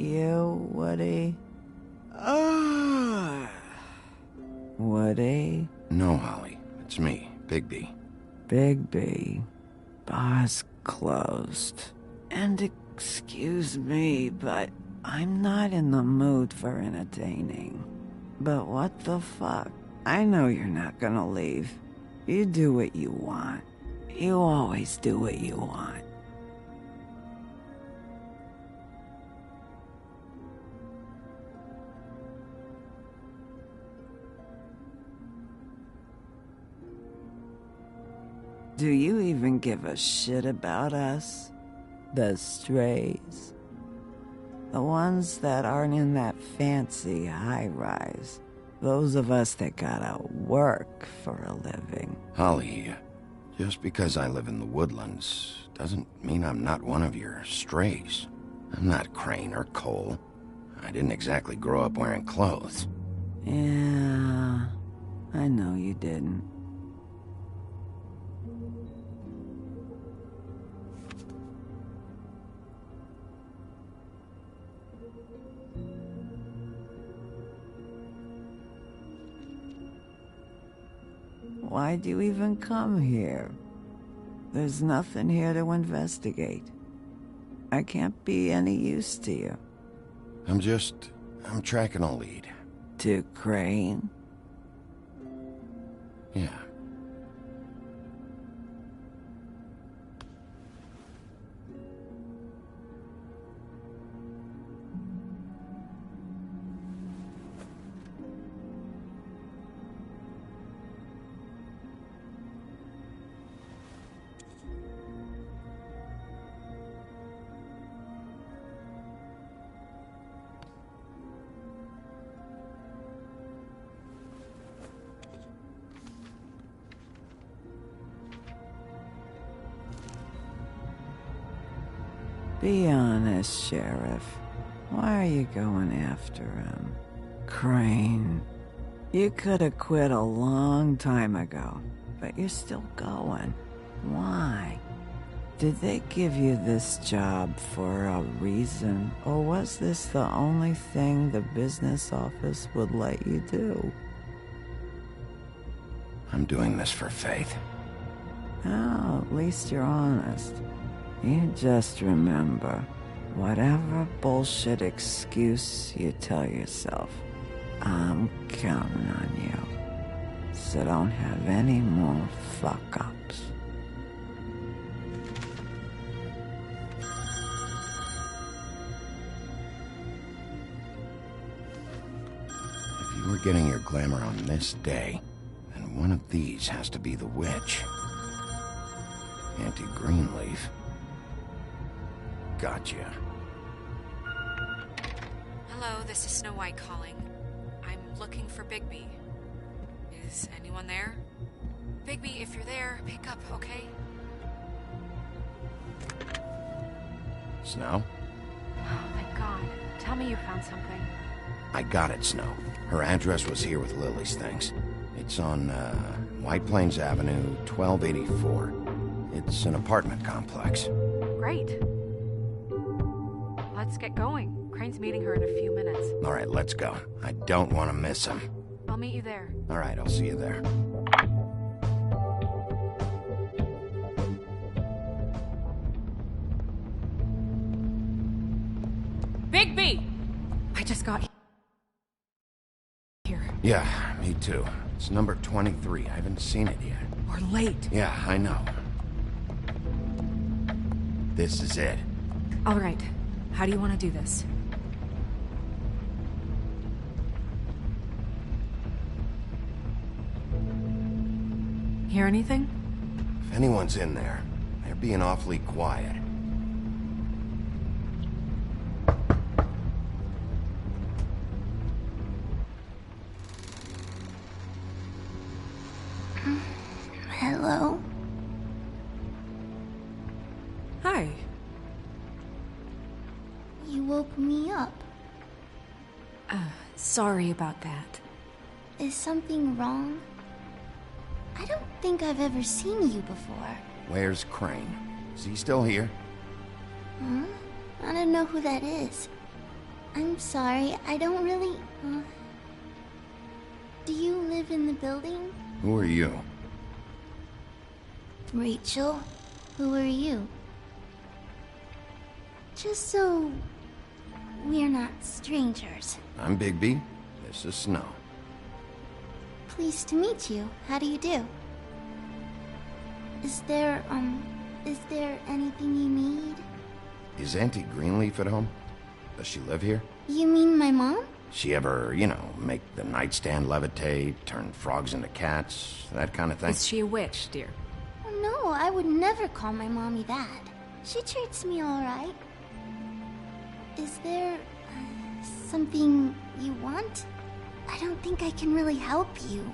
you, Woody? Woody? No, Holly. It's me, Bigby. Bigby. Bar's closed. And excuse me, but I'm not in the mood for entertaining. But what the fuck? I know you're not gonna leave. You do what you want. You always do what you want. Do you even give a shit about us? The strays? The ones that aren't in that fancy high-rise. Those of us that gotta work for a living. Holly, just because I live in the woodlands doesn't mean I'm not one of your strays. I'm not Crane or Cole. I didn't exactly grow up wearing clothes. Yeah, I know you didn't. Why'd you even come here? There's nothing here to investigate. I can't be any use to you. I'm tracking a lead. To Crane? Yeah. Be honest, Sheriff. Why are you going after him? Crane. You could have quit a long time ago, but you're still going. Why? Did they give you this job for a reason, or was this the only thing the business office would let you do? I'm doing this for Faith. Oh, at least you're honest. You just remember, whatever bullshit excuse you tell yourself, I'm counting on you. So don't have any more fuck-ups. If you were getting your glamour on this day, then one of these has to be the witch. Auntie Greenleaf. Gotcha. Hello, this is Snow White calling. I'm looking for Bigby. Is anyone there? Bigby, if you're there, pick up, okay? Snow? Oh, thank God. Tell me you found something. I got it, Snow. Her address was here with Lily's things. It's on, White Plains Avenue, 1284. It's an apartment complex. Great. Let's get going. Crane's meeting her in a few minutes. All right, let's go. I don't want to miss him. I'll meet you there. All right, I'll see you there. Bigby! I just got here. Yeah, me too. It's number 23. I haven't seen it yet. We're late. Yeah, I know. This is it. All right. How do you want to do this? Hear anything? If anyone's in there, they're being awfully quiet. Hello? Hi. You woke me up. Sorry about that. Is something wrong? I don't think I've ever seen you before. Where's Crane? Is he still here? Huh? I don't know who that is. I'm sorry, I don't really... Do you live in the building? Who are you? Rachel, who are you? Just so... we're not strangers. I'm Bigby. This is Snow. Pleased to meet you. How do you do? Is there anything you need? Is Auntie Greenleaf at home? Does she live here? You mean my mom? She ever, you know, make the nightstand levitate, turn frogs into cats, that kind of thing? Is she a witch, dear? Oh, no, I would never call my mommy that. She treats me all right. Is there something you want? I don't think I can really help you.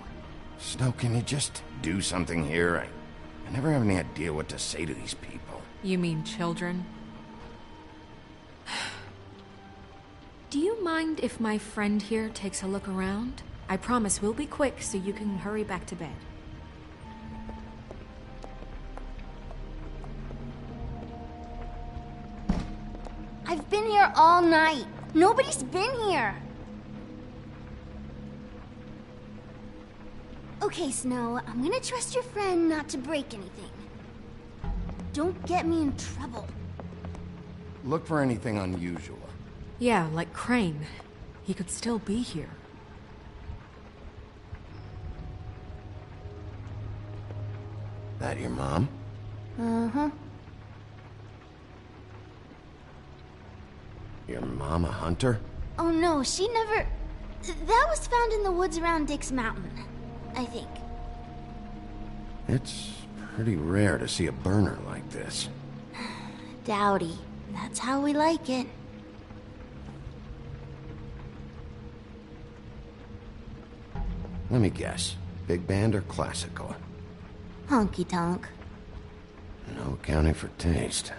Snow, can you just do something here? I never have any idea what to say to these people. You mean children? Do you mind if my friend here takes a look around? I promise we'll be quick so you can hurry back to bed. I've been here all night. Nobody's been here. Okay, Snow, I'm gonna trust your friend not to break anything. Don't get me in trouble. Look for anything unusual. Yeah, like Crane. He could still be here. That your mom? Uh-huh. Your mom a hunter? Oh no, she never... That was found in the woods around Dick's Mountain, I think. It's pretty rare to see a burner like this. Dowdy. That's how we like it. Let me guess. Big band or classical? Honky tonk. No accounting for taste.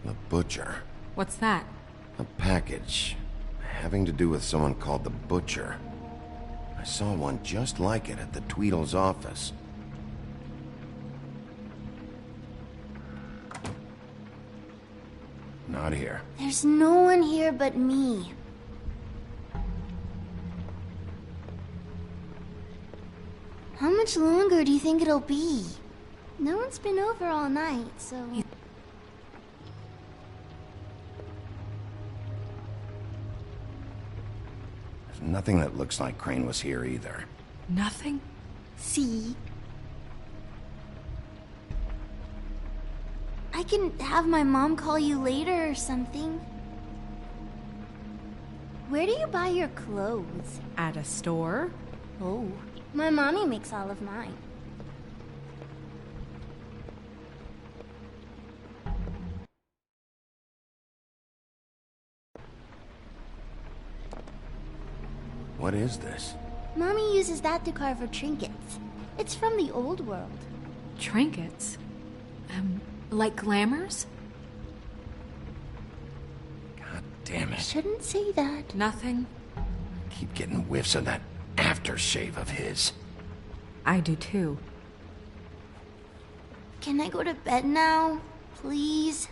The Butcher. What's that? A package having to do with someone called the Butcher. I saw one just like it at the Tweedle's office. Not here. There's no one here but me. How much longer do you think it'll be? No one's been over all night, so... There's nothing that looks like Crane was here either. Nothing? See? I can have my mom call you later or something. Where do you buy your clothes? At a store? Oh, my mommy makes all of mine. What is this? Mommy uses that to carve her trinkets. It's from the old world. Trinkets? Like glamours? God damn it. Shouldn't say that. Nothing. Keep getting whiffs of that aftershave of his. I do too. Can I go to bed now? Please?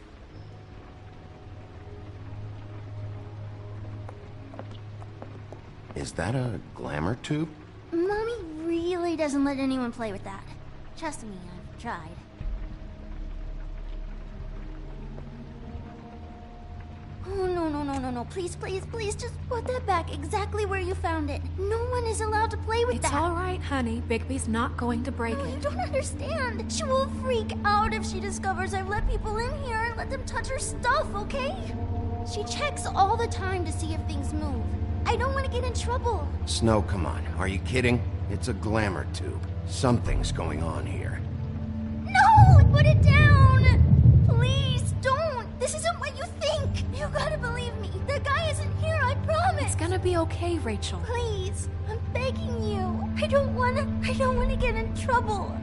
Is that a glamour tube? Mommy really doesn't let anyone play with that. Trust me, I've tried. Oh, no. Please, just put that back exactly where you found it. No one is allowed to play with that. It's all right, honey. Bigby's not going to break it. You don't understand. She will freak out if she discovers I've let people in here and let them touch her stuff, okay? She checks all the time to see if things move. I don't want to get in trouble. Snow, come on. Are you kidding? It's a glamour tube. Something's going on here. No! Put it down! Please, don't! This isn't what you think! You gotta believe me. The guy isn't here, I promise! It's gonna be okay, Rachel. Please, I'm begging you. I don't wanna get in trouble.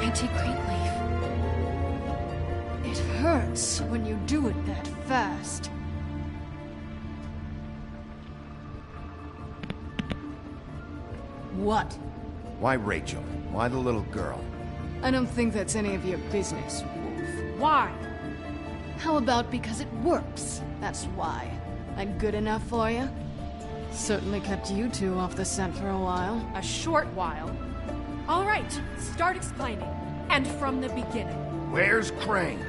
Auntie Greenleaf. It hurts when you do it What? Why Rachel? Why the little girl? I don't think that's any of your business, Wolf. Why? How about because it works? That's why. That good enough for you? Certainly kept you two off the scent for a while. A short while. All right, start explaining. And from the beginning. Where's Crane?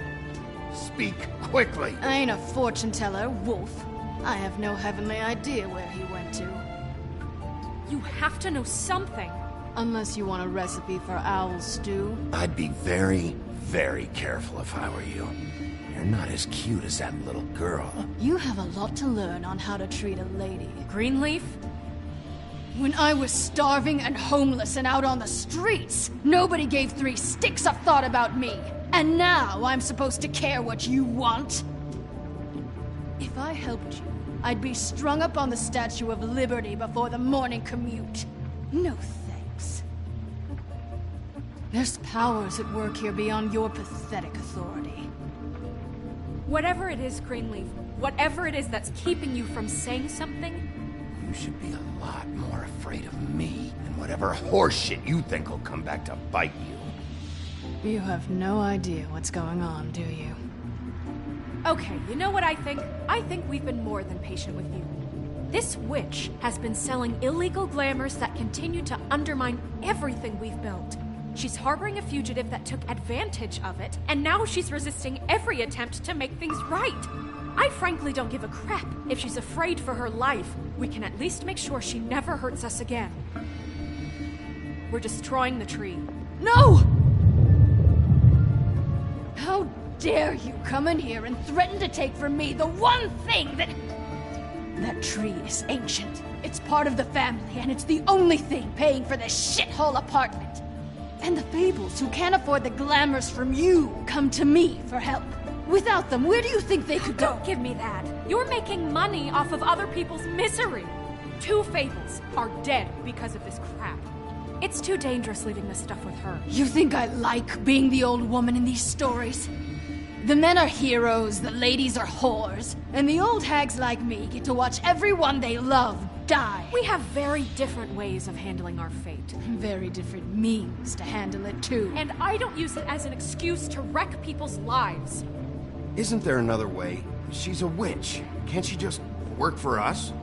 Speak quickly. I ain't a fortune teller, Wolf. I have no heavenly idea where he went to. You have to know something. Unless you want a recipe for owl stew. I'd be very, very careful if I were you. You're not as cute as that little girl. You have a lot to learn on how to treat a lady. Greenleaf? When I was starving and homeless and out on the streets, nobody gave 3 sticks of thought about me. And now I'm supposed to care what you want? If I helped you, I'd be strung up on the Statue of Liberty before the morning commute. No thanks. There's powers at work here beyond your pathetic authority. Whatever it is, Greenleaf, whatever it is that's keeping you from saying something, You should be a lot more afraid of me than whatever horseshit you think will come back to bite you. You have no idea what's going on, do you? Okay, you know what I think? I think we've been more than patient with you. This witch has been selling illegal glamours that continue to undermine everything we've built. She's harboring a fugitive that took advantage of it, and now she's resisting every attempt to make things right. I frankly don't give a crap if she's afraid for her life. We can at least make sure she never hurts us again. We're destroying the tree. No! How dare you come in here and threaten to take from me the one thing that... That tree is ancient. It's part of the family, and it's the only thing paying for this shithole apartment. And the Fables, who can't afford the glamours from you, come to me for help. Without them, where do you think they could go? Don't give me that. You're making money off of other people's misery. 2 Fables are dead because of this crap. It's too dangerous leaving this stuff with her. You think I like being the old woman in these stories? The men are heroes, the ladies are whores, and the old hags like me get to watch everyone they love die. We have very different ways of handling our fate. Very different means to handle it, too. And I don't use it as an excuse to wreck people's lives. Isn't there another way? She's a witch. Can't she just work for us?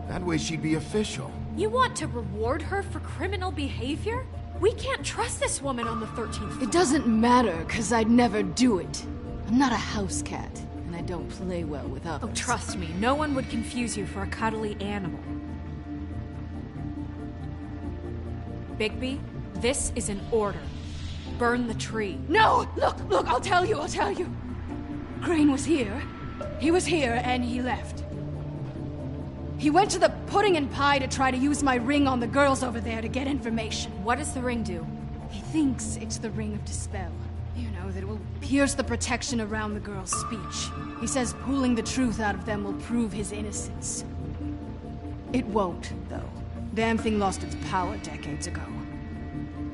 That way she'd be official. You want to reward her for criminal behavior? We can't trust this woman on the 13th floor. It doesn't matter, because I'd never do it. I'm not a house cat, and I don't play well with others. Oh, trust me, no one would confuse you for a cuddly animal. Bigby, this is an order. Burn the tree. No! Look, I'll tell you. Crane was here. He was here, and he left. He went to the pudding and pie to try to use my ring on the girls over there to get information. What does the ring do? He thinks it's the ring of dispel. You know, that it will pierce the protection around the girls' speech. He says pulling the truth out of them will prove his innocence. It won't, though. Damn thing lost its power decades ago.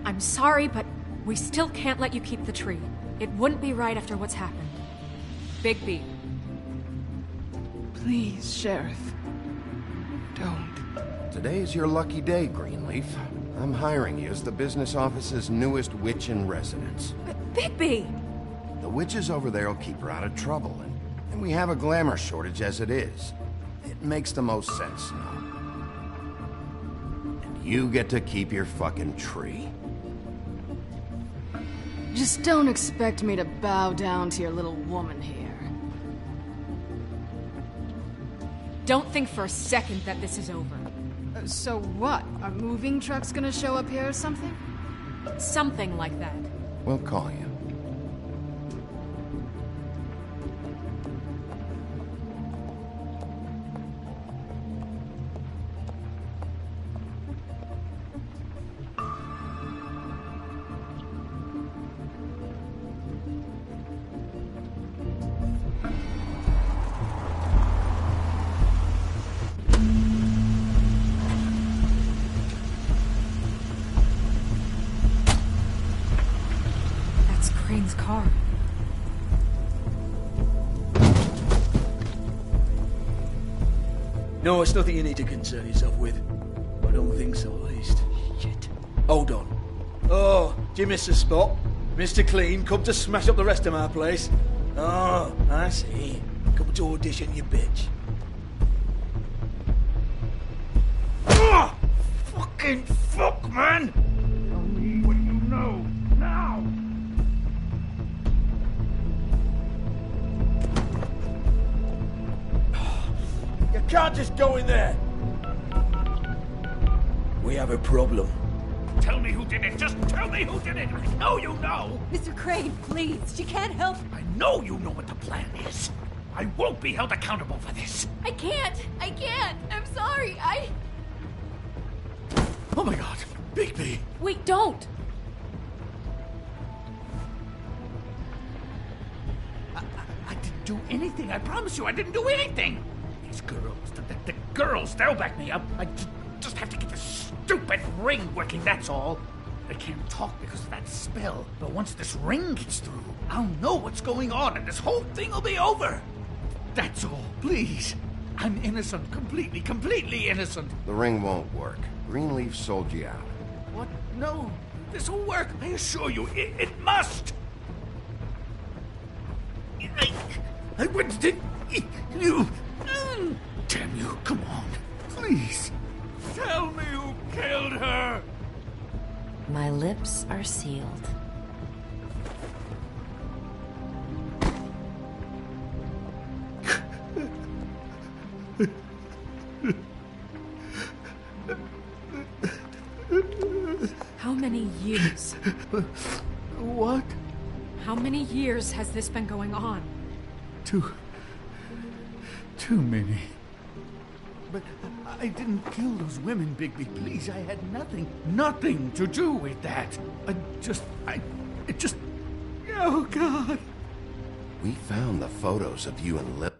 I'm sorry, but we still can't let you keep the tree. It wouldn't be right after what's happened. Bigby. Please, Sheriff. Don't. Today is your lucky day, Greenleaf. I'm hiring you as the business office's newest witch in residence. Bigby! The witches over there will keep her out of trouble, and we have a glamour shortage as it is. It makes the most sense now. And you get to keep your fucking tree. Just don't expect me to bow down to your little woman here. Don't think for a second that this is over. So what? Are moving trucks gonna show up here or something? Something like that. We'll call you. Crane's car. No, it's nothing you need to concern yourself with. I don't think so, at least. Hold on. Oh, do you miss a spot? Mr. Clean, come to smash up the rest of my place. Oh, I see. Come to audition, you bitch. Oh, fucking fuck, man! Tell me what you know, now! You can't just go in there! We have a problem. Tell me who did it. Just tell me who did it. I know you know. Mr. Crane, please. She can't help. I know you know what the plan is. I won't be held accountable for this. I can't. I'm sorry. Oh my God. Bigby. Wait, don't. I didn't do anything. I promise you I didn't do anything. These girls, the girls, they'll back me up. I just have to get this stupid ring working, that's all. They can't talk because of that spell, but once this ring gets through, I'll know what's going on and this whole thing will be over. That's all, please. I'm innocent, completely innocent. The ring won't work. Greenleaf sold you out. What? No, this will work. I assure you, it must. I went to you. Damn you, come on, please. Tell me who killed her! My lips are sealed. How many years? What? How many years has this been going on? Too many. But I didn't kill those women, Bigby. Please, I had nothing to do with that. Oh, God. We found the photos of you and Lip.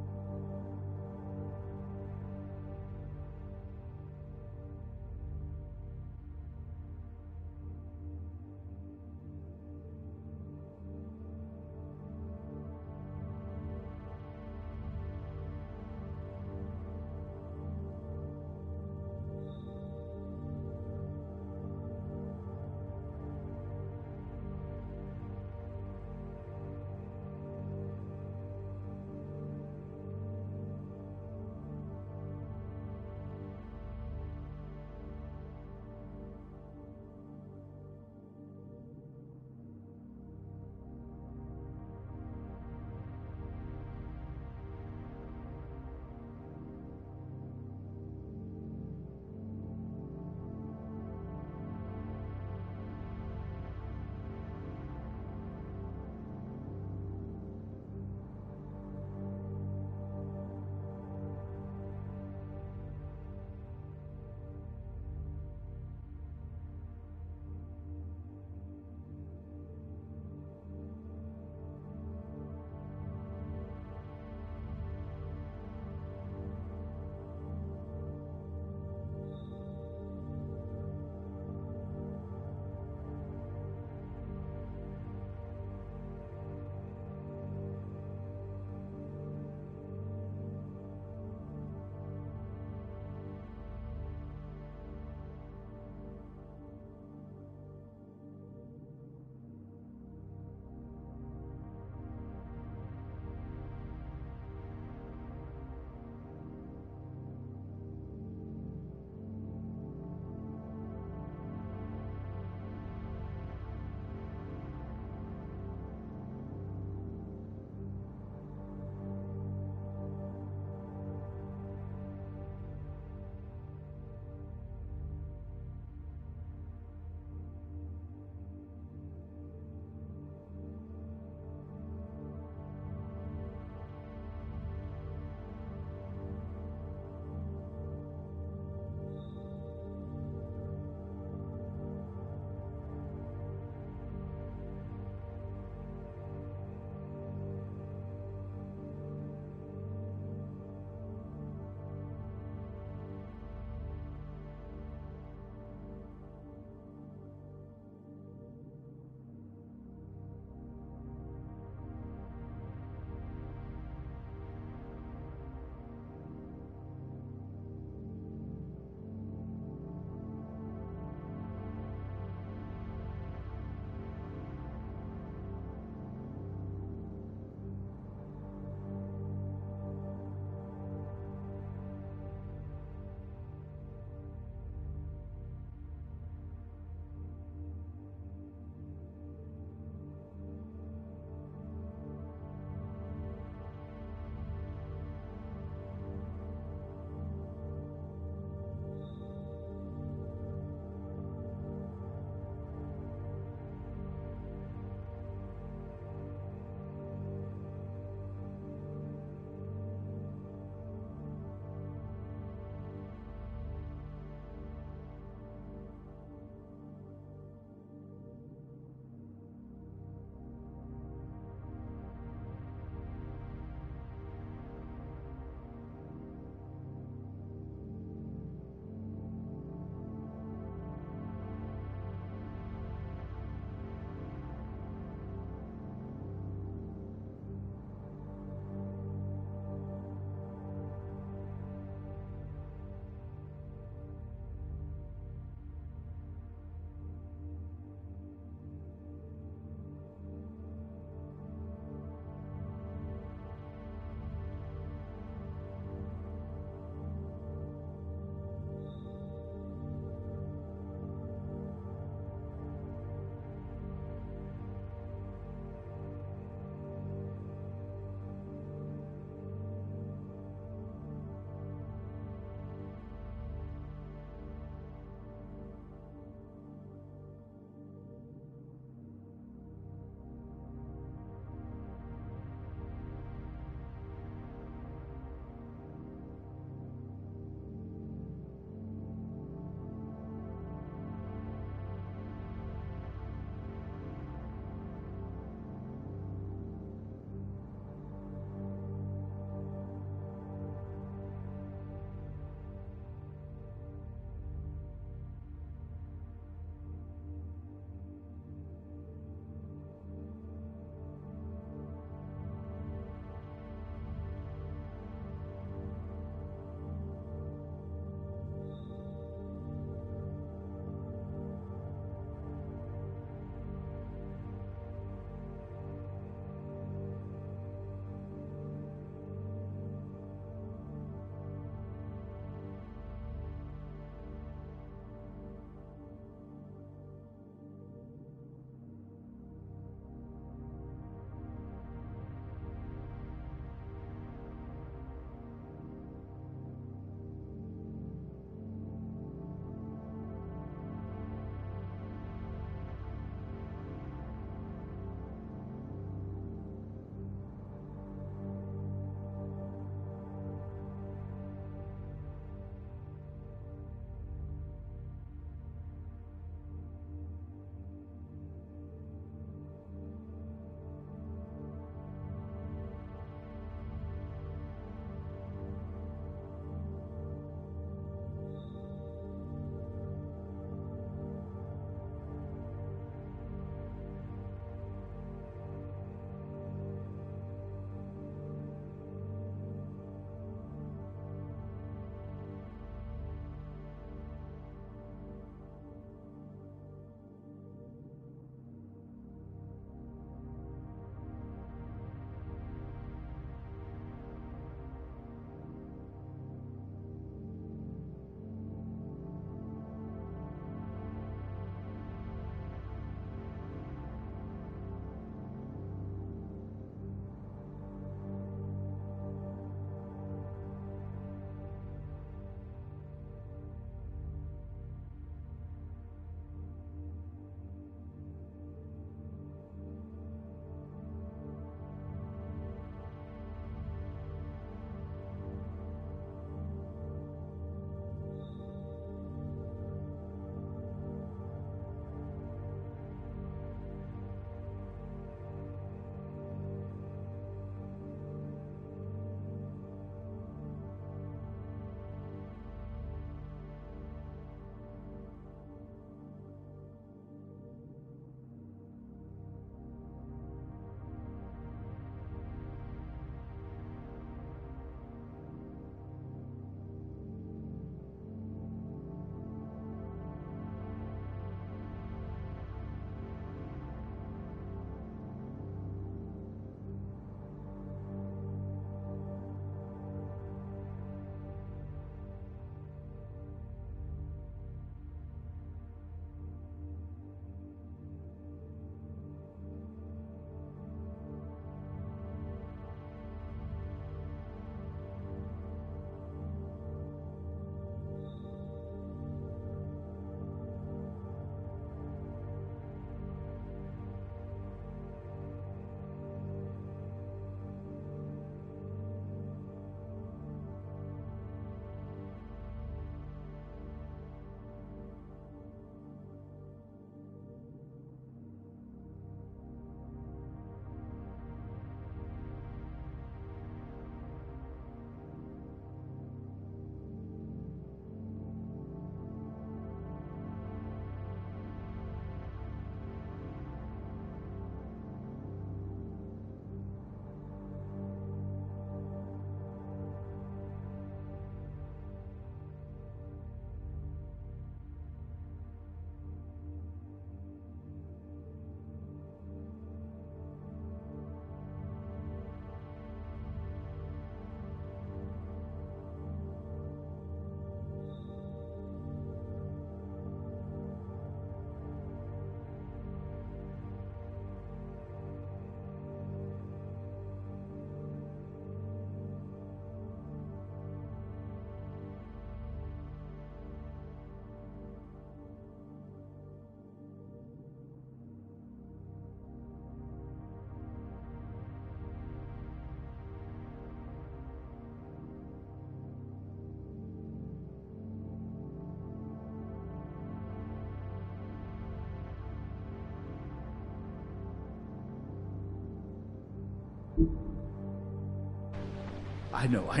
I know. I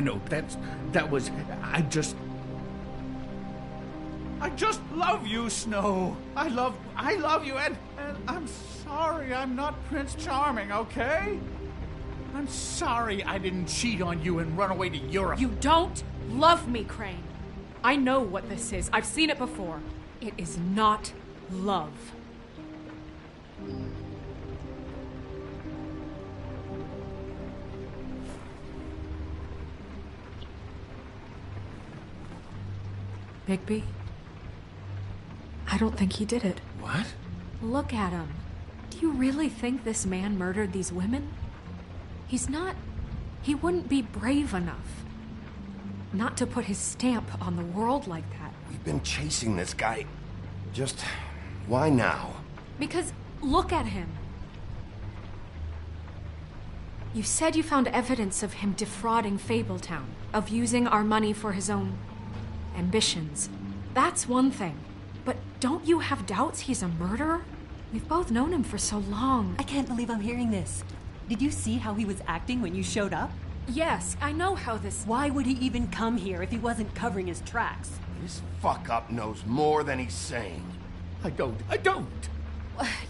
just love you, Snow. I love you, and I'm sorry I'm not Prince Charming, okay? I'm sorry I didn't cheat on you and run away to Europe. You don't love me, Crane. I know what this is. I've seen it before. It is not love. Bigby? I don't think he did it. What? Look at him. Do you really think this man murdered these women? He's not... He wouldn't be brave enough. Not to put his stamp on the world like that. We've been chasing this guy. Just... why now? Because look at him. You said you found evidence of him defrauding Fabletown, of using our money for his own ambitions. That's one thing. But don't you have doubts he's a murderer? We've both known him for so long. I can't believe I'm hearing this. Did you see how he was acting when you showed up? Yes, I know how this... Why would he even come here if he wasn't covering his tracks? This fuck-up knows more than he's saying. I don't.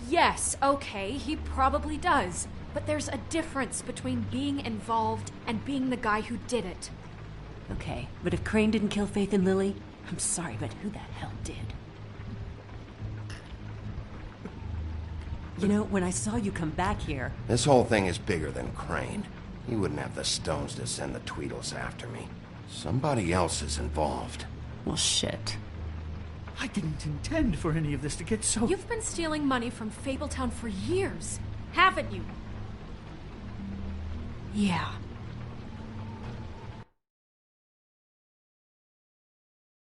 Yes, okay, he probably does. But there's a difference between being involved and being the guy who did it. Okay, but if Crane didn't kill Faith and Lily, I'm sorry, but who the hell did? You know, when I saw you come back here... This whole thing is bigger than Crane. He wouldn't have the stones to send the Tweedles after me. Somebody else is involved. Well, shit. I didn't intend for any of this to get so... You've been stealing money from Fabletown for years, haven't you? Yeah,